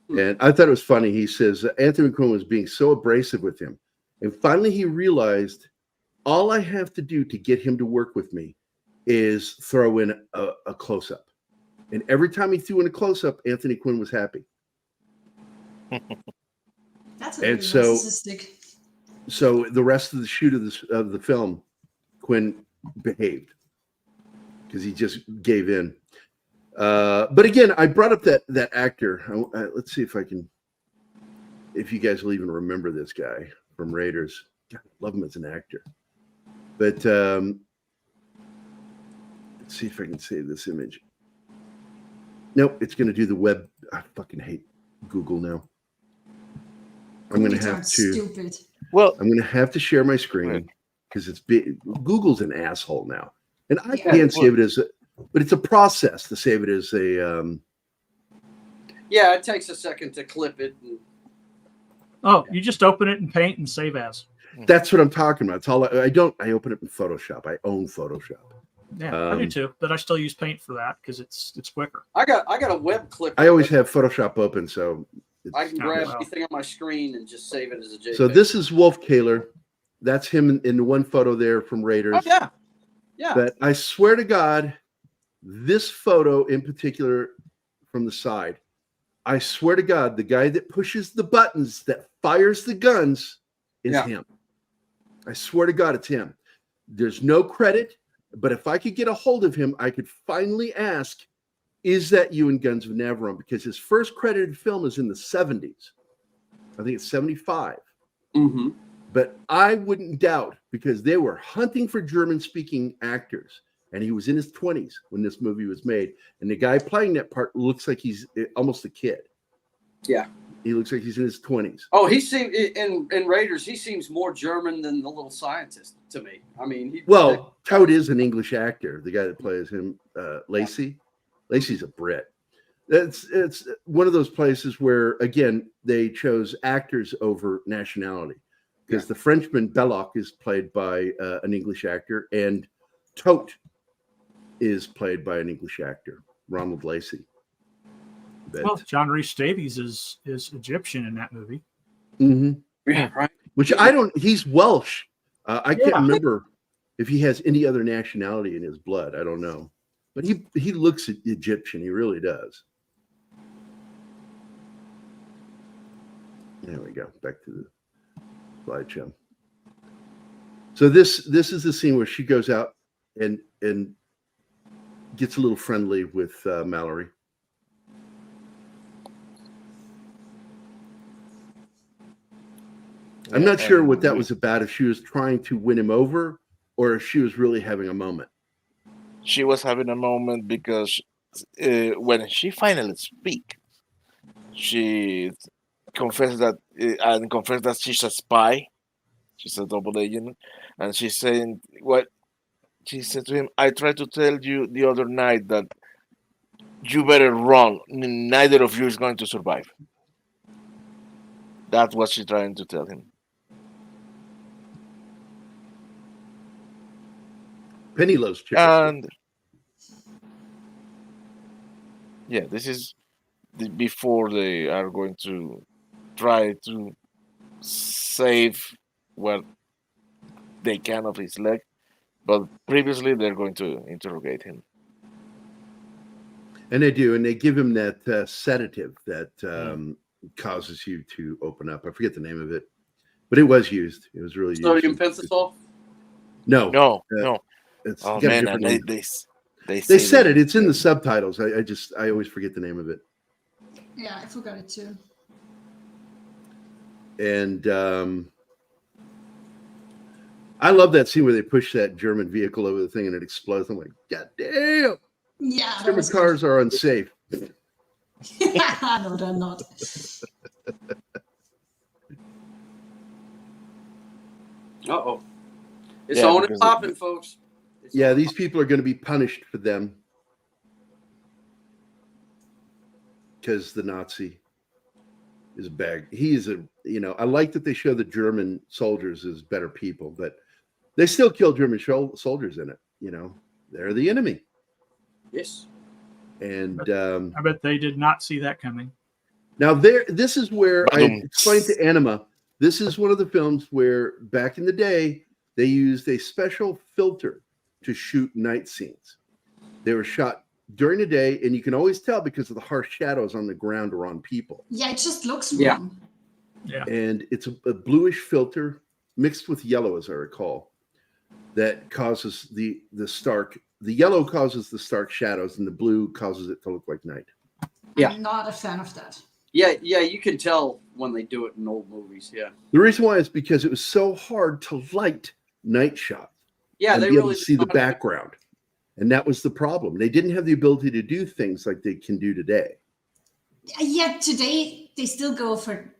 [SPEAKER 1] and I thought it was funny. He says Anthony Quinn was being so abrasive with him, and finally he realized all I have to do to get him to work with me is throw in a close-up, and every time he threw in a close-up, Anthony Quinn was happy.
[SPEAKER 2] That's narcissistic.
[SPEAKER 1] So the rest of the shoot of the film, Quinn behaved because he just gave in. But again, I brought up that actor. Let's see if you guys will even remember this guy from Raiders. God, I love him as an actor. But let's see if I can save this image. Nope, it's going to do the web. I fucking hate Google now. I'm going to have to.
[SPEAKER 2] Stupid.
[SPEAKER 3] Well,
[SPEAKER 1] I'm going to have to share my screen because it's big. Google's an asshole now, and I can't save it as. But it's a process to save it as a.
[SPEAKER 5] Yeah, it takes a second to clip it.
[SPEAKER 4] You just open it in Paint and save as.
[SPEAKER 1] That's what I'm talking about. It's all I open it in Photoshop. I own Photoshop.
[SPEAKER 4] Yeah, I do too, but I still use Paint for that because it's quicker.
[SPEAKER 5] I got a web clip.
[SPEAKER 1] I always have Photoshop open, so
[SPEAKER 5] I can grab anything on my screen and just save it as a JPEG.
[SPEAKER 1] So this is Wolf Kaler. That's him in the one photo there from Raiders.
[SPEAKER 5] Oh yeah, yeah.
[SPEAKER 1] But I swear to God, this photo in particular from the side, I swear to God, the guy that pushes the buttons, that fires the guns, is him. I swear to God, it's him. There's no credit, but if I could get a hold of him, I could finally ask, is that you in Guns of Navarone? Because his first credited film is in the 70s. I think it's 75.
[SPEAKER 5] Mm-hmm.
[SPEAKER 1] But I wouldn't doubt, because they were hunting for German-speaking actors, and he was in his 20s when this movie was made. And the guy playing that part looks like he's almost a kid.
[SPEAKER 5] Yeah.
[SPEAKER 1] He looks like he's in his 20s.
[SPEAKER 5] Oh, he seems in Raiders. He seems more German than the little scientist to me. I mean,
[SPEAKER 1] Toad is an English actor. The guy that plays him, Lacey. Lacey's a Brit. It's one of those places where, again, they chose actors over nationality, because the Frenchman Belloc is played by an English actor, and Tote is played by an English actor, Ronald Lacey. But,
[SPEAKER 4] well, John Rhys Davies is Egyptian in that movie.
[SPEAKER 1] mm-hmm.
[SPEAKER 5] Yeah, right.
[SPEAKER 1] Which he's Welsh. I can't remember if he has any other nationality in his blood. I don't know. But he looks Egyptian. He really does. There we go. Back to the slideshow. So this is the scene where she goes out and gets a little friendly with Mallory. I'm not sure what that was about, if she was trying to win him over or if she was really having a moment.
[SPEAKER 3] She was having a moment because when she finally speaks, she confessed that she's a spy. She's a double agent. And she's saying, what she said to him, I tried to tell you the other night that you better run. Neither of you is going to survive. That's what she's trying to tell him.
[SPEAKER 1] Penny loves chicken.
[SPEAKER 3] And yeah, this is before they are going to try to save what they can of his leg, but previously they're going to interrogate him.
[SPEAKER 1] And they do, and they give him that sedative that causes you to open up. I forget the name of it, but it was used. It was really
[SPEAKER 5] Sodium
[SPEAKER 1] used.
[SPEAKER 5] pentothal?
[SPEAKER 1] No. It's
[SPEAKER 3] Oh
[SPEAKER 1] got a
[SPEAKER 3] man,
[SPEAKER 1] different
[SPEAKER 3] and
[SPEAKER 1] name.
[SPEAKER 3] they
[SPEAKER 1] said it. It's in the subtitles. I always forget the name of it.
[SPEAKER 2] Yeah, I forgot it too.
[SPEAKER 1] And I love that scene where they push that German vehicle over the thing and it explodes. I'm like, God damn!
[SPEAKER 2] Yeah, that
[SPEAKER 1] German
[SPEAKER 2] was
[SPEAKER 1] cars are unsafe.
[SPEAKER 2] No, they're not.
[SPEAKER 5] Uh-oh. It's
[SPEAKER 3] Yeah,
[SPEAKER 5] on and
[SPEAKER 3] because
[SPEAKER 5] popping, folks. It's
[SPEAKER 1] Yeah,
[SPEAKER 5] on.
[SPEAKER 1] these people are going to be punished for them because the Nazi is a bag. He is I like that they show the German soldiers as better people, but they still kill German soldiers in it. They're the enemy.
[SPEAKER 5] Yes.
[SPEAKER 1] And
[SPEAKER 4] I bet they did not see that coming.
[SPEAKER 1] now this is where I explained to Anima, this is one of the films where back in the day, they used a special filter to shoot night scenes. They were shot during the day, and you can always tell because of the harsh shadows on the ground or on people.
[SPEAKER 2] Yeah, it just looks
[SPEAKER 5] Yeah.
[SPEAKER 2] wrong.
[SPEAKER 4] Yeah.
[SPEAKER 1] And it's a bluish filter mixed with yellow, as I recall, that causes the stark. The yellow causes the stark shadows, and the blue causes it to look like night.
[SPEAKER 5] Yeah.
[SPEAKER 2] I'm not a fan of that.
[SPEAKER 5] Yeah, you can tell when they do it in old movies. Yeah.
[SPEAKER 1] The reason why is because it was so hard to light night shots.
[SPEAKER 5] Yeah,
[SPEAKER 1] and
[SPEAKER 5] they
[SPEAKER 1] be able
[SPEAKER 5] really
[SPEAKER 1] to see the
[SPEAKER 5] did not-
[SPEAKER 1] background, and that was the problem. They didn't have the ability to do things like they can do today.
[SPEAKER 2] Yeah, today they still go for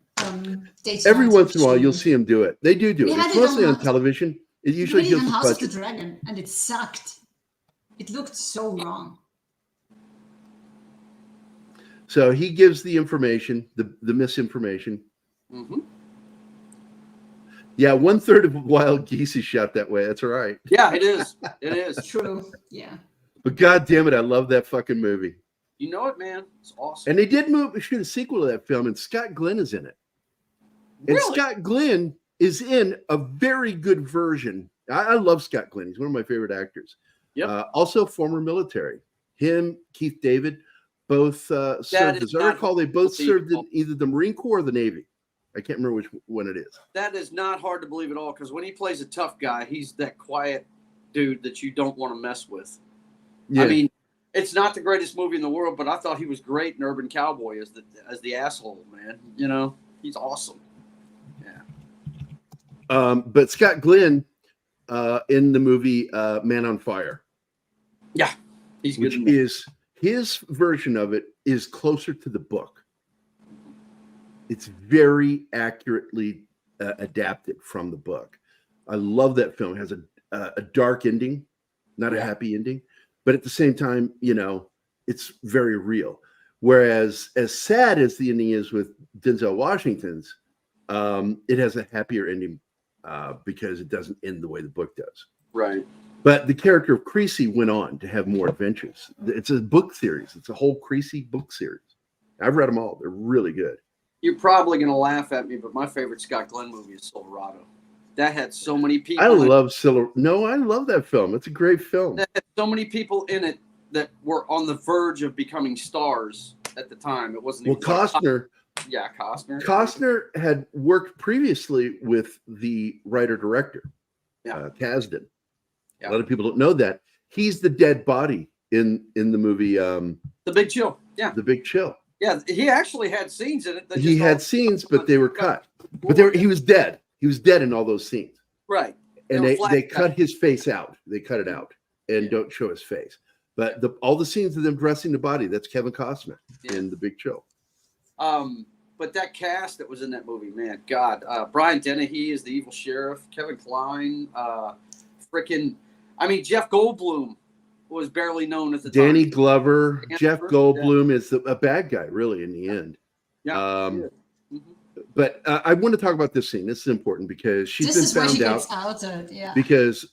[SPEAKER 2] daytime.
[SPEAKER 1] Every once in a while,
[SPEAKER 2] television.
[SPEAKER 1] you'll see them do it. They do
[SPEAKER 2] We
[SPEAKER 1] it.
[SPEAKER 2] had
[SPEAKER 1] It's
[SPEAKER 2] it
[SPEAKER 1] mostly
[SPEAKER 2] on
[SPEAKER 1] on television. It
[SPEAKER 2] We
[SPEAKER 1] usually
[SPEAKER 2] did it
[SPEAKER 1] gives
[SPEAKER 2] in
[SPEAKER 1] the
[SPEAKER 2] House of the
[SPEAKER 1] budget.
[SPEAKER 2] Dragon, and it sucked. It looked so wrong.
[SPEAKER 1] So he gives the information, the misinformation.
[SPEAKER 5] Mhm.
[SPEAKER 1] Yeah, 1/3 of Wild Geese is shot that way. That's right.
[SPEAKER 5] Yeah, it is. It is.
[SPEAKER 2] True. Yeah.
[SPEAKER 1] But God damn it, I love that fucking movie.
[SPEAKER 5] You know it, man. It's awesome.
[SPEAKER 1] And they did shoot a sequel to that film, and Scott Glenn is in it. And
[SPEAKER 5] Really?
[SPEAKER 1] Scott Glenn is in a very good version. I love Scott Glenn. He's one of my favorite actors.
[SPEAKER 5] Yep.
[SPEAKER 1] Also former military. Him, Keith David, both served. As I recall, they both served in either the Marine Corps or the Navy. I can't remember which one it is.
[SPEAKER 5] That is not hard to believe at all, because when he plays a tough guy, he's that quiet dude that you don't want to mess with.
[SPEAKER 1] Yeah.
[SPEAKER 5] I mean, it's not the greatest movie in the world, but I thought he was great in Urban Cowboy as the asshole, man. You know, he's awesome. Yeah.
[SPEAKER 1] But Scott Glenn in the movie Man on Fire.
[SPEAKER 5] Yeah, he's good.
[SPEAKER 1] Which is his version of it is closer to the book. It's very accurately adapted from the book. I love that film. It has a dark ending, not a happy ending, but at the same time, you know, it's very real. Whereas as sad as the ending is with Denzel Washington's, it has a happier ending because it doesn't end the way the book does.
[SPEAKER 5] Right.
[SPEAKER 1] But the character of Creasy went on to have more adventures. It's a book series. It's a whole Creasy book series. I've read them all. They're really good.
[SPEAKER 5] You're probably going to laugh at me, but my favorite Scott Glenn movie is Silverado. That had so many people.
[SPEAKER 1] I love Silverado. No, I love that film. It's a great film.
[SPEAKER 5] That had so many people in it that were on the verge of becoming stars at the time. It wasn't.
[SPEAKER 1] Well, Costner.
[SPEAKER 5] Yeah, Costner.
[SPEAKER 1] Costner had worked previously with the writer-director, Kasdan.
[SPEAKER 5] Yeah.
[SPEAKER 1] A lot of people don't know that. He's the dead body in the movie
[SPEAKER 5] The Big Chill. Yeah.
[SPEAKER 1] The Big Chill.
[SPEAKER 5] Yeah, he actually had scenes in it.
[SPEAKER 1] He had scenes, but they were cut. But he was dead. He was dead in all those scenes.
[SPEAKER 5] Right.
[SPEAKER 1] And they cut his face out. They cut it out and don't show his face. But all the scenes of them dressing the body, that's Kevin Costner in The Big Chill.
[SPEAKER 5] But that cast that was in that movie, man, God, Brian Dennehy is the evil sheriff. Kevin Kline, Jeff Goldblum was barely known at the time.
[SPEAKER 1] Danny Glover, Jeff Goldblum is a bad guy, really, in the end.
[SPEAKER 5] Yeah.
[SPEAKER 1] But I want to talk about this scene. This is important because she's been found out. Because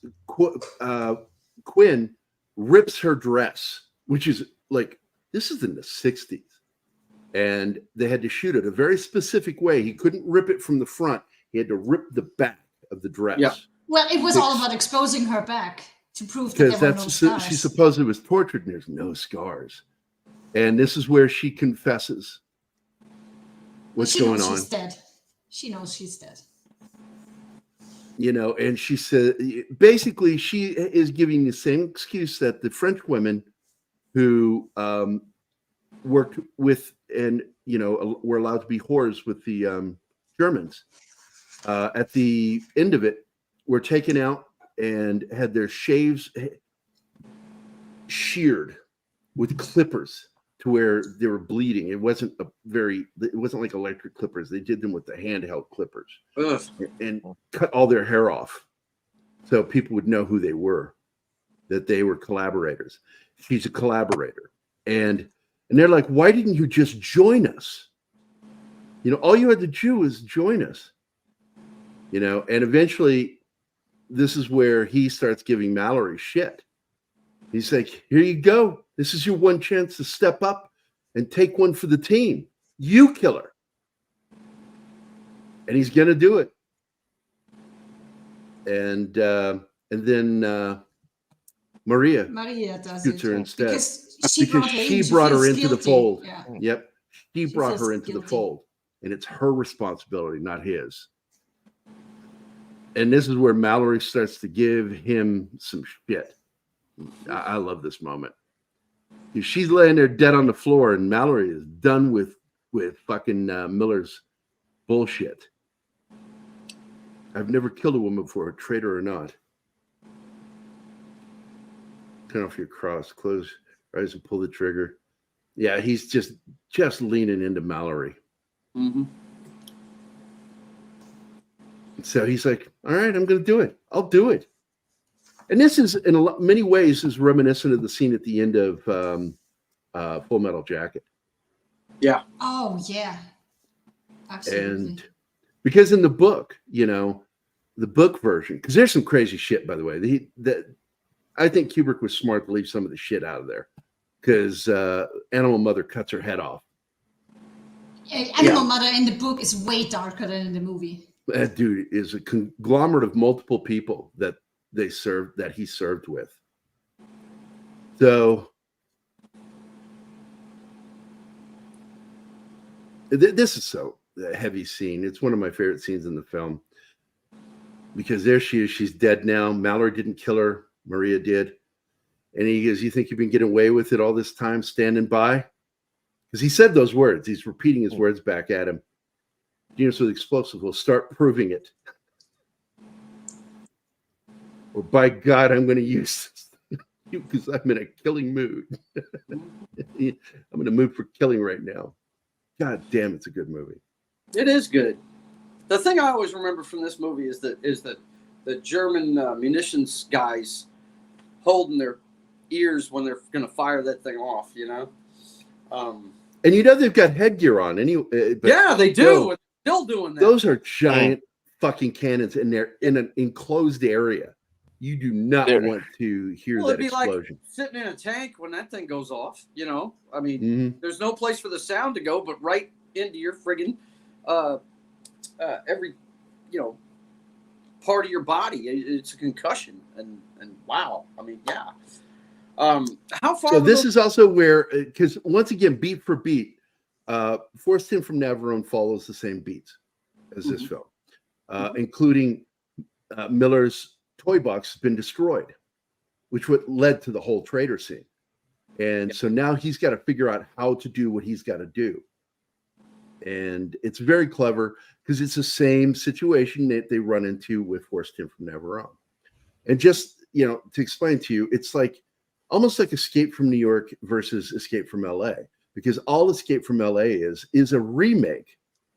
[SPEAKER 1] Quinn rips her dress, which is like, this is in the 60s. And they had to shoot it a very specific way. He couldn't rip it from the front. He had to rip the back of the dress.
[SPEAKER 5] Yeah.
[SPEAKER 2] Well, it was all about exposing her back to prove that there were no scars.
[SPEAKER 1] She supposedly was tortured and there's no scars. And this is where she confesses what's going on.
[SPEAKER 2] She's dead. She knows she's dead.
[SPEAKER 1] You know, and she said, basically, she is giving the same excuse that the French women who worked with and, you know, were allowed to be whores with the Germans. At the end of it, were taken out and had their shaves sheared with clippers to where they were bleeding. It wasn't like electric clippers. They did them with the handheld clippers.
[SPEAKER 5] Ugh.
[SPEAKER 1] And cut all their hair off so people would know who they were, that they were collaborators. She's a collaborator. And they're like, why didn't you just join us? You know, all you had to do was join us. You know, and eventually this is where he starts giving Mallory shit. He's like, here you go. This is your one chance to step up and take one for the team. You kill her. And he's going to do it. And then Maria
[SPEAKER 2] does
[SPEAKER 1] shoots her instead.
[SPEAKER 2] Because
[SPEAKER 1] she brought her into the fold.
[SPEAKER 2] Yeah.
[SPEAKER 1] Yep. She brought her into the fold. And it's her responsibility, not his. And this is where Mallory starts to give him some shit. I love this moment. She's laying there dead on the floor, and Mallory is done with fucking Miller's bullshit. I've never killed a woman before, traitor or not. Turn off your cross, close your eyes and pull the trigger. Yeah, he's just leaning into Mallory.
[SPEAKER 5] Mm-hmm.
[SPEAKER 1] So he's like, all right, I'm going to do it. I'll do it. And this is, in many ways, is reminiscent of the scene at the end of Full Metal Jacket.
[SPEAKER 5] Yeah.
[SPEAKER 2] Oh, yeah. Absolutely.
[SPEAKER 1] And because in the book, you know, the book version, because there's some crazy shit, by the way. I think Kubrick was smart to leave some of the shit out of there because Animal Mother cuts her head off.
[SPEAKER 2] Animal Mother in the book is way darker than in the movie.
[SPEAKER 1] That dude is a conglomerate of multiple people that he served with. So this is so a heavy scene. It's one of my favorite scenes in the film because there she is. She's dead now. Mallory didn't kill her. Maria did. And he goes, "You think you've been getting away with it all this time standing by?" Because he said those words. He's repeating his words back at him. Units with explosives will start proving it. Or by God, I'm going to use you because I'm in a killing mood. I'm in a mood for killing right now. God damn, it's a good movie.
[SPEAKER 5] It is good. The thing I always remember from this movie is that the German munitions guys holding their ears when they're going to fire that thing off. You know.
[SPEAKER 1] And you know they've got headgear on.
[SPEAKER 5] Yeah, they do. Still doing that.
[SPEAKER 1] Those are giant fucking cannons, and they're in an enclosed area. You do not want to hear that explosion.
[SPEAKER 5] Like sitting in a tank when that thing goes off. You know, I mean, there's no place for the sound to go, but right into your friggin' every part of your body. It's a concussion, and wow. I mean, yeah. How far?
[SPEAKER 1] So this is also where, because once again, beat for beat, Forrest 10 from Navarone follows the same beats as this film, including Miller's toy box has been destroyed, which what led to the whole traitor scene. And so now he's got to figure out how to do what he's got to do. And it's very clever because it's the same situation that they run into with Forrest 10 from Navarone. And just, to explain to you, it's like almost like Escape from New York versus Escape from LA, because all Escape from LA is a remake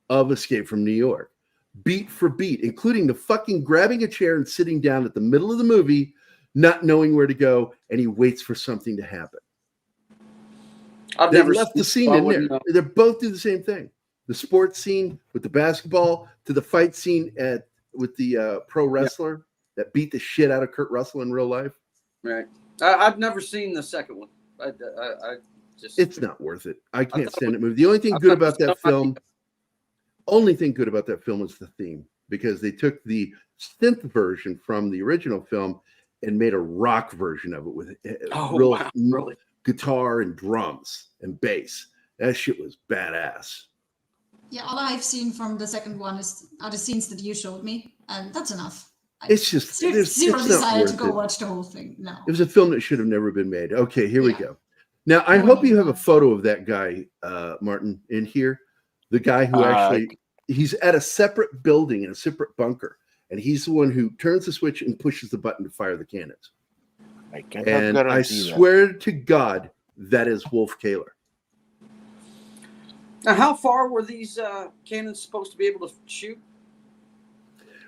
[SPEAKER 1] of Escape from New York, beat for beat, including the fucking grabbing a chair and sitting down at the middle of the movie, not knowing where to go, and he waits for something to happen. They left the scene in there. They both do the same thing. The sports scene with the basketball to the fight scene with the pro wrestler that beat the shit out of Kurt Russell in real life.
[SPEAKER 5] Right. I've never seen the second one.
[SPEAKER 1] It's not worth it. I can't stand that movie. The only thing good about that film is the theme, because they took the synth version from the original film and made a rock version of it with real guitar and drums and bass. That shit was badass.
[SPEAKER 2] Yeah, all I've seen from the second one are the scenes that you showed me, and that's enough.
[SPEAKER 1] It's just
[SPEAKER 2] zero desire to go watch the whole thing. No,
[SPEAKER 1] it was a film that should have never been made. Okay, here we go. Now I hope you have a photo of that guy, Martin, in here. The guy who he's at a separate building in a separate bunker, and he's the one who turns the switch and pushes the button to fire the cannons. I swear to God, that is Wolf Kaler.
[SPEAKER 5] Now, how far were these cannons supposed to be able to shoot?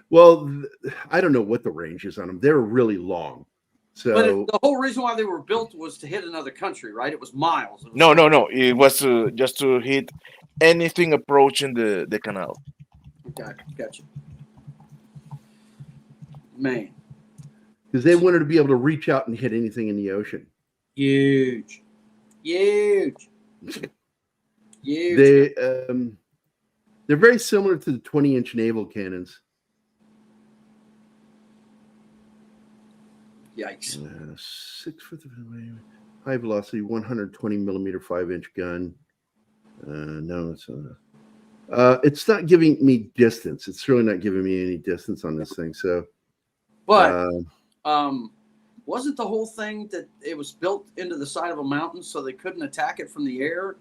[SPEAKER 1] Well, I don't know what the range is on them. They're really long. So,
[SPEAKER 5] but the whole reason why they were built was to hit another country, right? It was miles.
[SPEAKER 3] No. It was just to hit anything approaching the canal.
[SPEAKER 5] Okay, gotcha. Man.
[SPEAKER 1] Because they wanted to be able to reach out and hit anything in the ocean.
[SPEAKER 5] Huge.
[SPEAKER 1] They're very similar to the 20-inch naval cannons.
[SPEAKER 5] Yikes.
[SPEAKER 1] 6 foot high velocity, 120 millimeter 5-inch gun. No, it's not giving me distance. It's really not giving me any distance on this thing. So,
[SPEAKER 5] but wasn't the whole thing that it was built into the side of a mountain so they couldn't attack it from the air?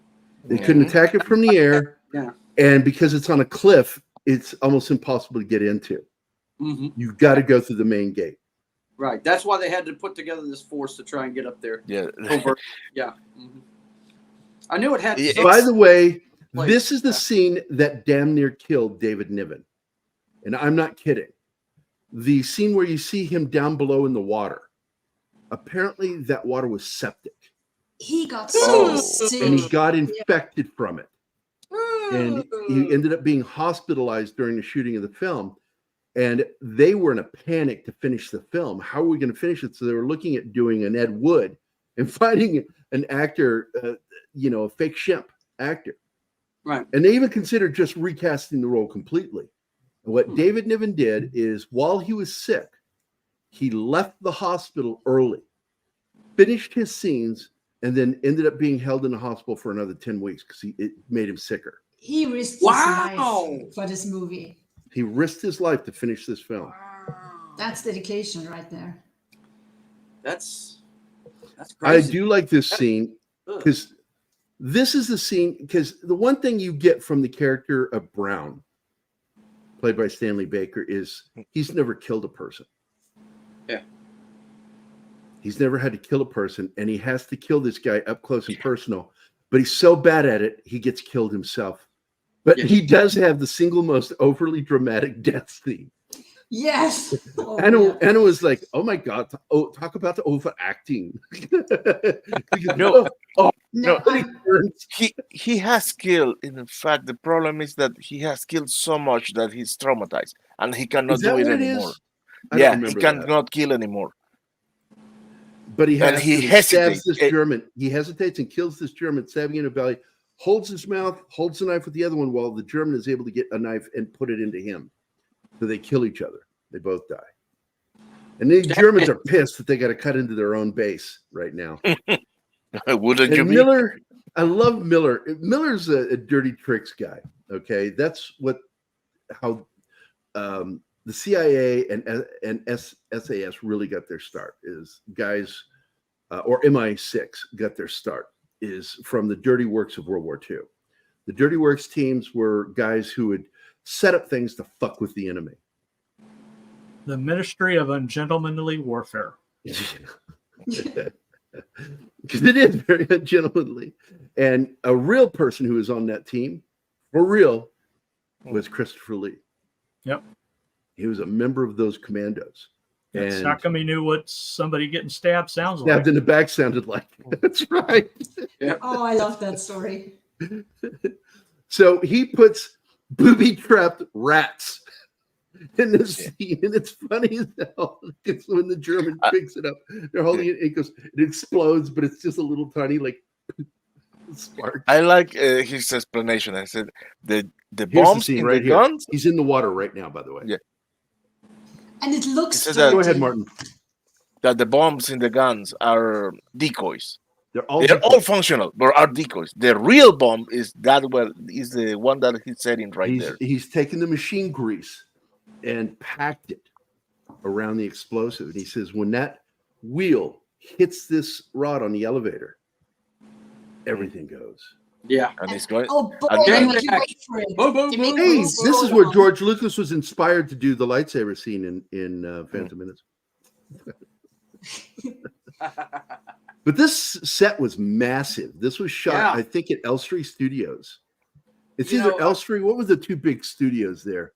[SPEAKER 1] They couldn't attack it from the air.
[SPEAKER 5] Yeah.
[SPEAKER 1] And because it's on a cliff, it's almost impossible to get into. You've got to go through the main gate.
[SPEAKER 5] Right. That's why they had to put together this force to try and get up there.
[SPEAKER 3] Yeah.
[SPEAKER 5] Yeah. I knew it had.
[SPEAKER 1] By the way, this is the scene that damn near killed David Niven. And I'm not kidding. The scene where you see him down below in the water. Apparently that water was septic.
[SPEAKER 2] He got so sick.
[SPEAKER 1] And he got infected from it. And he ended up being hospitalized during the shooting of the film. And they were in a panic to finish the film. How are we going to finish it? So they were looking at doing an Ed Wood and finding an actor, a fake shemp actor.
[SPEAKER 5] Right.
[SPEAKER 1] And they even considered just recasting the role completely. What David Niven did is, while he was sick, he left the hospital early, finished his scenes, and then ended up being held in the hospital for another 10 weeks because it made him sicker.
[SPEAKER 2] He risked
[SPEAKER 5] Wow.
[SPEAKER 2] his life for this movie.
[SPEAKER 1] He risked his life to finish this film.
[SPEAKER 2] That's dedication right there.
[SPEAKER 5] That's
[SPEAKER 1] I
[SPEAKER 5] crazy.
[SPEAKER 1] do like this scene because this is the scene, because the one thing you get from the character of Brown, played by Stanley Baker, is he's never killed a person.
[SPEAKER 5] Yeah.
[SPEAKER 1] He's never had to kill a person, and he has to kill this guy up close and personal, but he's so bad at it, he gets killed himself. But
[SPEAKER 5] Yeah.
[SPEAKER 1] he does have the single most overly dramatic death scene.
[SPEAKER 2] Yes. Oh,
[SPEAKER 1] Anna was like, "Oh my god! Talk about the overacting."
[SPEAKER 3] No.
[SPEAKER 2] No,
[SPEAKER 3] He has killed. In fact, the problem is that he has killed so much that he's traumatized and he cannot
[SPEAKER 1] Is that
[SPEAKER 3] do it
[SPEAKER 1] what it
[SPEAKER 3] anymore.
[SPEAKER 1] is? I don't
[SPEAKER 3] Yeah, he
[SPEAKER 1] remember that.
[SPEAKER 3] cannot kill anymore.
[SPEAKER 1] But he
[SPEAKER 3] And
[SPEAKER 1] has
[SPEAKER 3] he
[SPEAKER 1] to, stabs
[SPEAKER 3] hesitates.
[SPEAKER 1] this German. He hesitates and kills this German, stabbing in the belly, holds his mouth, holds the knife with the other one while the German is able to get a knife and put it into him. So they kill each other. They both die. And the Germans are pissed that they got to cut into their own base right now.
[SPEAKER 3] Wouldn't you
[SPEAKER 1] And
[SPEAKER 3] be?
[SPEAKER 1] Miller, I love Miller. Miller's a dirty tricks guy. Okay, that's how the CIA and SAS really got their start. Is guys or MI6 got their start is from the dirty works of World War II. The dirty works teams were guys who would set up things to fuck with the enemy.
[SPEAKER 4] The Ministry of Ungentlemanly Warfare.
[SPEAKER 1] Because it is very ungentlemanly. And a real person who was on that team, for real, was Christopher Lee.
[SPEAKER 4] Yep.
[SPEAKER 1] He was a member of those commandos.
[SPEAKER 4] That's
[SPEAKER 1] And
[SPEAKER 4] how come he knew what somebody getting stabbed sounds
[SPEAKER 1] stabbed
[SPEAKER 4] like.
[SPEAKER 1] in the back sounded like. That's right.
[SPEAKER 2] Oh, I love that story.
[SPEAKER 1] So he puts booby-trapped rats in this scene, and it's funny as hell because when the German picks it up, they're holding it, it goes, it explodes, but it's just a little tiny spark.
[SPEAKER 3] I like his explanation. I said the
[SPEAKER 1] Here's the
[SPEAKER 3] bombs
[SPEAKER 1] scene
[SPEAKER 3] in
[SPEAKER 1] right
[SPEAKER 3] the
[SPEAKER 1] here.
[SPEAKER 3] guns.
[SPEAKER 1] He's in the water right now, by the way.
[SPEAKER 3] Yeah.
[SPEAKER 2] And it looks
[SPEAKER 3] It says that-
[SPEAKER 1] Go ahead,
[SPEAKER 2] dirty.
[SPEAKER 1] Martin.
[SPEAKER 3] That the bombs in the guns are decoys.
[SPEAKER 1] They're all
[SPEAKER 3] They're all functional, but are decoys. The real bomb is the one that he's setting right there.
[SPEAKER 1] He's taken the machine grease and packed it around the explosive. And he says, when that wheel hits this rod on the elevator, everything goes.
[SPEAKER 5] Yeah.
[SPEAKER 3] And he's going.
[SPEAKER 2] Oh, boy,
[SPEAKER 3] And
[SPEAKER 2] they
[SPEAKER 3] then-
[SPEAKER 2] make you wait for it.
[SPEAKER 5] Boom, boom,
[SPEAKER 2] They make
[SPEAKER 5] boom,
[SPEAKER 1] Hey,
[SPEAKER 2] you
[SPEAKER 1] this
[SPEAKER 2] slow
[SPEAKER 1] is where
[SPEAKER 2] down.
[SPEAKER 1] George Lucas was inspired to do the lightsaber scene in Phantom Menace. But this set was massive. This was shot,
[SPEAKER 5] Yeah.
[SPEAKER 1] I think, at Elstree Studios. It's
[SPEAKER 5] You
[SPEAKER 1] either
[SPEAKER 5] know,
[SPEAKER 1] Elstree. What were the two big studios there?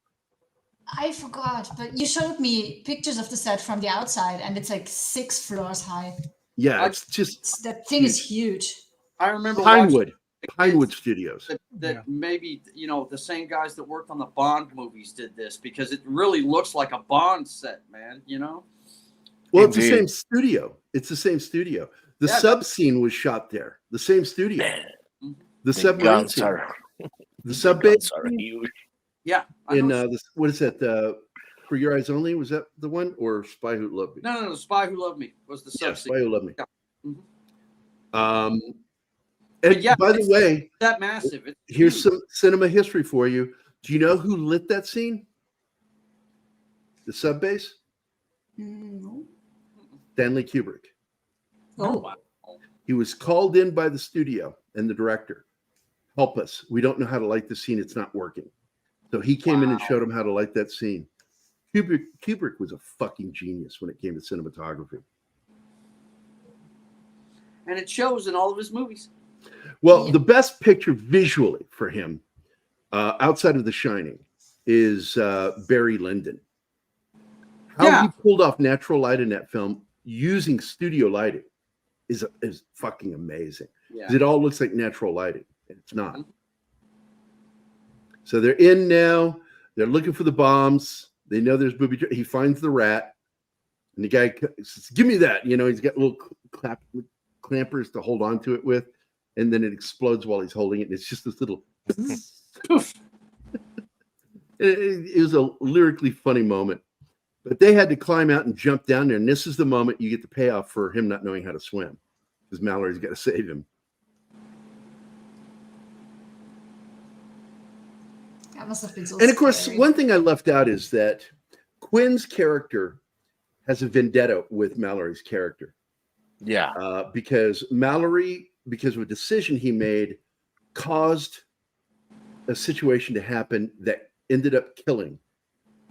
[SPEAKER 2] I forgot, but you showed me pictures of the set from the outside, and it's like 6 floors high.
[SPEAKER 1] Yeah, it's just
[SPEAKER 2] That thing is huge.
[SPEAKER 5] I remember watching
[SPEAKER 1] Pinewood Studios.
[SPEAKER 5] that
[SPEAKER 4] Yeah.
[SPEAKER 5] maybe, the same guys that worked on the Bond movies did this because it really looks like a Bond set, man,
[SPEAKER 1] Well, it's the
[SPEAKER 3] Indeed.
[SPEAKER 1] same studio. It's the same studio. The
[SPEAKER 5] Yeah.
[SPEAKER 1] sub scene was shot there. The same studio. The
[SPEAKER 3] The
[SPEAKER 1] submarine
[SPEAKER 3] guns
[SPEAKER 1] scene.
[SPEAKER 3] are.
[SPEAKER 1] The sub
[SPEAKER 3] guns
[SPEAKER 1] base
[SPEAKER 3] are huge.
[SPEAKER 5] Yeah. I
[SPEAKER 1] in
[SPEAKER 5] know.
[SPEAKER 1] what is that? For Your Eyes Only, was that the one, or Spy Who Loved Me?
[SPEAKER 5] No, Spy Who Loved Me was the
[SPEAKER 1] Yeah,
[SPEAKER 5] sub
[SPEAKER 1] Spy Who Loved Me.
[SPEAKER 5] Yeah. Mhm.
[SPEAKER 1] And
[SPEAKER 5] yeah,
[SPEAKER 1] by the
[SPEAKER 5] it's-
[SPEAKER 1] way,
[SPEAKER 5] that massive. It's
[SPEAKER 1] here's
[SPEAKER 5] huge.
[SPEAKER 1] some cinema history for you. Do you know who lit that scene? The sub base?
[SPEAKER 2] No.
[SPEAKER 1] Stanley Kubrick.
[SPEAKER 2] Oh,
[SPEAKER 5] wow.
[SPEAKER 1] He was called in by the studio and the director. Help us. We don't know how to light the scene. It's not working. So he came in and
[SPEAKER 5] Wow.
[SPEAKER 1] showed him how to light that scene. Kubrick was a fucking genius when it came to cinematography.
[SPEAKER 5] And it shows in all of his movies.
[SPEAKER 1] Well,
[SPEAKER 2] Yeah.
[SPEAKER 1] the best picture visually for him, outside of The Shining, is Barry Lyndon. How
[SPEAKER 5] Yeah.
[SPEAKER 1] he pulled off natural light in that film using studio lighting is fucking amazing.
[SPEAKER 5] Yeah.
[SPEAKER 1] 'Cause it all looks like natural lighting, and it's not. So they're in now. They're looking for the bombs. They know there's booby. He finds the rat, and the guy says, "Give me that." He's got little clampers to hold on to it with, and then it explodes while he's holding it. And it's just this little.
[SPEAKER 5] Poof.
[SPEAKER 1] It was a lyrically funny moment. But they had to climb out and jump down there. And this is the moment you get the payoff for him not knowing how to swim. Because Mallory's got to save him.
[SPEAKER 2] That must have been so
[SPEAKER 1] And of course,
[SPEAKER 2] scary.
[SPEAKER 1] one thing I left out is that Quinn's character has a vendetta with Mallory's character.
[SPEAKER 3] Yeah.
[SPEAKER 1] Because Mallory, because of a decision he made, caused a situation to happen that ended up killing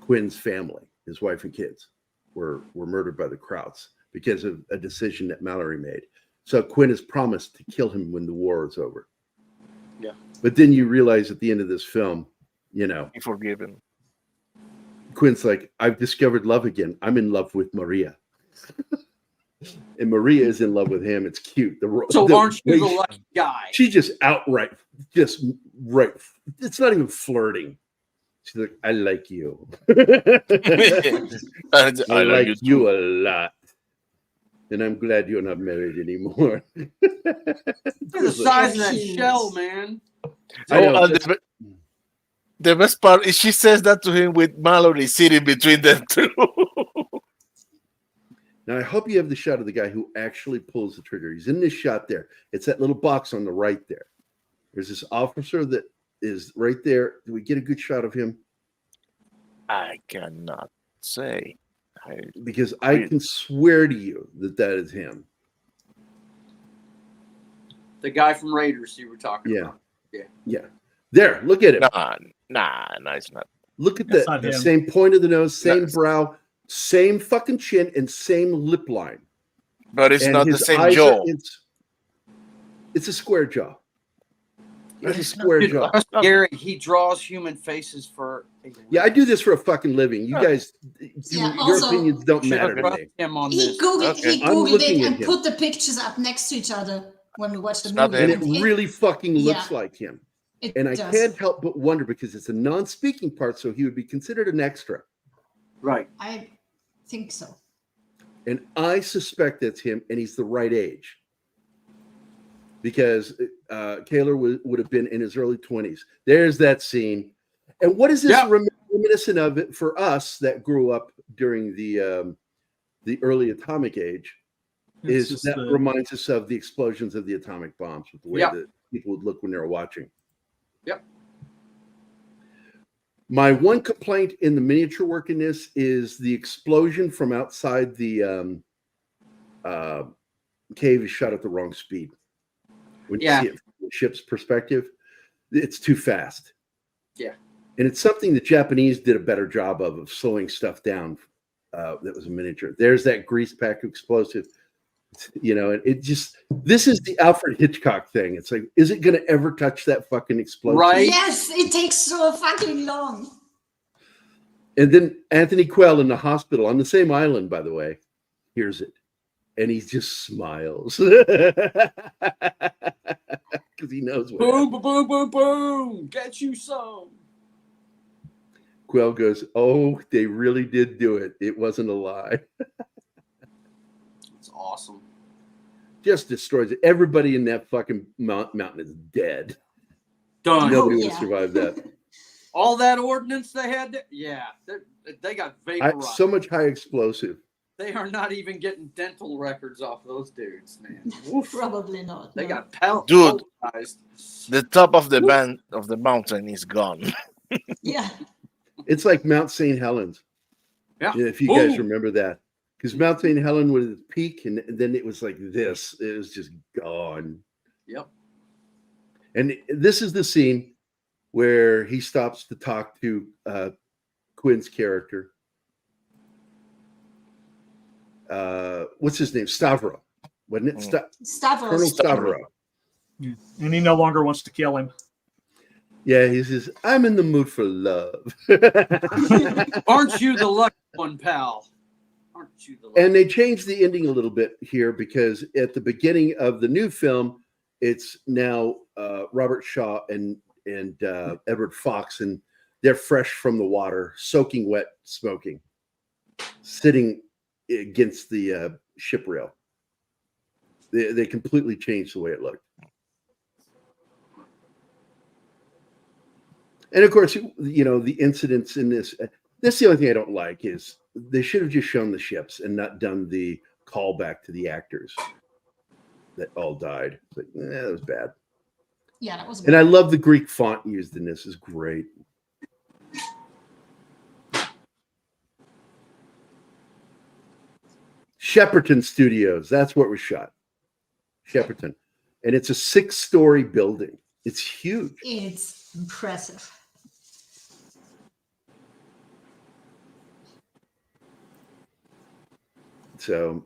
[SPEAKER 1] Quinn's family. His wife and kids were murdered by the Krauts because of a decision that Mallory made. So Quinn has promised to kill him when the war is over.
[SPEAKER 5] Yeah.
[SPEAKER 1] But then you realize at the end of this film, you know,
[SPEAKER 3] Be forgiven.
[SPEAKER 1] Quinn's like, I've discovered love again. I'm in love with Maria. And Maria is in love with him. It's cute.
[SPEAKER 5] So aren't you the lucky guy?
[SPEAKER 1] She just outright, just right. It's not even flirting. She's like, I like you. I like you a lot. And I'm glad you're not married anymore.
[SPEAKER 5] Look at the size of that shell, man.
[SPEAKER 1] I know.
[SPEAKER 3] Oh, and the best part is she says that to him with Mallory sitting between them two.
[SPEAKER 1] Now, I hope you have the shot of the guy who actually pulls the trigger. He's in this shot there. It's that little box on the right there. There's this officer that is right there. Do we get a good shot of him?
[SPEAKER 3] I cannot say.
[SPEAKER 1] Because I can swear to you that that is him.
[SPEAKER 5] The guy from Raiders you were talking about.
[SPEAKER 1] Yeah. There, look at it.
[SPEAKER 3] Nah, it's not.
[SPEAKER 1] Look at
[SPEAKER 4] That's not
[SPEAKER 1] the
[SPEAKER 4] him.
[SPEAKER 1] same point of the nose, same brow, same fucking chin, and same lip line.
[SPEAKER 3] But it's
[SPEAKER 1] And
[SPEAKER 3] not the
[SPEAKER 1] his
[SPEAKER 3] same
[SPEAKER 1] eyes
[SPEAKER 3] jaw.
[SPEAKER 1] It's a square jaw. It's a
[SPEAKER 3] It's
[SPEAKER 1] square
[SPEAKER 5] Dude,
[SPEAKER 1] jaw.
[SPEAKER 5] Gerry, he draws human faces for.
[SPEAKER 1] Yeah, I do this for a fucking living. You guys,
[SPEAKER 2] Yeah,
[SPEAKER 1] your
[SPEAKER 2] also-
[SPEAKER 1] opinions don't
[SPEAKER 5] Should
[SPEAKER 1] matter to
[SPEAKER 5] trust
[SPEAKER 1] me.
[SPEAKER 5] him on
[SPEAKER 2] He
[SPEAKER 5] this.
[SPEAKER 2] Googled,
[SPEAKER 3] Okay.
[SPEAKER 2] he
[SPEAKER 1] I'm
[SPEAKER 2] Googled
[SPEAKER 1] looking
[SPEAKER 2] it
[SPEAKER 1] at
[SPEAKER 2] and
[SPEAKER 1] him.
[SPEAKER 2] put the pictures up next to each other when we watched the
[SPEAKER 3] It's not
[SPEAKER 2] movie.
[SPEAKER 1] And
[SPEAKER 3] him.
[SPEAKER 1] it really fucking looks
[SPEAKER 2] Yeah.
[SPEAKER 1] like him.
[SPEAKER 2] It
[SPEAKER 1] And I
[SPEAKER 2] does.
[SPEAKER 1] can't help but wonder because it's a non-speaking part, so he would be considered an extra.
[SPEAKER 5] Right.
[SPEAKER 2] I think so.
[SPEAKER 1] And I suspect that's him, and he's the right age. Because Kaler would have been in his early 20s. There's that scene. And what is this
[SPEAKER 5] Yeah.
[SPEAKER 1] reminiscent of it for us that grew up during the early atomic age?
[SPEAKER 4] It's
[SPEAKER 1] Is
[SPEAKER 4] just
[SPEAKER 1] that
[SPEAKER 4] the-
[SPEAKER 1] reminds us of the explosions of the atomic bombs, with the way
[SPEAKER 5] Yeah.
[SPEAKER 1] that people would look when they were watching.
[SPEAKER 5] Yep.
[SPEAKER 1] My one complaint in the miniature work in this is the explosion from outside the cave is shot at the wrong speed. When you
[SPEAKER 5] Yeah.
[SPEAKER 1] see it from the ship's perspective, it's too fast.
[SPEAKER 5] Yeah.
[SPEAKER 1] And it's something the Japanese did a better job of slowing stuff down. That was a miniature. There's that grease pack explosive. You know, it just, this is the Alfred Hitchcock thing. It's like, is it going to ever touch that fucking explosion?
[SPEAKER 5] Right.
[SPEAKER 2] Yes, it takes so fucking long.
[SPEAKER 1] And then Anthony Quinn in the hospital on the same island, by the way, hears it. And he just smiles. Because he knows what
[SPEAKER 5] Boom, boom, boom, boom, boom. Get you some.
[SPEAKER 1] Quell goes, oh, they really did do it. It wasn't a lie.
[SPEAKER 5] It's awesome.
[SPEAKER 1] Just destroys it. Everybody in that fucking mountain is dead.
[SPEAKER 5] Done.
[SPEAKER 1] Nobody would
[SPEAKER 2] yeah.
[SPEAKER 1] survive that.
[SPEAKER 5] All that ordnance they had, they got vaporized.
[SPEAKER 1] So much high explosive.
[SPEAKER 5] They are not even getting dental records off those dudes, man.
[SPEAKER 2] Probably not.
[SPEAKER 5] They
[SPEAKER 2] no.
[SPEAKER 5] got
[SPEAKER 3] Dude.
[SPEAKER 5] pulverized.
[SPEAKER 3] The top of the mountain is gone.
[SPEAKER 2] Yeah.
[SPEAKER 1] It's like Mount St. Helens.
[SPEAKER 5] Yeah.
[SPEAKER 1] If you guys
[SPEAKER 5] Boom.
[SPEAKER 1] remember that. Because Mount St. Helen was at its peak, and then it was like this. It was just gone.
[SPEAKER 5] Yep.
[SPEAKER 1] And this is the scene where he stops to talk to Quinn's character. What's his name? Stavro. Wasn't it? Colonel
[SPEAKER 2] Stavros.
[SPEAKER 1] Stavro.
[SPEAKER 4] Yeah. And he no longer wants to kill him.
[SPEAKER 1] Yeah, he says, I'm in the mood for love.
[SPEAKER 5] Aren't you the lucky one, pal? Aren't you the lucky
[SPEAKER 1] And they changed the ending a little bit here because at the beginning of the new film, it's now Robert Shaw and Edward Fox, and they're fresh from the water, soaking wet, smoking, sitting against the ship rail. They completely changed the way it looked. And of course, the incidents in this. That's the only thing I don't like is they should have just shown the ships and not done the callback to the actors that all died. But that was bad.
[SPEAKER 2] Yeah, that was.
[SPEAKER 1] And I love the Greek font used in this. Is great. Shepperton Studios. That's where it was shot. Shepperton. And it's a 6-story building. It's huge.
[SPEAKER 2] It's impressive.
[SPEAKER 1] So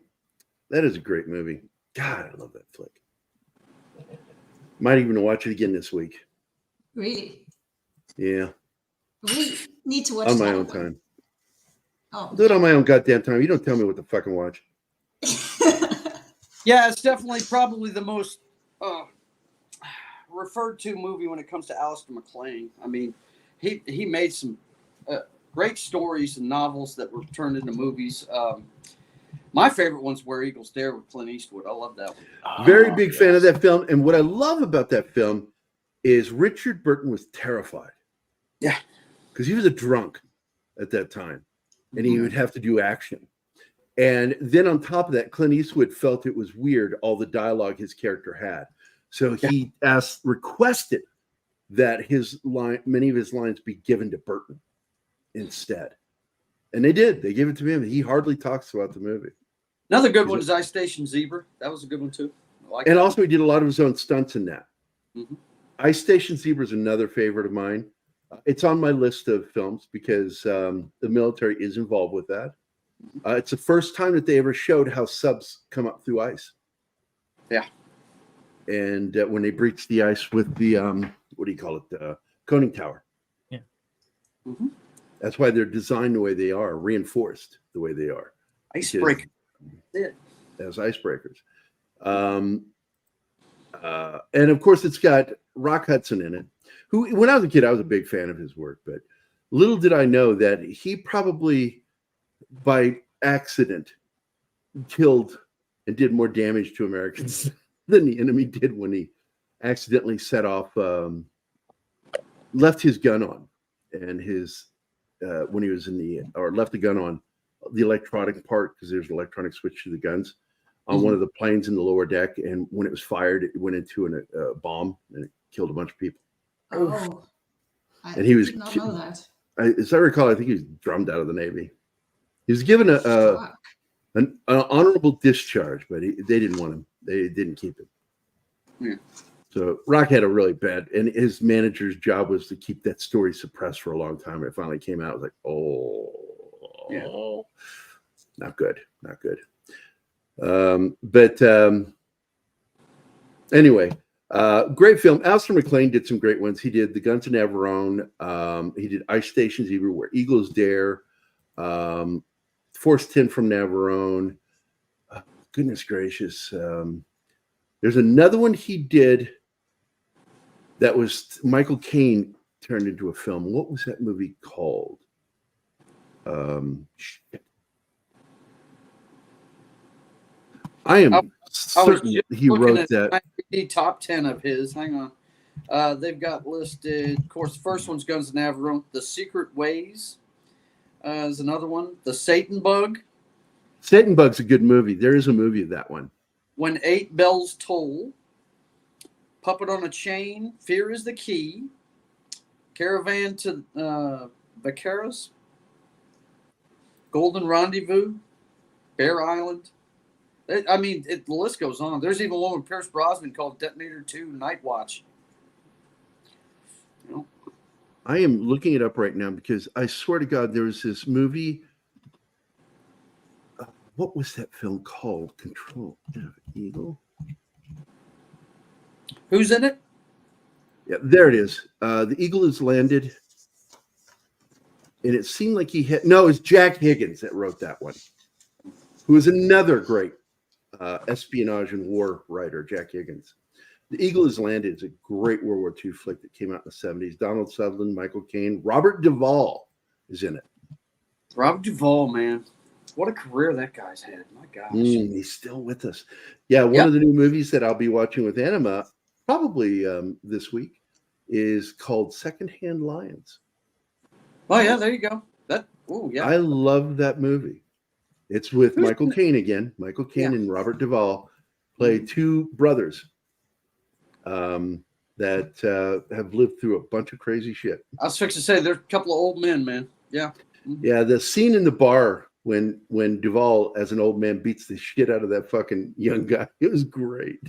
[SPEAKER 1] that is a great movie. God, I love that flick. Might even watch it again this week.
[SPEAKER 2] Really?
[SPEAKER 1] Yeah.
[SPEAKER 2] We need to watch
[SPEAKER 1] on my
[SPEAKER 2] that
[SPEAKER 1] own
[SPEAKER 2] one.
[SPEAKER 1] time.
[SPEAKER 2] Oh,
[SPEAKER 1] I'll do it on my own goddamn time. You don't tell me what to fucking watch.
[SPEAKER 5] Yeah, it's definitely probably the most referred to movie when it comes to Alistair MacLean. I mean, he made some great stories and novels that were turned into movies. My favorite one's Where Eagles Dare with Clint Eastwood. I love that one.
[SPEAKER 1] Very big fan of that film. And what I love about that film is Richard Burton was terrified.
[SPEAKER 5] Yeah.
[SPEAKER 1] Because he was a drunk at that time. And he would have to do action. And then on top of that, Clint Eastwood felt it was weird, all the dialogue his character had. So he requested that many of his lines be given to Burton instead. And they did. They gave it to him. He hardly talks throughout the movie.
[SPEAKER 5] Another good one is Ice Station Zebra. That was a good one too.
[SPEAKER 1] And also he did a lot of his own stunts in that.
[SPEAKER 5] Mm-hmm.
[SPEAKER 1] Ice Station Zebra is another favorite of mine. It's on my list of films because the military is involved with that. It's the first time that they ever showed how subs come up through ice.
[SPEAKER 5] Yeah.
[SPEAKER 1] And when they breach the ice with the, what do you call it? The conning tower.
[SPEAKER 4] Yeah.
[SPEAKER 5] Mm-hmm.
[SPEAKER 1] That's why they're designed the way they are, reinforced the way they are.
[SPEAKER 5] Icebreaker.
[SPEAKER 1] As icebreakers. And of course, it's got Rock Hudson in it, who, when I was a kid, I was a big fan of his work. But little did I know that he probably, by accident, killed and did more damage to Americans than the enemy did when he accidentally set off, left his gun on, and when he was left the gun on the electronic part, because there's an electronic switch to the guns on one of the planes in the lower deck, and when it was fired, it went into a bomb and it killed a bunch of people.
[SPEAKER 2] Oh,
[SPEAKER 1] And he was
[SPEAKER 2] did not know that.
[SPEAKER 1] As I recall, I think he was drummed out of the Navy. He was given an honorable discharge, but they didn't want him. They didn't keep him.
[SPEAKER 5] Yeah.
[SPEAKER 1] So Rock had a really bad, and his manager's job was to keep that story suppressed for a long time. It finally came out. It was like, not good. Anyway, great film. Alistair MacLean did some great ones. He did The Guns of Navarone. He did Ice Stations Everywhere, Eagles Dare, Force 10 from Navarone. Goodness gracious. There's another one he did that was Michael Caine turned into a film. What was that movie called? I am certain he wrote that.
[SPEAKER 5] Top 10 of his. Hang on. They've got listed, of course, the first one's Guns of Navarone. The Secret Ways is another one. The Satan Bug.
[SPEAKER 1] Satan Bug's a good movie. There is a movie of that one.
[SPEAKER 5] When Eight Bells Toll. Puppet on a Chain. Fear is the Key. Caravan to Vaqueros. Golden Rendezvous. Bear Island. The list goes on. There's even one with Pierce Brosnan called Detonator 2 Night Watch. You know?
[SPEAKER 1] I am looking it up right now because I swear to God, there was this movie. What was that film called? Control Eagle.
[SPEAKER 5] Who's in it?
[SPEAKER 1] Yeah, there it is. The Eagle has landed. And it seemed like it's Jack Higgins that wrote that one, who is another great espionage and war writer, Jack Higgins. The Eagle has landed. It's a great World War II flick that came out in the 70s. Donald Sutherland, Michael Caine, Robert Duvall is in it.
[SPEAKER 5] Robert Duvall, man. What a career that guy's had. My gosh.
[SPEAKER 1] He's still with us. Yeah, one of the new movies that I'll be watching with Anima probably this week is called Secondhand Lions.
[SPEAKER 5] Oh yeah, there you go. Yeah.
[SPEAKER 1] I love that movie. It's with
[SPEAKER 5] Who's
[SPEAKER 1] Michael
[SPEAKER 5] in it?
[SPEAKER 1] Caine again. Michael Caine
[SPEAKER 5] Yeah.
[SPEAKER 1] and Robert Duvall play two brothers that have lived through a bunch of crazy shit.
[SPEAKER 5] I was fixing to say they're a couple of old men, man. Yeah.
[SPEAKER 1] Yeah, the scene in the bar when Duvall, as an old man, beats the shit out of that fucking young guy, it was great.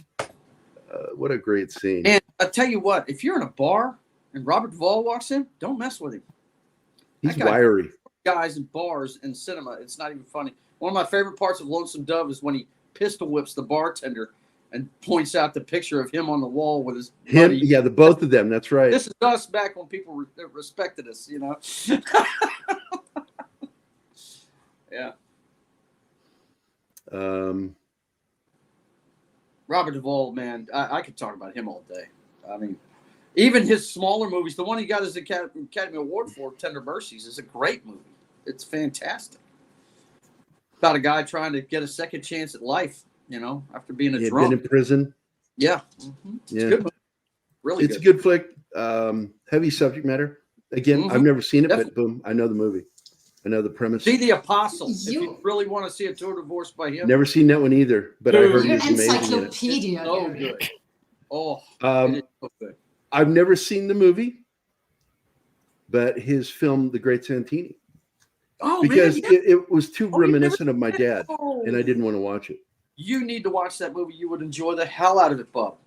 [SPEAKER 1] What a great scene.
[SPEAKER 5] And I tell you what, if you're in a bar and Robert Duvall walks in, don't mess with him.
[SPEAKER 1] He's
[SPEAKER 5] That guy-
[SPEAKER 1] wiry.
[SPEAKER 5] Guys in bars and cinema, it's not even funny. One of my favorite parts of Lonesome Dove is when he pistol whips the bartender and points out the picture of him on the wall with his buddy.
[SPEAKER 1] Yeah, the both of them. That's right.
[SPEAKER 5] This is us back when people respected us, you know. Yeah. Robert Duvall, man, I could talk about him all day. I mean, even his smaller movies, the one he got his Academy Award for, Tender Mercies, is a great movie. It's fantastic. About a guy trying to get a second chance at life, you know, after being a
[SPEAKER 1] He had
[SPEAKER 5] drunk.
[SPEAKER 1] been in prison.
[SPEAKER 5] Yeah. Mm-hmm. It's
[SPEAKER 1] Yeah.
[SPEAKER 5] a good movie. Really
[SPEAKER 1] It's
[SPEAKER 5] good.
[SPEAKER 1] a good flick. Heavy subject matter. Again, I've never seen it, but boom, I know the movie. I know the premise.
[SPEAKER 5] See The Apostle. If
[SPEAKER 2] You-
[SPEAKER 5] you really want to see a tour de force by him.
[SPEAKER 1] Never seen that one either, but I heard
[SPEAKER 2] You're
[SPEAKER 1] he's amazing in it.
[SPEAKER 2] encyclopedia.
[SPEAKER 5] So
[SPEAKER 2] Gary.
[SPEAKER 5] good. Oh, it is so good.
[SPEAKER 1] I've never seen the movie, but his film, The Great Santini,
[SPEAKER 5] Oh,
[SPEAKER 1] because
[SPEAKER 5] man, yeah.
[SPEAKER 1] it was too
[SPEAKER 5] Oh, you've
[SPEAKER 1] reminiscent
[SPEAKER 5] never
[SPEAKER 1] of my
[SPEAKER 5] seen it?
[SPEAKER 1] dad,
[SPEAKER 5] Oh.
[SPEAKER 1] and I didn't want to watch it.
[SPEAKER 5] You need to watch that movie. You would enjoy the hell out of it, Bob.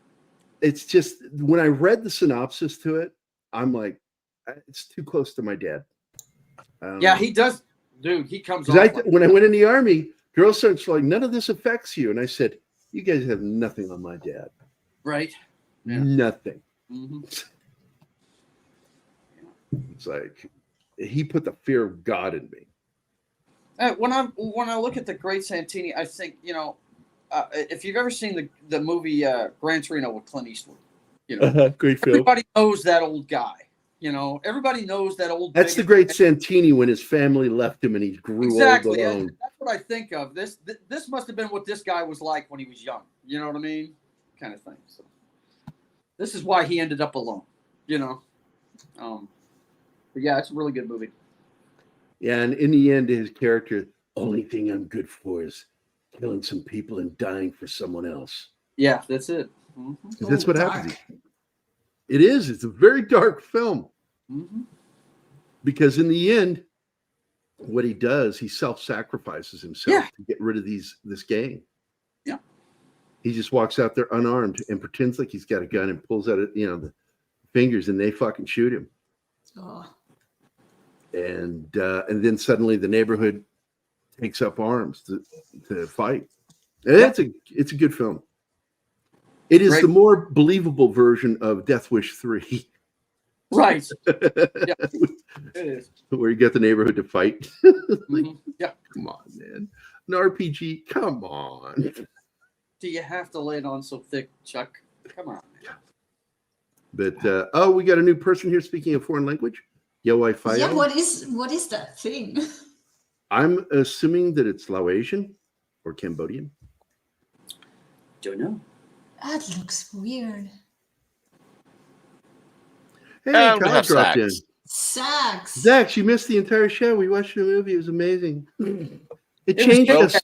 [SPEAKER 1] It's just when I read the synopsis to it, I'm like, it's too close to my dad. I don't
[SPEAKER 5] Yeah,
[SPEAKER 1] know.
[SPEAKER 5] he does. Dude, he comes off.
[SPEAKER 1] Because
[SPEAKER 5] like-
[SPEAKER 1] when I went in the army, girls started like, none of this affects you, and I said, you guys have nothing on my dad.
[SPEAKER 5] right. Yeah.
[SPEAKER 1] Nothing.
[SPEAKER 5] Mm-hmm.
[SPEAKER 1] It's like he put the fear of God in me.
[SPEAKER 5] When I look at The Great Santini, I think, you know, if you've ever seen the movie Gran Torino with Clint Eastwood, you know,
[SPEAKER 1] Great film.
[SPEAKER 5] everybody knows that old guy. You know, everybody knows that old.
[SPEAKER 1] That's the Great Santini when his family left him and he grew
[SPEAKER 5] Exactly.
[SPEAKER 1] old
[SPEAKER 5] Yeah,
[SPEAKER 1] alone.
[SPEAKER 5] that's what I think of. This must have been what this guy was like when he was young. You know what I mean? Kind of thing. So this is why he ended up alone. You know. But yeah, it's a really good movie.
[SPEAKER 1] Yeah, and in the end, his character, only thing I'm good for is killing some people and dying for someone else.
[SPEAKER 5] Yeah, that's it. Mm-hmm.
[SPEAKER 1] 'Cause that's what
[SPEAKER 2] dark.
[SPEAKER 1] happens. It is. It's a very dark film.
[SPEAKER 5] Mm-hmm.
[SPEAKER 1] Because in the end, what he does, he self-sacrifices himself
[SPEAKER 5] Yeah.
[SPEAKER 1] to get rid of this gang.
[SPEAKER 5] Yeah.
[SPEAKER 1] He just walks out there unarmed and pretends like he's got a gun and pulls out the fingers and they fucking shoot him.
[SPEAKER 2] Oh.
[SPEAKER 1] And then suddenly the neighborhood takes up arms to fight. And it's a good film. It is
[SPEAKER 5] Great.
[SPEAKER 1] the more believable version of Death Wish 3.
[SPEAKER 5] Right. Yeah, it is.
[SPEAKER 1] Where you get the neighborhood to fight.
[SPEAKER 5] Mhm. Yeah.
[SPEAKER 1] Come on, man. An RPG. Come on.
[SPEAKER 5] Do you have to lay it on so thick, Chuck? Come on.
[SPEAKER 1] But we got a new person here speaking a foreign language. Wi-Fi.
[SPEAKER 2] Yeah, what is that thing?
[SPEAKER 1] I'm assuming that it's Laotian or Cambodian.
[SPEAKER 5] Don't know.
[SPEAKER 2] That looks weird.
[SPEAKER 1] Hey,
[SPEAKER 3] And we
[SPEAKER 1] Kyle
[SPEAKER 3] have
[SPEAKER 1] dropped in.
[SPEAKER 3] Sax.
[SPEAKER 2] Sax.
[SPEAKER 1] Zach, you missed the entire show. We watched the movie. It was amazing. It
[SPEAKER 5] It was
[SPEAKER 1] changed
[SPEAKER 5] good.
[SPEAKER 1] us.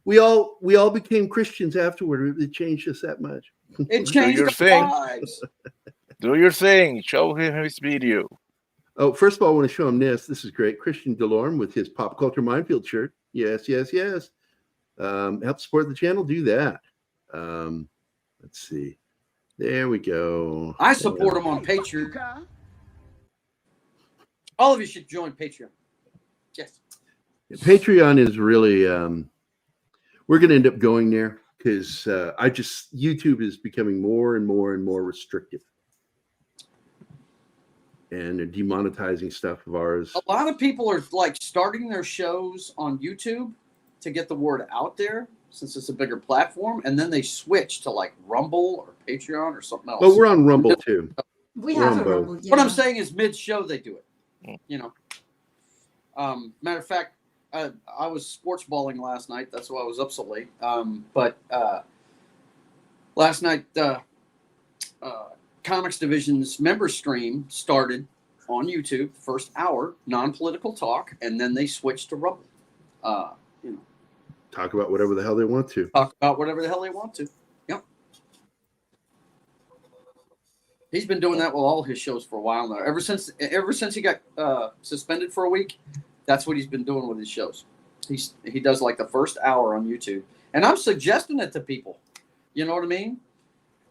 [SPEAKER 1] We all became Christians afterward. It changed us that much.
[SPEAKER 5] It changed
[SPEAKER 3] your
[SPEAKER 5] our
[SPEAKER 3] thing.
[SPEAKER 5] lives.
[SPEAKER 3] Do your thing. Show him his video.
[SPEAKER 1] Oh, first of all, I want to show him this. This is great. Christian Delorme with his Pop Culture Minefield shirt. Yes, yes, yes. Help support the channel. Do that. Let's see. There we go.
[SPEAKER 5] I support him on Patreon. All of you should join Patreon. Yes.
[SPEAKER 1] Patreon is really we're going to end up going there because YouTube is becoming more and more and more restrictive, and they're demonetizing stuff of ours.
[SPEAKER 5] A lot of people are like starting their shows on YouTube to get the word out there since it's a bigger platform, and then they switch to like Rumble or Patreon or something else.
[SPEAKER 1] But we're on Rumble too.
[SPEAKER 2] We
[SPEAKER 1] We're
[SPEAKER 2] have
[SPEAKER 1] on
[SPEAKER 2] a
[SPEAKER 1] both.
[SPEAKER 2] Rumble. Yeah.
[SPEAKER 5] What I'm saying is mid-show they do it. You know. Matter of fact, I was sports balling last night. That's why I was up so late. But last night, Comics Division's member stream started on YouTube, the first hour, non-political talk, and then they switched to Rumble. You know,
[SPEAKER 1] Talk about whatever the hell they want to.
[SPEAKER 5] talk about whatever the hell they want to. Yep. He's been doing that with all his shows for a while now. Ever since he got suspended for a week, that's what he's been doing with his shows. He does like the first hour on YouTube, and I'm suggesting it to people. You know what I mean?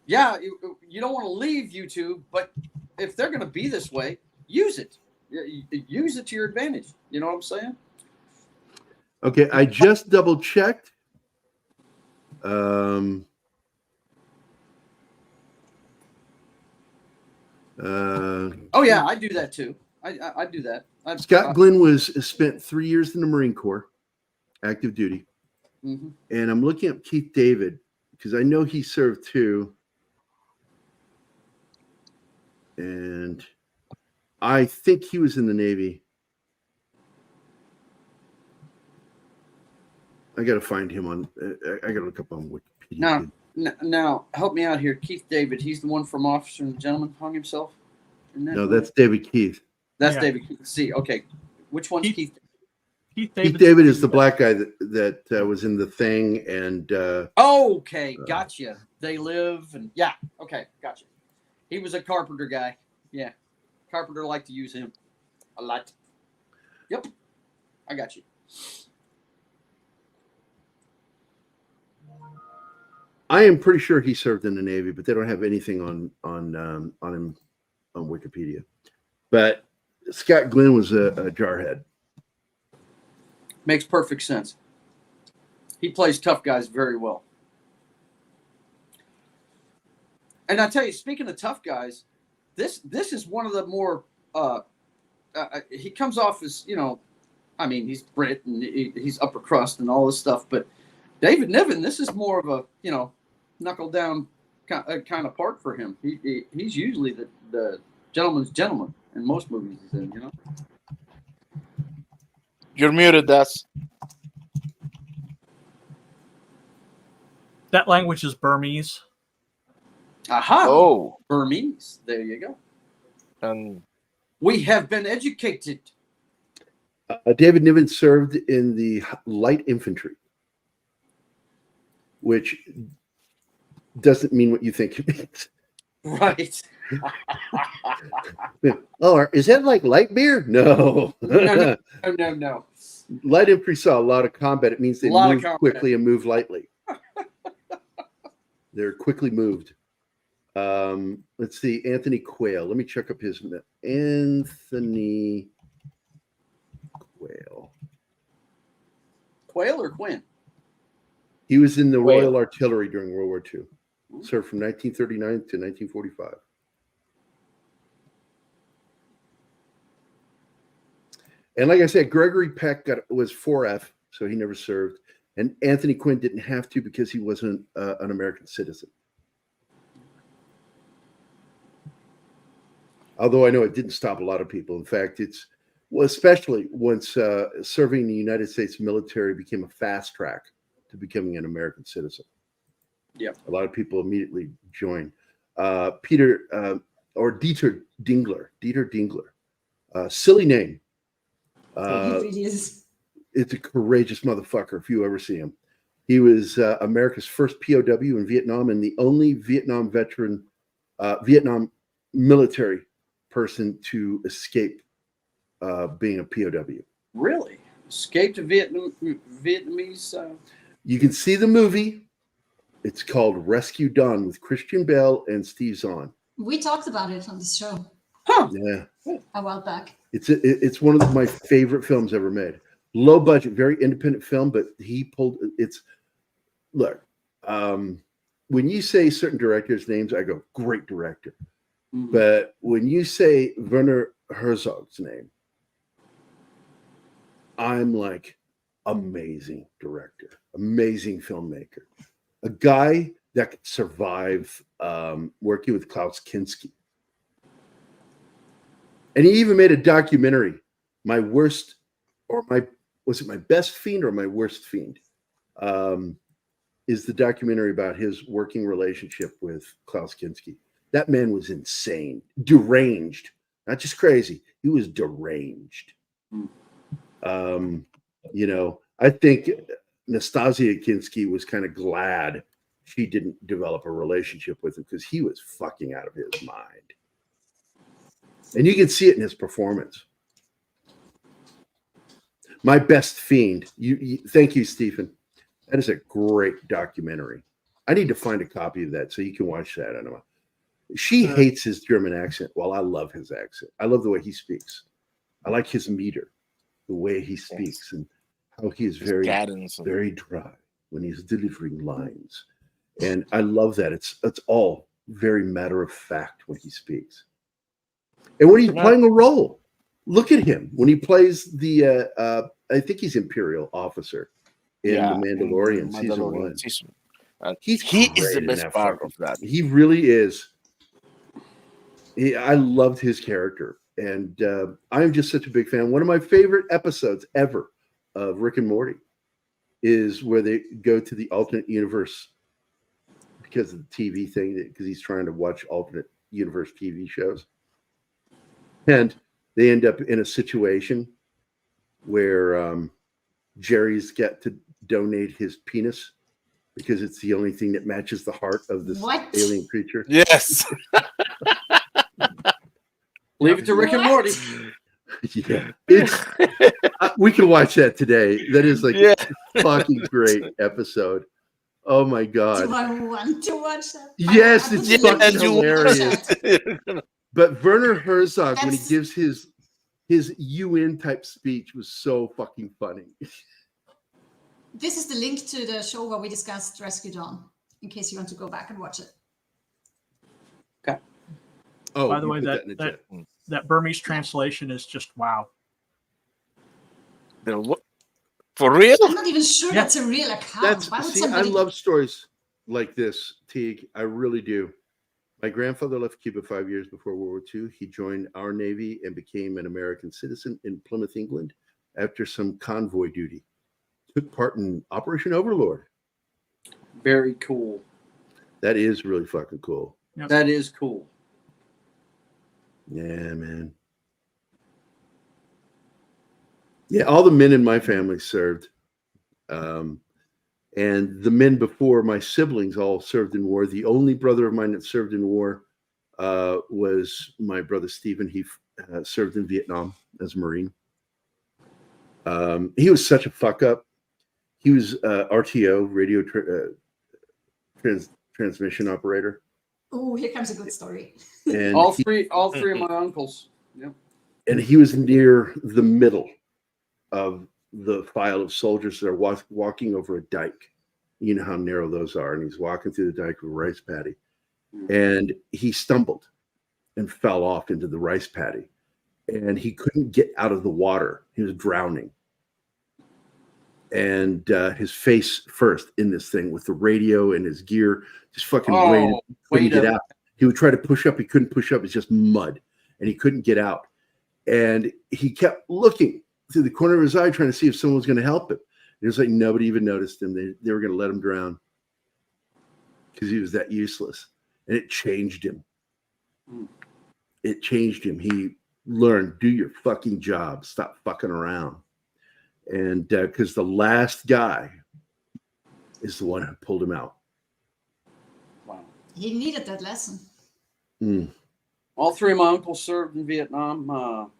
[SPEAKER 5] Yeah, you don't want to leave YouTube, but if they're going to be this way, use it. Use it to your advantage. You know what I'm saying?
[SPEAKER 1] Okay, I just double checked.
[SPEAKER 5] Oh yeah, I do that too. I do that.
[SPEAKER 1] Scott Glenn spent 3 years in the Marine Corps, active duty,
[SPEAKER 5] Mhm.
[SPEAKER 1] and I'm looking up Keith David because I know he served too, and I think he was in the Navy. I got to find him on. I got to look up on Wikipedia.
[SPEAKER 5] Now, help me out here. Keith David, he's the one from Officer and Gentleman, hung himself?
[SPEAKER 1] No, that's David Keith.
[SPEAKER 5] That's
[SPEAKER 4] Yeah.
[SPEAKER 5] David Keith. See, okay. Which one's Keith?
[SPEAKER 4] Keith
[SPEAKER 1] Keith David is the black guy that was in The Thing, and
[SPEAKER 5] Okay, gotcha. They Live, and yeah, okay, gotcha. He was a Carpenter guy. Yeah. Carpenter liked to use him a lot. Yep. I got you.
[SPEAKER 1] I am pretty sure he served in the Navy, but they don't have anything on him on Wikipedia. But Scott Glenn was a jarhead.
[SPEAKER 5] Makes perfect sense. He plays tough guys very well. And I tell you, speaking of tough guys, this is one of the more he comes off as, you know, I mean, he's Brit and he's upper crust and all this stuff, but David Niven, this is more of a, you know, knuckle down kind of part for him. He's usually the gentleman's gentleman in most movies he's in, you know.
[SPEAKER 3] You're muted, that's.
[SPEAKER 4] That language is Burmese.
[SPEAKER 5] Aha!
[SPEAKER 3] Oh,
[SPEAKER 5] Burmese. There you go.
[SPEAKER 3] and
[SPEAKER 5] We have been educated.
[SPEAKER 1] David Niven served in the light infantry, which doesn't mean what you think it means.
[SPEAKER 5] Right.
[SPEAKER 1] Oh, is that like light beer? No.
[SPEAKER 5] No.
[SPEAKER 1] Light infantry saw a lot of combat. It means they move quickly and move lightly. They're quickly moved. Let's see, Anthony Quayle. Let me check up his Anthony Quayle.
[SPEAKER 5] Quayle or Quinn?
[SPEAKER 1] He was in the
[SPEAKER 3] Quayle.
[SPEAKER 1] Royal Artillery during World War II. Served from 1939 to 1945. And like I said, Gregory Peck was 4F, so he never served. And Anthony Quinn didn't have to because he wasn't an American citizen. Although I know it didn't stop a lot of people. In fact, especially once serving in the United States military became a fast track to becoming an American citizen.
[SPEAKER 5] Yeah.
[SPEAKER 1] A lot of people immediately joined. Dieter Dingler. Silly name.
[SPEAKER 2] He really is.
[SPEAKER 1] It's a courageous motherfucker if you ever see him. He was America's first POW in Vietnam and the only Vietnam military person to escape being a POW.
[SPEAKER 5] Really? Escaped a Vietnamese?
[SPEAKER 1] You can see the movie. It's called Rescue Dawn with Christian Bale and Steve Zahn.
[SPEAKER 2] We talked about it on this show
[SPEAKER 5] Huh.
[SPEAKER 1] Yeah.
[SPEAKER 2] a while back.
[SPEAKER 1] It's one of my favorite films ever made. Low budget, very independent film, but he pulled it's. Look, when you say certain directors' names, I go, great director.
[SPEAKER 5] Mhm.
[SPEAKER 1] But when you say Werner Herzog's name, I'm like, amazing director, amazing filmmaker, a guy that could survive working with Klaus Kinski. And he even made a documentary, My Worst, or was it My Best Fiend or My Worst Fiend? Is the documentary about his working relationship with Klaus Kinski. That man was insane, deranged, not just crazy. He was deranged. You know, I think Nastasia Kinski was kind of glad she didn't develop a relationship with him because he was fucking out of his mind. And you can see it in his performance. My Best Fiend. Thank you, Stephen. That is a great documentary. I need to find a copy of that so you can watch that. I don't know. She hates his German accent. Well, I love his accent. I love the way he speaks. I like his meter, the way he speaks, and how he is very, very dry when he's delivering lines. And I love that. It's all very matter of fact when he speaks. And when he's playing a role, look at him when he plays the. I think he's Imperial officer in The Mandalorian, season 1. He is the best part of that. He really is. I loved his character, and I'm just such a big fan. One of my favorite episodes ever of Rick and Morty is where they go to the alternate universe because of the TV thing, because he's trying to watch alternate universe TV shows. And they end up in a situation where Gerry's got to donate his penis because it's the only thing that matches the heart of this alien creature.
[SPEAKER 3] Yes.
[SPEAKER 5] Leave it to Rick and Morty.
[SPEAKER 1] Yeah. We can watch that today. That is like a fucking great episode. Oh my God.
[SPEAKER 2] Do I want to watch that?
[SPEAKER 1] Yes, it's fucking hilarious. But Werner Herzog, when he gives his UN type speech, was so fucking funny.
[SPEAKER 2] This is the link to the show where we discussed Rescue Dawn, in case you want to go back and watch it.
[SPEAKER 5] Okay.
[SPEAKER 1] Oh,
[SPEAKER 4] by the way, that Burmese translation is just wow.
[SPEAKER 3] For real?
[SPEAKER 2] I'm not even sure that's a real account.
[SPEAKER 1] I love stories like this, Teague. I really do. My grandfather left Cuba 5 years before World War II. He joined our Navy and became an American citizen in Plymouth, England, after some convoy duty. Took part in Operation Overlord.
[SPEAKER 5] Very cool.
[SPEAKER 1] That is really fucking cool.
[SPEAKER 5] Yep. That is cool.
[SPEAKER 1] Yeah, man. Yeah, all the men in my family served. And the men before my siblings all served in war. The only brother of mine that served in war was my brother Stephen. He served in Vietnam as a Marine. He was such a fuck up. He was RTO, radio transmission operator.
[SPEAKER 2] Oh, here comes a good story.
[SPEAKER 5] And all three of my uncles. Yep.
[SPEAKER 1] And he was near the middle of the file of soldiers that are walking over a dike. You know how narrow those are. And he's walking through the dike with a rice paddy. And he stumbled and fell off into the rice paddy. And he couldn't get out of the water. He was drowning. And his face first in this thing with the radio and his gear just fucking couldn't get out. He would try to push up. He couldn't push up. It's just mud. And he couldn't get out. And he kept looking through the corner of his eye trying to see if someone was going to help him. It was like nobody even noticed him. They were going to let him drown because he was that useless. And it changed him. It changed him. He learned, do your fucking job. Stop fucking around. And because the last guy is the one who pulled him out.
[SPEAKER 5] Wow.
[SPEAKER 2] He needed that lesson.
[SPEAKER 5] All three of my uncles served in Vietnam.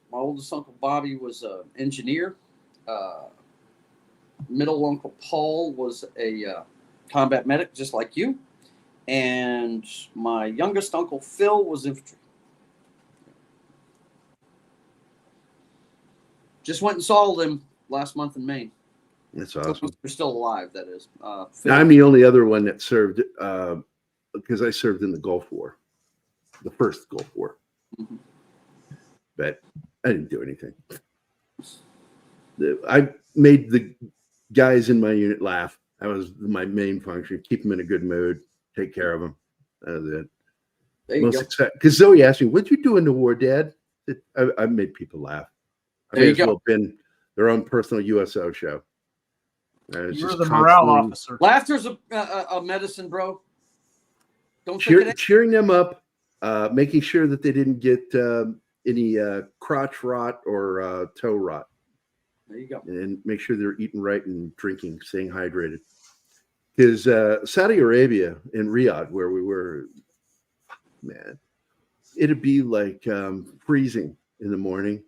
[SPEAKER 5] My oldest uncle Bobby was an engineer. Middle uncle Paul was a combat medic, just like you. And my youngest uncle Phil was infantry. Just went and saw them last month in Maine.
[SPEAKER 1] That's awesome.
[SPEAKER 5] They're still alive, that is.
[SPEAKER 1] I'm the only other one that served because I served in the Gulf War, the first Gulf War. Mm-hmm. But I didn't do anything. I made the guys in my unit laugh. That was my main function. Keep them in a good mood. Take care of them. That was it.
[SPEAKER 5] There you go.
[SPEAKER 1] Because Zoe asked me, "What'd you do in the war, Dad?" I made people laugh. I may as well have been their own personal USO show.
[SPEAKER 4] You're the morale officer.
[SPEAKER 5] Laughter's a medicine, bro. Don't
[SPEAKER 1] cheering them up making sure that they didn't get any crotch rot or toe rot.
[SPEAKER 5] There you go.
[SPEAKER 1] And make sure they're eating right and drinking, staying hydrated. Because Saudi Arabia in Riyadh, where we were, man, it'd be like freezing in the morning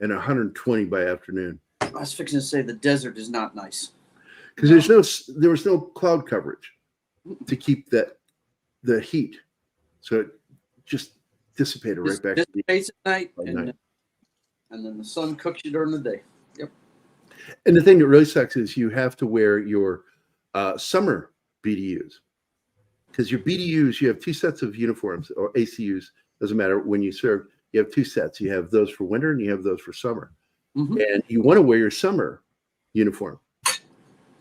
[SPEAKER 1] and 120 by afternoon.
[SPEAKER 5] I was fixing to say the desert is not nice.
[SPEAKER 1] Because there was no cloud coverage to keep the heat, so it just dissipated right back.
[SPEAKER 5] Dissipates at night, and then the sun cooks you during the day. Yep.
[SPEAKER 1] And the thing that really sucks is you have to wear your summer BDUs, because your BDUs, you have two sets of uniforms, or ACUs, doesn't matter when you serve. You have two sets. You have those for winter and you have those for summer. Mm-hmm. And you want to wear your summer uniform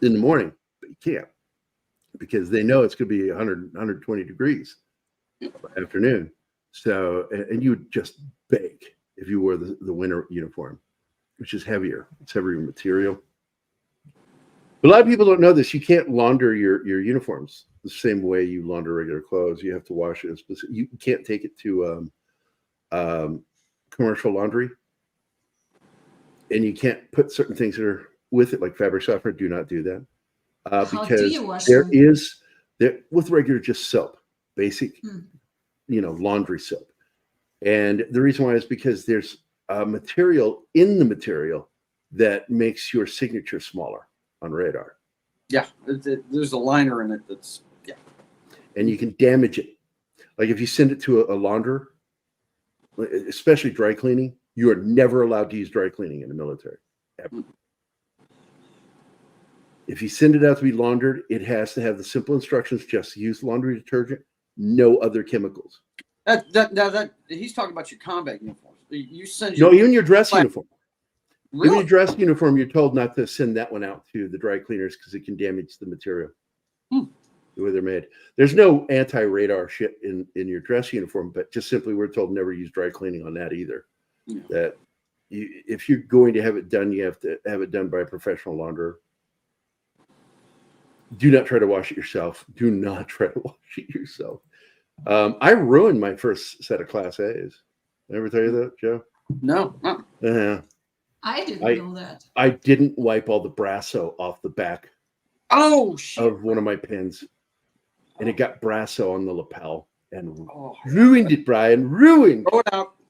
[SPEAKER 1] in the morning, but you can't, because they know it's going to be 100, 120 degrees by afternoon. So, and you would just bake if you wore the winter uniform, which is heavier. It's heavier material. But a lot of people don't know this. You can't launder your uniforms the same way you launder regular clothes. You have to wash it. You can't take it to commercial laundry. And you can't put certain things that are with it, like fabric softener. Do not do that. Because
[SPEAKER 2] do you wash
[SPEAKER 1] there
[SPEAKER 2] them?
[SPEAKER 1] is with regular just soap, basic, laundry soap. And the reason why is because there's a material in the material that makes your signature smaller on radar.
[SPEAKER 5] Yeah, there's a liner in it that's
[SPEAKER 1] and you can damage it. Like if you send it to a launderer, especially dry cleaning, you are never allowed to use dry cleaning in the military, ever. If you send it out to be laundered, it has to have the simple instructions: just use laundry detergent, no other chemicals.
[SPEAKER 5] That he's talking about your combat uniforms. You send
[SPEAKER 1] even your dress uniform.
[SPEAKER 5] Really?
[SPEAKER 1] Even your dress uniform, you're told not to send that one out to the dry cleaners because it can damage the material. The way they're made. There's no anti-radar shit in your dress uniform, but just simply we're told never use dry cleaning on that either. Yeah. That if you're going to have it done, you have to have it done by a professional launderer. Do not try to wash it yourself. Do not try to wash it yourself. I ruined my first set of Class A's. Did I ever tell you that, Joe?
[SPEAKER 5] No.
[SPEAKER 2] I didn't know that.
[SPEAKER 1] I didn't wipe all the Brasso off the back of one of my pins. And it got Brasso on the lapel and ruined it, Brian. Ruined.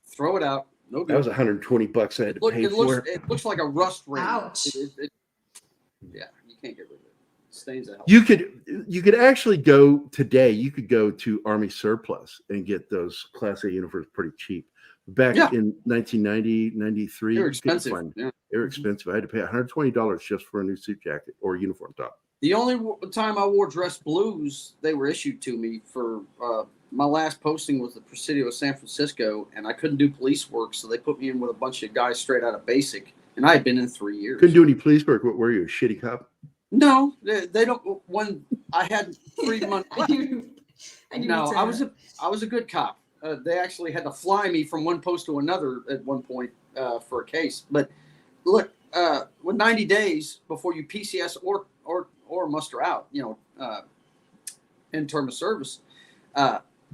[SPEAKER 5] Throw it out. No good.
[SPEAKER 1] That was $120 I had to pay for.
[SPEAKER 5] It looks like a rust ring.
[SPEAKER 2] Ouch.
[SPEAKER 5] Yeah, you can't get rid of it. Stains out.
[SPEAKER 1] You could actually go today. You could go to Army Surplus and get those Class A uniforms pretty cheap. Back in 1990, 93,
[SPEAKER 5] they were expensive.
[SPEAKER 1] They were expensive. I had to pay $120 just for a new suit jacket or uniform top.
[SPEAKER 5] The only time I wore dress blues, they were issued to me for my last posting was the Presidio of San Francisco, and I couldn't do police work, so they put me in with a bunch of guys straight out of basic, and I had been in 3 years.
[SPEAKER 1] Couldn't do any police work. What were you, a shitty cop?
[SPEAKER 5] No, they don't. When I had 3 months left. I was a good cop. They actually had to fly me from one post to another at one point for a case. But look, with 90 days before you PCS or muster out, in term of service,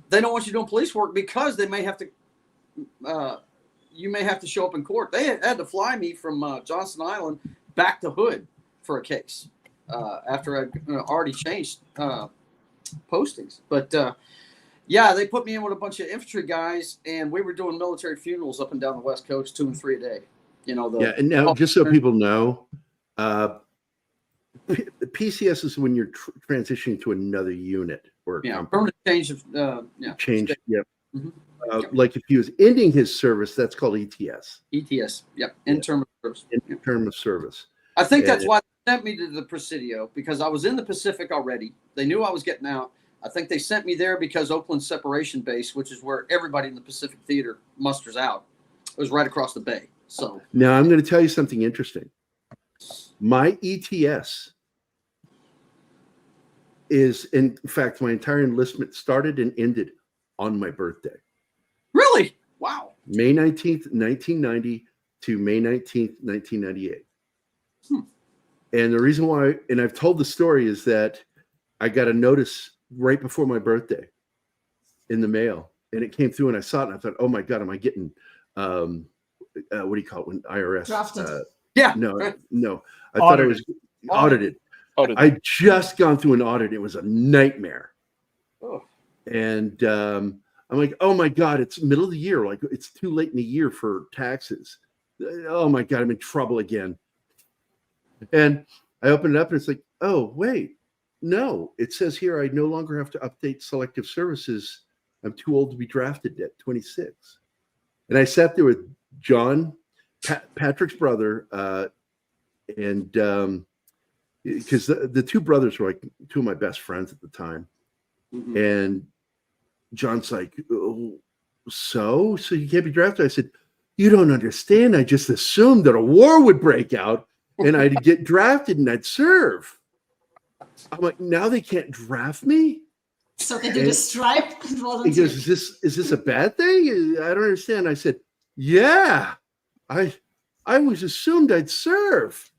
[SPEAKER 5] they don't want you doing police work because they may have to. You may have to show up in court. They had to fly me from Johnson Island back to Hood for a case after I'd already changed postings. But they put me in with a bunch of infantry guys, and we were doing military funerals up and down the West Coast, 2 and 3 a day.
[SPEAKER 1] And now just so people know, PCS is when you're transitioning to another unit or
[SPEAKER 5] permanent change of
[SPEAKER 1] change. Yep.
[SPEAKER 5] Mm-hmm.
[SPEAKER 1] Like if he was ending his service, that's called ETS.
[SPEAKER 5] ETS. Yep. In term of service.
[SPEAKER 1] In term of service.
[SPEAKER 5] I think that's why they sent me to the Presidio, because I was in the Pacific already. They knew I was getting out. I think they sent me there because Oakland Separation Base, which is where everybody in the Pacific Theater musters out, it was right across the bay. So
[SPEAKER 1] now I'm going to tell you something interesting. My ETS is, in fact, my entire enlistment started and ended on my birthday.
[SPEAKER 5] Really? Wow.
[SPEAKER 1] May 19th, 1990 to May 19th, 1998. And the reason why, and I've told the story, is that I got a notice right before my birthday in the mail and it came through, and I saw it, and I thought, oh my God, am I getting what do you call it when IRS
[SPEAKER 2] Drafted.
[SPEAKER 5] Yeah.
[SPEAKER 1] no, I thought I was audited. I just gone through an audit. It was a nightmare.
[SPEAKER 5] Oh.
[SPEAKER 1] And I'm like, oh my God, it's middle of the year. Like, it's too late in the year for taxes. Oh my God, I'm in trouble again. And I opened it up, and it's like, oh, wait, no, it says here I no longer have to update selective services. I'm too old to be drafted at 26. And I sat there with John, Patrick's brother, and because the two brothers were like two of my best friends at the time.
[SPEAKER 5] Mm-hmm.
[SPEAKER 1] And John's like, oh, so you can't be drafted? I said, you don't understand. I just assumed that a war would break out and I'd get drafted and I'd serve. I'm like, now they can't draft me?
[SPEAKER 2] So they did a stripe.
[SPEAKER 1] He goes, is this a bad thing? I don't understand. I said, yeah, I was assumed I'd serve.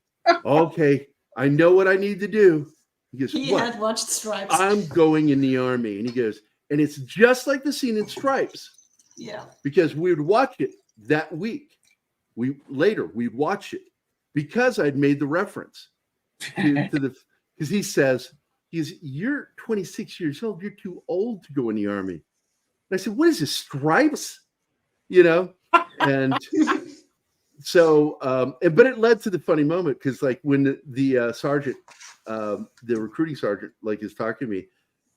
[SPEAKER 1] Okay, I know what I need to do. He goes,
[SPEAKER 2] he had watched Stripes.
[SPEAKER 1] I'm going in the Army. And he goes, and it's just like the scene in Stripes.
[SPEAKER 2] Yeah.
[SPEAKER 1] Because we would watch it that week. We'd watch it because I'd made the reference to the, because he says, you're 26 years old. You're too old to go in the Army. And I said, what is this, Stripes? And so, but it led to the funny moment because, like, when the sergeant, the recruiting sergeant, like, is talking to me,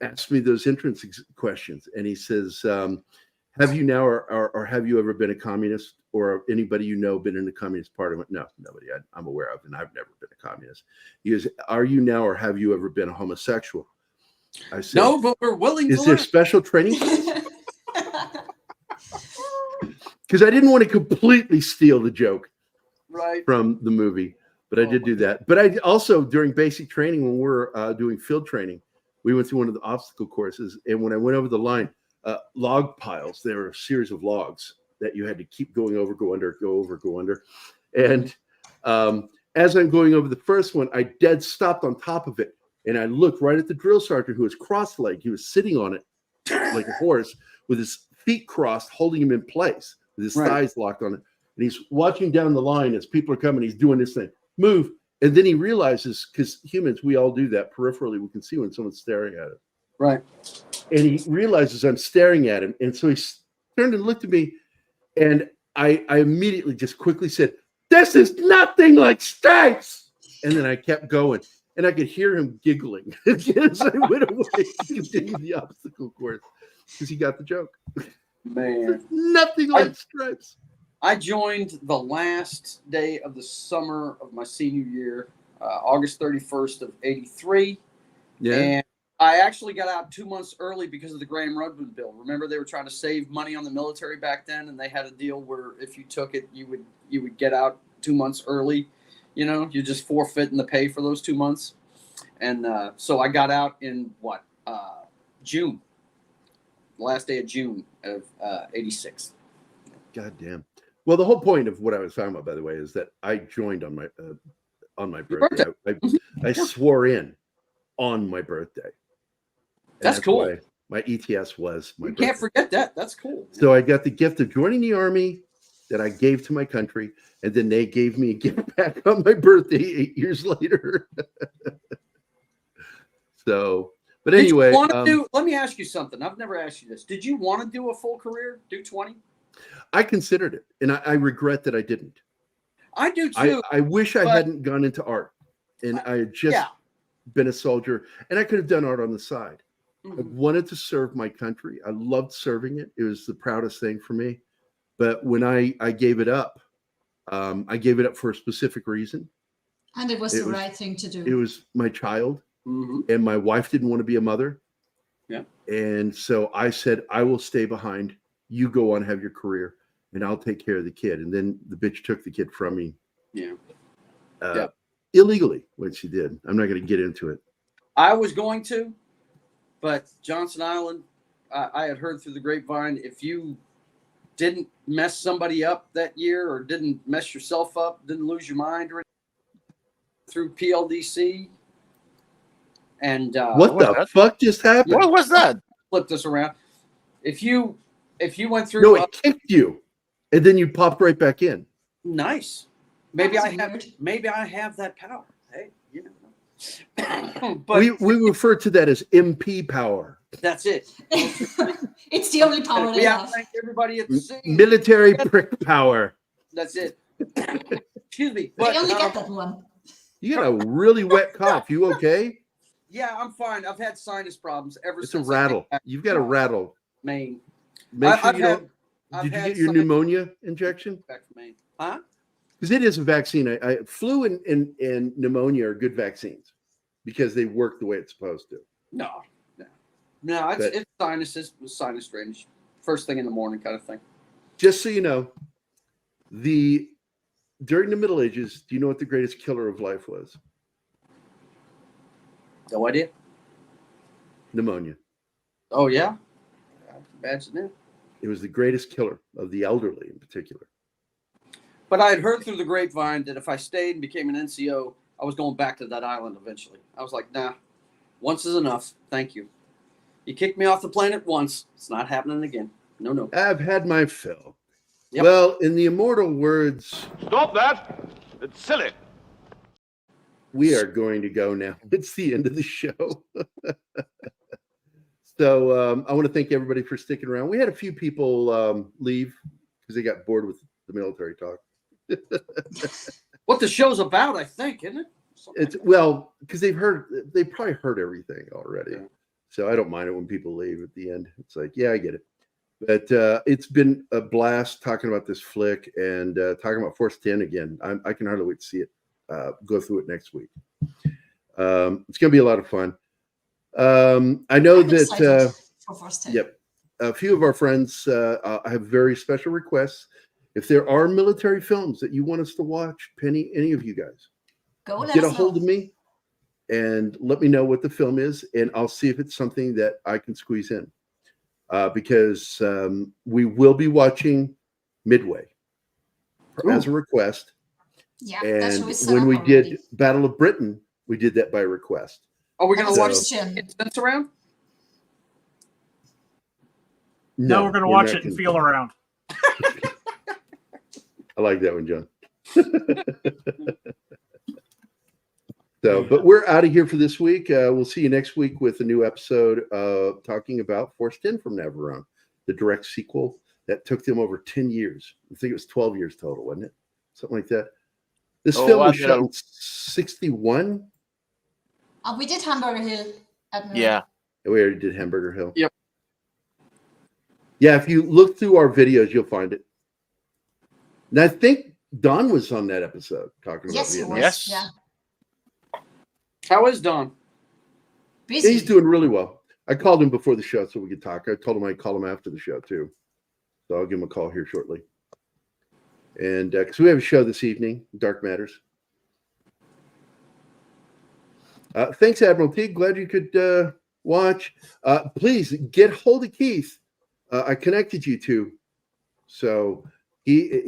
[SPEAKER 1] asked me those entrance questions, and he says, "Have you now, or have you ever been a communist, or anybody you know been in the Communist Party?" I went, "No, nobody I'm aware of, and I've never been a communist." He goes, "Are you now, or have you ever been a homosexual?" I said,
[SPEAKER 5] "No, but we're willing."
[SPEAKER 1] Is there special training? Because I didn't want to completely steal the joke from the movie, but I did do that. But I also, during basic training, when we're doing field training, we went through one of the obstacle courses, and when I went over the line, log piles, there were a series of logs that you had to keep going over, go under, go over, go under. And as I'm going over the first one, I dead stopped on top of it, and I looked right at the drill sergeant, who was cross-legged. He was sitting on it like a horse with his feet crossed, holding him in place with his thighs locked on it. And he's watching down the line as people are coming. He's doing this thing, move. And then he realizes, because humans, we all do that peripherally. We can see when someone's staring at us.
[SPEAKER 5] Right.
[SPEAKER 1] And he realizes I'm staring at him. And so he turned and looked at me. And I immediately just quickly said, "This is nothing like Stripes." And then I kept going. And I could hear him giggling as I went away to continue the obstacle course, because he got the joke.
[SPEAKER 5] Man.
[SPEAKER 1] Nothing like Stripes.
[SPEAKER 5] I joined the last day of the summer of my senior year, August 31st of 83.
[SPEAKER 1] Yeah.
[SPEAKER 5] And I actually got out 2 months early because of the Graham-Rudman bill. Remember, they were trying to save money on the military back then, and they had a deal where if you took it, you would get out 2 months early. You just forfeit in the pay for those 2 months. And so I got out in June, the last day of June of 86.
[SPEAKER 1] God damn. Well, the whole point of what I was talking about, by the way, is that I joined on my birthday. I swore in on my birthday.
[SPEAKER 5] That's cool.
[SPEAKER 1] Why my ETS was my birthday.
[SPEAKER 5] Can't forget that. That's cool.
[SPEAKER 1] So I got the gift of joining the Army that I gave to my country, and then they gave me a gift back on my birthday 8 years later. So, but anyway.
[SPEAKER 5] Let me ask you something. I've never asked you this. Did you want to do a full career, do 20?
[SPEAKER 1] I considered it, and I regret that I didn't.
[SPEAKER 5] I do too.
[SPEAKER 1] I wish I hadn't gone into art, and I had just been a soldier, and I could have done art on the side. Mm-hmm. I wanted to serve my country. I loved serving it. It was the proudest thing for me. But when I gave it up, I gave it up for a specific reason.
[SPEAKER 2] And it was the right thing to do.
[SPEAKER 1] It was my child,
[SPEAKER 5] mm-hmm.
[SPEAKER 1] and my wife didn't want to be a mother.
[SPEAKER 5] Yeah. And
[SPEAKER 1] so I said, I will stay behind. You go on, have your career, and I'll take care of the kid. And then the bitch took the kid from me.
[SPEAKER 5] Yeah.
[SPEAKER 1] Illegally, what she did. I'm not going to get into it.
[SPEAKER 5] I was going to, but Johnson Island, I had heard through the grapevine, if you didn't mess somebody up that year or didn't mess yourself up, didn't lose your mind or anything, through PLDC. And
[SPEAKER 1] what the fuck just happened?
[SPEAKER 3] What was that?
[SPEAKER 5] Flip this around. If you if you went through,
[SPEAKER 1] No, it kicked you, and then you popped right back in.
[SPEAKER 5] nice. Maybe
[SPEAKER 2] That's
[SPEAKER 5] I
[SPEAKER 2] weird.
[SPEAKER 5] have that power. Hey, you know. But
[SPEAKER 1] We refer to that as MP power,
[SPEAKER 5] that's it.
[SPEAKER 2] It's the only power
[SPEAKER 5] We
[SPEAKER 2] they
[SPEAKER 5] have to
[SPEAKER 2] have.
[SPEAKER 5] thank everybody at the scene.
[SPEAKER 1] military prick power.
[SPEAKER 5] That's it. Excuse me.
[SPEAKER 2] They
[SPEAKER 5] But
[SPEAKER 2] only get that one.
[SPEAKER 1] You got a really wet cough. You okay?
[SPEAKER 5] yeah, I'm fine. I've had sinus problems ever
[SPEAKER 1] It's a
[SPEAKER 5] since I came
[SPEAKER 1] rattle.
[SPEAKER 5] back
[SPEAKER 1] You've got a
[SPEAKER 5] from
[SPEAKER 1] rattle.
[SPEAKER 5] Maine.
[SPEAKER 1] Make sure
[SPEAKER 5] I've
[SPEAKER 1] you don't.
[SPEAKER 5] I've
[SPEAKER 1] Did you
[SPEAKER 5] had
[SPEAKER 1] get your
[SPEAKER 5] sinus
[SPEAKER 1] pneumonia injection?
[SPEAKER 5] back from Maine. Huh?
[SPEAKER 1] Because it is a vaccine. Flu and pneumonia are good vaccines because they work the way it's supposed to.
[SPEAKER 5] No. It's sinuses, sinus drainage. First thing in the morning, kind of thing.
[SPEAKER 1] Just so you know, during the Middle Ages, do you know what the greatest killer of life was?
[SPEAKER 5] No idea.
[SPEAKER 1] Pneumonia.
[SPEAKER 5] Oh yeah. I can imagine that.
[SPEAKER 1] It was the greatest killer of the elderly in particular.
[SPEAKER 5] But I had heard through the grapevine that if I stayed and became an NCO, I was going back to that island eventually. I was like, nah, once is enough. Thank you. You kicked me off the planet once. It's not happening again. No.
[SPEAKER 1] I've had my fill.
[SPEAKER 5] Yep.
[SPEAKER 1] Well, in the immortal words,
[SPEAKER 6] Stop that! It's silly.
[SPEAKER 1] we are going to go now. It's the end of the show. So I want to thank everybody for sticking around. We had a few people leave because they got bored with the military talk.
[SPEAKER 5] What the show's about, I think, isn't it?
[SPEAKER 1] It's because they probably heard everything already.
[SPEAKER 5] Yeah.
[SPEAKER 1] So I don't mind it when people leave at the end. It's like, yeah, I get it. But it's been a blast talking about this flick and talking about Force 10 again. I can hardly wait to see it, go through it next week. It's going to be a lot of fun. I know
[SPEAKER 2] I'm
[SPEAKER 1] that,
[SPEAKER 2] excited for Force 10.
[SPEAKER 1] yep, a few of our friends have very special requests. If there are military films that you want us to watch, Penny, any of you guys,
[SPEAKER 2] Go let
[SPEAKER 1] get a
[SPEAKER 2] us
[SPEAKER 1] hold
[SPEAKER 2] know.
[SPEAKER 1] of me and let me know what the film is, and I'll see if it's something that I can squeeze in. Because we will be watching Midway as a request.
[SPEAKER 2] Yeah, that show
[SPEAKER 1] And
[SPEAKER 2] is set
[SPEAKER 1] when
[SPEAKER 2] up
[SPEAKER 1] we
[SPEAKER 2] already.
[SPEAKER 1] did Battle of Britain, we did that by request.
[SPEAKER 5] Are we
[SPEAKER 2] That
[SPEAKER 5] going
[SPEAKER 2] was
[SPEAKER 5] to
[SPEAKER 2] a
[SPEAKER 5] watch
[SPEAKER 2] question.
[SPEAKER 5] Sense around?
[SPEAKER 4] No, we're going to watch it and feel around.
[SPEAKER 1] I like that one, John. So, but we're out of here for this week. We'll see you next week with a new episode talking about Force 10 from Navarone, the direct sequel that took them over 10 years. I think it was 12 years total, wasn't it? Something like that. This film was shot in 61.
[SPEAKER 2] We did Hamburger Hill. Admiral.
[SPEAKER 3] Yeah.
[SPEAKER 1] We already did Hamburger Hill.
[SPEAKER 5] Yep.
[SPEAKER 1] Yeah, if you look through our videos, you'll find it. And I think Don was on that episode talking about
[SPEAKER 2] Yes, he
[SPEAKER 1] Vietnam.
[SPEAKER 2] was.
[SPEAKER 3] Yes.
[SPEAKER 2] Yeah.
[SPEAKER 5] How is Don?
[SPEAKER 2] Busy.
[SPEAKER 1] He's doing really well. I called him before the show so we could talk. I told him I'd call him after the show too. So I'll give him a call here shortly. And because we have a show this evening, Dark Matters. Thanks, Admiral T. Glad you could watch. Please get hold of Keith. I connected you two. So he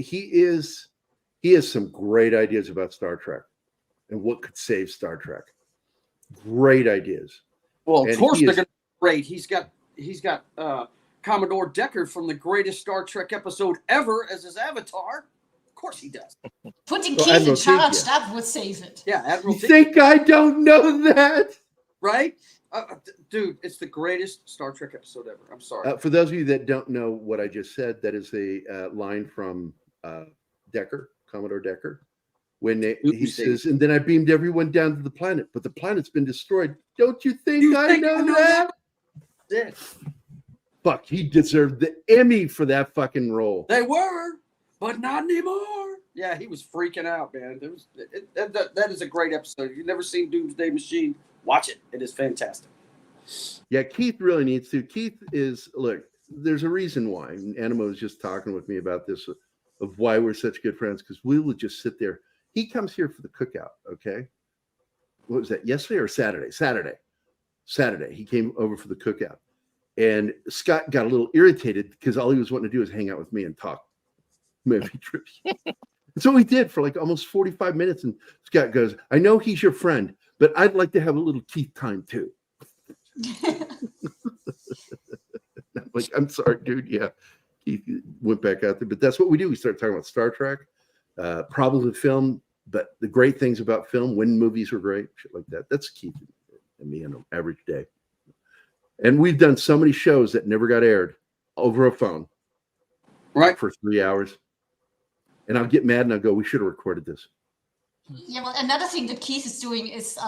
[SPEAKER 1] has some great ideas about Star Trek and what could save Star Trek. Great ideas.
[SPEAKER 5] Well, of
[SPEAKER 1] And
[SPEAKER 5] course
[SPEAKER 1] he
[SPEAKER 5] they're
[SPEAKER 1] is-
[SPEAKER 5] going to be great. He's got Commodore Decker from the greatest Star Trek episode ever as his avatar. Of course he does.
[SPEAKER 2] Putting
[SPEAKER 1] Well,
[SPEAKER 2] Keith in
[SPEAKER 1] Admiral T,
[SPEAKER 2] charge,
[SPEAKER 1] yeah.
[SPEAKER 2] that would save it.
[SPEAKER 5] Yeah, Admiral
[SPEAKER 1] You
[SPEAKER 5] T,
[SPEAKER 1] think I don't know that?
[SPEAKER 5] right? Dude, it's the greatest Star Trek episode ever. I'm sorry.
[SPEAKER 1] For those of you that don't know what I just said, that is a line from Decker, Commodore Decker, when he
[SPEAKER 5] Oopsie.
[SPEAKER 1] says, "And then I beamed everyone down to the planet, but the planet's been destroyed. Don't you think I know that?"
[SPEAKER 5] That's it.
[SPEAKER 1] Fuck, he deserved the Emmy for that fucking role.
[SPEAKER 5] They were, but not anymore. Yeah, he was freaking out, man. That is a great episode. If you've never seen Doomsday Machine, watch it. It is fantastic.
[SPEAKER 1] Yeah, Keith really needs to. Keith is, look, there's a reason why. And Anima was just talking with me about this, of why we're such good friends, because we will just sit there. He comes here for the cookout, okay? What was that, yesterday or Saturday? Saturday. He came over for the cookout. And Scott got a little irritated because all he was wanting to do is hang out with me and talk movie trivia. That's what we did for like almost 45 minutes. And Scott goes, "I know he's your friend, but I'd like to have a little Keith time too." I'm like, "I'm sorry, dude. Yeah, He went back out there, but that's what we do. We start talking about Star Trek, problems with film, but the great things about film, when movies are great, shit like that. That's key to me on an average day. And we've done so many shows that never got aired over a phone,
[SPEAKER 5] Right.
[SPEAKER 1] for 3 hours. And I'll get mad and I'll go, we should have recorded this.
[SPEAKER 2] Yeah, well, another thing that Keith is doing is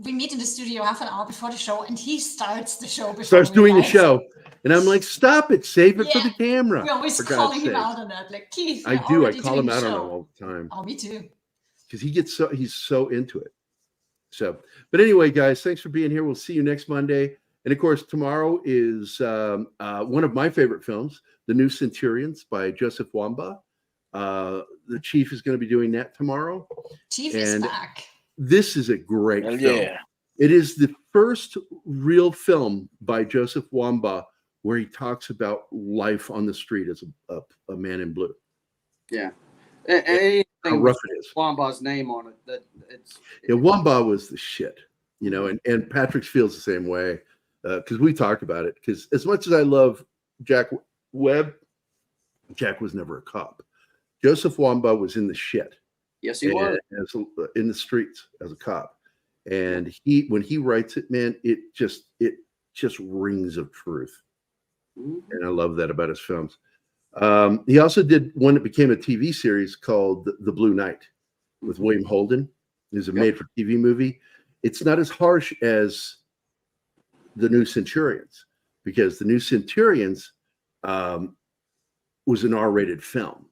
[SPEAKER 2] we meet in the studio half an hour before the show, and he starts the show before
[SPEAKER 1] Starts
[SPEAKER 2] we
[SPEAKER 1] doing the
[SPEAKER 2] live.
[SPEAKER 1] show. And I'm like, stop it. Save it for
[SPEAKER 2] Yeah.
[SPEAKER 1] the camera.
[SPEAKER 2] We're always
[SPEAKER 1] for
[SPEAKER 2] calling
[SPEAKER 1] God's
[SPEAKER 2] him
[SPEAKER 1] sake.
[SPEAKER 2] out on that. Like, Keith,
[SPEAKER 1] I
[SPEAKER 2] we're
[SPEAKER 1] do. I
[SPEAKER 2] already
[SPEAKER 1] call
[SPEAKER 2] doing
[SPEAKER 1] him
[SPEAKER 2] the
[SPEAKER 1] out on it
[SPEAKER 2] show.
[SPEAKER 1] all the time.
[SPEAKER 2] Oh, me too.
[SPEAKER 1] Because he's so into it. So, but anyway, guys, thanks for being here. We'll see you next Monday. And of course, tomorrow is one of my favorite films, The New Centurions by Joseph Wamba. The Chief is going to be doing that tomorrow.
[SPEAKER 2] Chief is back.
[SPEAKER 1] This is a great
[SPEAKER 3] Hell
[SPEAKER 1] film.
[SPEAKER 3] yeah.
[SPEAKER 1] It is the first real film by Joseph Wamba where he talks about life on the street as a man in blue.
[SPEAKER 5] Yeah.
[SPEAKER 1] How
[SPEAKER 5] Anything
[SPEAKER 1] rough
[SPEAKER 5] with
[SPEAKER 1] it is.
[SPEAKER 5] Wamba's name on it.
[SPEAKER 1] Yeah, Wamba was the shit, and Patrick feels the same way because we talked about it. Because as much as I love Jack Webb, Jack was never a cop. Joseph Wamba was in the shit.
[SPEAKER 5] Yes, he was.
[SPEAKER 1] In the streets as a cop. And when he writes it, man, it just rings of truth.
[SPEAKER 5] Mm-hmm.
[SPEAKER 1] And I love that about his films. He also did one that became a TV series called The Blue Knight with William Holden. It was a made-for-TV movie. It's not as harsh as The New Centurions because The New Centurions was an R-rated film.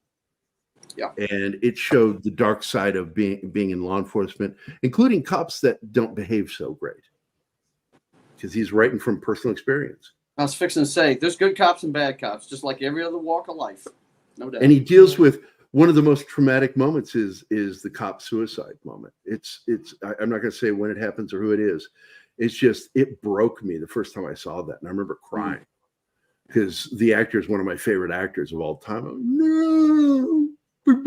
[SPEAKER 5] Yeah.
[SPEAKER 1] And it showed the dark side of being in law enforcement, including cops that don't behave so great. Because he's writing from personal experience.
[SPEAKER 5] I was fixing to say, there's good cops and bad cops, just like every other walk of life. No doubt.
[SPEAKER 1] And he deals with one of the most traumatic moments is the cop suicide moment. I'm not going to say when it happens or who it is. It's just, it broke me the first time I saw that. And I remember crying because the actor is one of my favorite actors of all time. No. I'm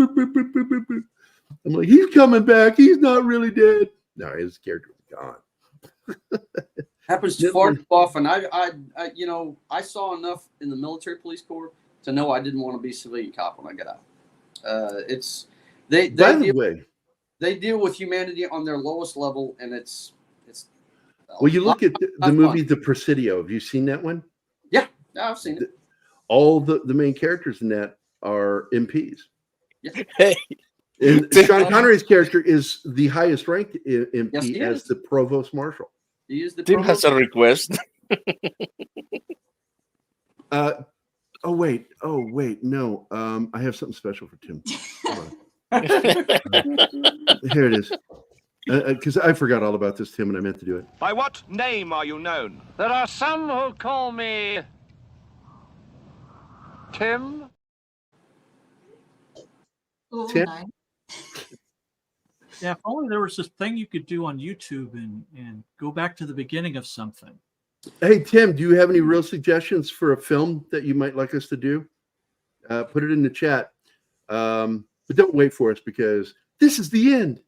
[SPEAKER 1] like, he's coming back. He's not really dead. No, his character was gone.
[SPEAKER 5] Happens far too often. I saw enough in the military police corps to know I didn't want to be a civilian cop when I got out. They deal with humanity on their lowest level, and it's.
[SPEAKER 1] Well, you look at the movie The Presidio. Have you seen that one?
[SPEAKER 5] Yeah, I've seen it.
[SPEAKER 1] All the main characters in that are MPs.
[SPEAKER 5] Yeah.
[SPEAKER 3] Hey.
[SPEAKER 1] And Sean Connery's character is the highest ranked MP
[SPEAKER 5] Yes,
[SPEAKER 1] as the provost marshal.
[SPEAKER 5] He is the
[SPEAKER 3] Tim has a request.
[SPEAKER 1] Oh wait, no. I have something special for Tim. Hold on. Here it is. Because I forgot all about this, Tim, and I meant to do it.
[SPEAKER 6] By what name are you known?
[SPEAKER 7] There are some who call me Tim.
[SPEAKER 2] Oh,
[SPEAKER 1] Tim?
[SPEAKER 2] nice.
[SPEAKER 4] Yeah, if only there was this thing you could do on YouTube and go back to the beginning of something.
[SPEAKER 1] Hey, Tim, do you have any real suggestions for a film that you might like us to do? Put it in the chat. But don't wait for us because this is the end.